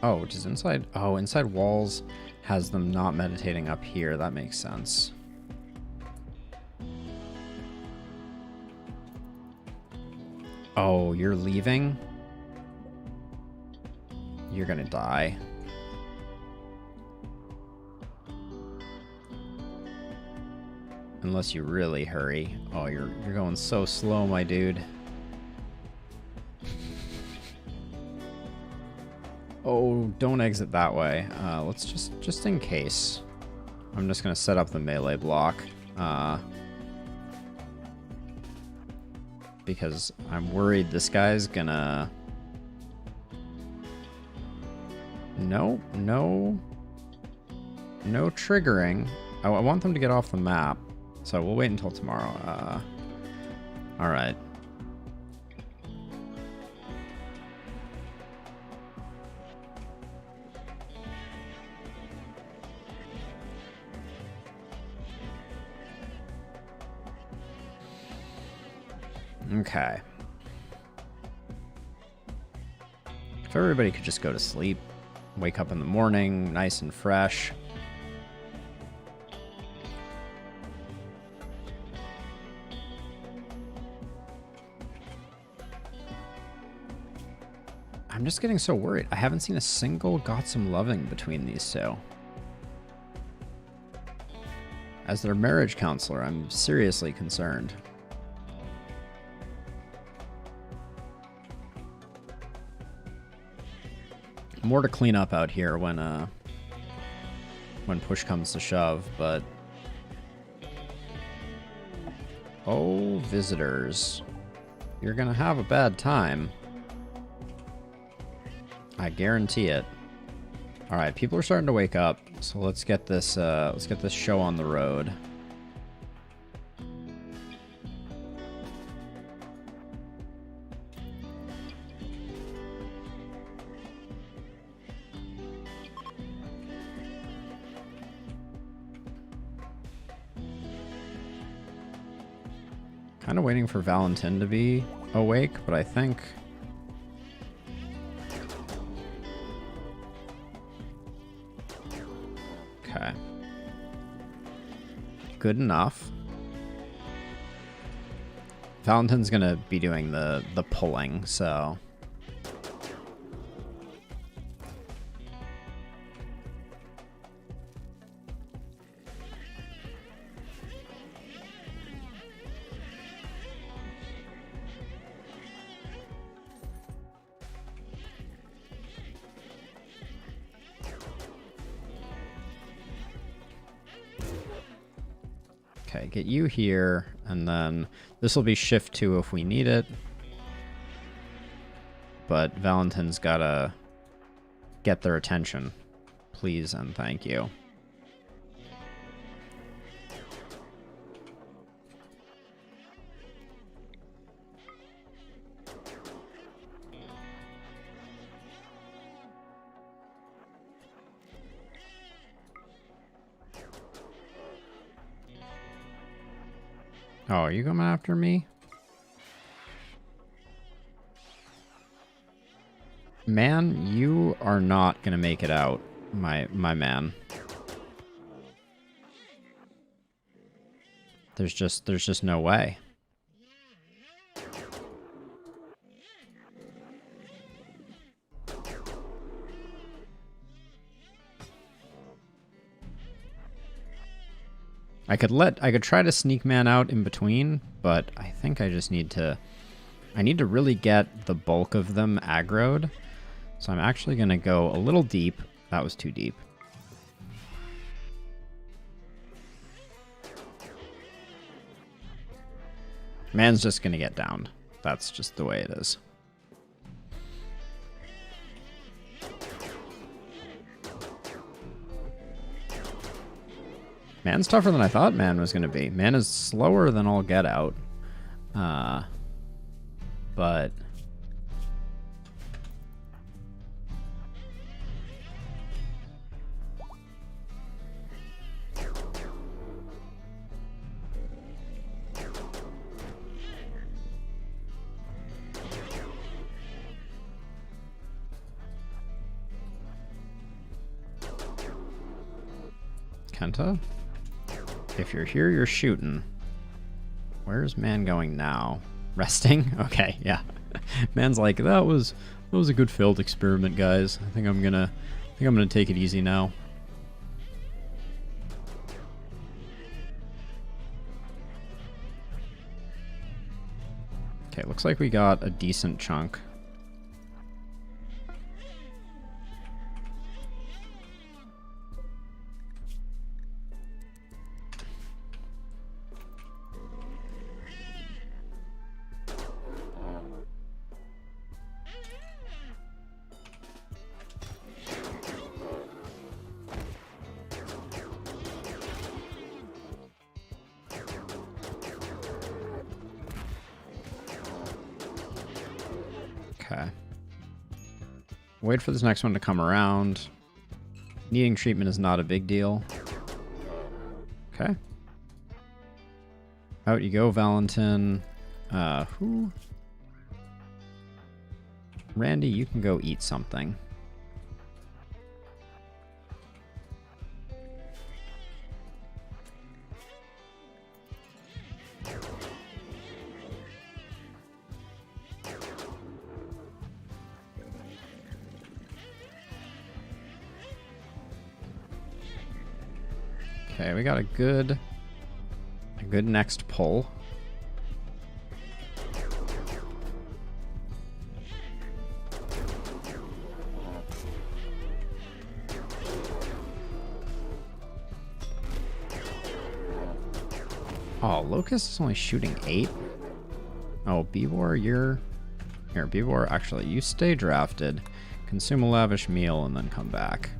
Oh, just inside. Oh, inside walls has them not meditating up here. That makes sense. Oh, you're leaving? You're gonna die. Unless you really hurry. Oh, you're going so slow, my dude. Oh, don't exit that way. Let's just in case. I'm just gonna set up the melee block. Because I'm worried this guy's gonna... No triggering. I want them to get off the map. So we'll wait until tomorrow. Alright. Okay. If everybody could just go to sleep, wake up in the morning, nice and fresh. I'm just getting so worried. I haven't seen a single got some loving between these two. As their marriage counselor, I'm seriously concerned. More to clean up out here when push comes to shove, but... Oh, visitors. You're gonna have a bad time. I guarantee it. Alright, people are starting to wake up, so let's get this show on the road. Kind of waiting for Valentin to be awake, but I think... Okay. Good enough. Valentin's gonna be doing the pulling, so... Okay, get you here, and then this will be shift 2 if we need it. But Valentin's gotta get their attention. Please and thank you. Oh, are you coming after me? Man, you are not gonna make it out, my man. There's just no way. I could try to sneak man out in between, but I think I just need to really get the bulk of them aggroed. So I'm actually gonna go a little deep. That was too deep. Man's just gonna get downed. That's just the way it is. Man's tougher than I thought man was going to be. Man is slower than all get out. But... Kenta. If you're here, you're shooting. Where's man going now? Resting? Okay, yeah. Man's like, that was a good failed experiment, guys. I think I'm gonna take it easy now. Okay, looks like we got a decent chunk. Okay. Wait for this next one to come around. Needing treatment is not a big deal. Okay. Out you go, Valentin. Who? Randy, you can go eat something. Okay, we got a good next pull. Oh, Locust is only shooting 8? Oh, Bibor, you're... Here, Bibor, actually, you stay drafted, consume a lavish meal, and then come back.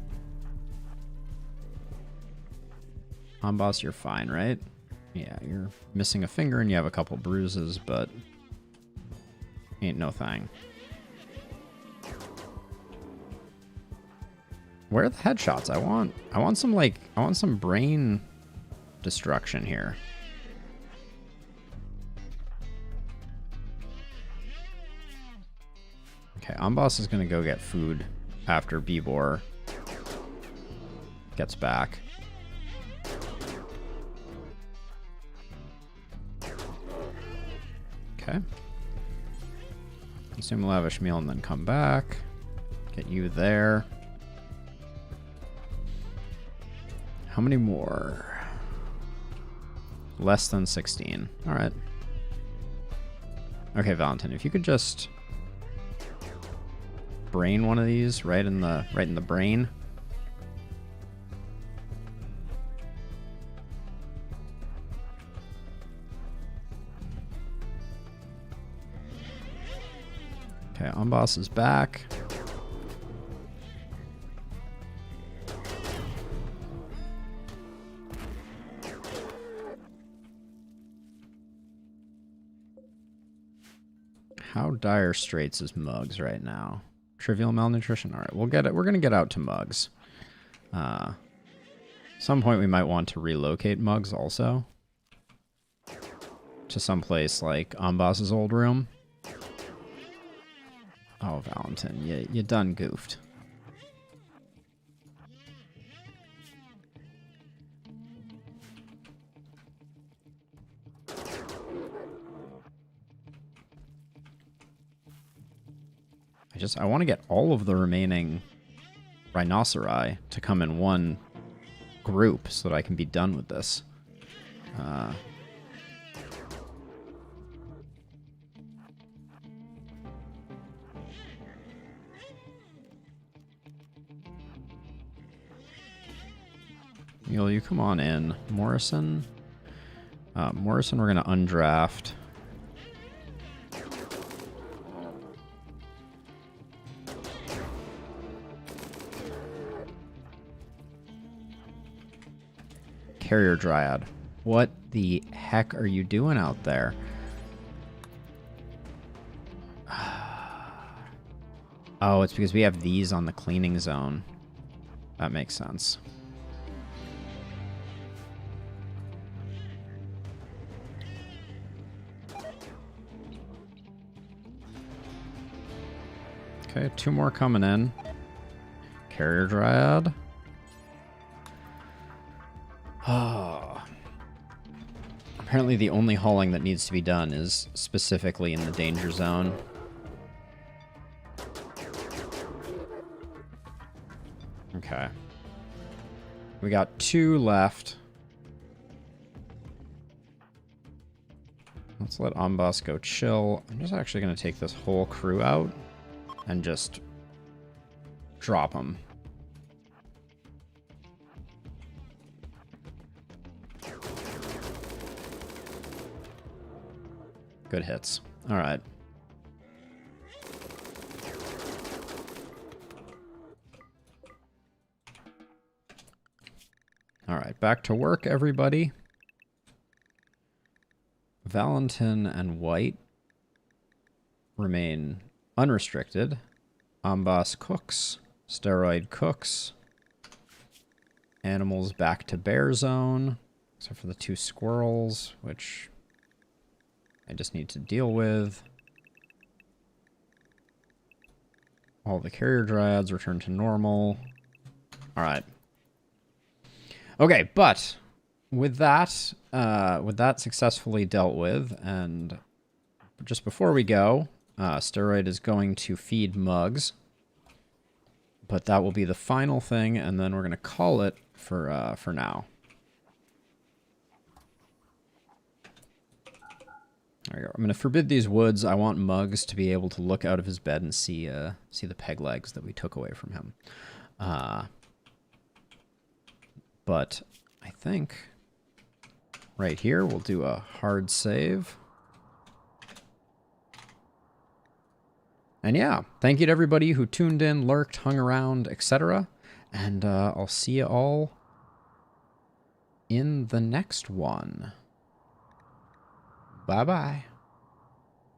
On boss, you're fine, right? Yeah, you're missing a finger and you have a couple bruises, but ain't no thing. Where are the headshots? I want some brain destruction here. Okay, Amboss is gonna go get food after Bibor gets back. Okay. Consume a lavish meal and then come back. Get you there. How many more? Less than 16. All right. Okay, Valentin, if you could just brain one of these right in the brain. Okay, Amboss is back. How dire straits is Mugs right now? Trivial malnutrition. All right, we'll get it. We're gonna get out to Mugs. Some point we might want to relocate Mugs also to some place like Amboss's old room. Oh, Valentin, you done goofed. I want to get all of the remaining rhinoceri to come in one group so that I can be done with this. Neil, you come on in. Morrison. Morrison, we're going to undraft. Carrier Dryad. What the heck are you doing out there? Oh, it's because we have these on the cleaning zone. That makes sense. Okay, 2 more coming in. Carrier Dryad. Oh. Apparently the only hauling that needs to be done is specifically in the danger zone. Okay. We got 2 left. Let's let Amboss go chill. I'm just actually going to take this whole crew out and just drop them. Good hits. All right. All right, back to work, everybody. Valentin and White remain unrestricted. Amboss cooks. Steroid cooks. Animals back to bear zone, except for the 2 squirrels, which I just need to deal with. All the carrier dryads return to normal. All right. Okay, but with that successfully dealt with, and just before we go, Steroid is going to feed Mugs, but that will be the final thing, and then we're going to call it for now. There we go. I'm going to forbid these woods. I want Mugs to be able to look out of his bed and see the peg legs that we took away from him. But I think right here we'll do a hard save. And yeah, thank you to everybody who tuned in, lurked, hung around, etc. And I'll see you all in the next one. Bye-bye.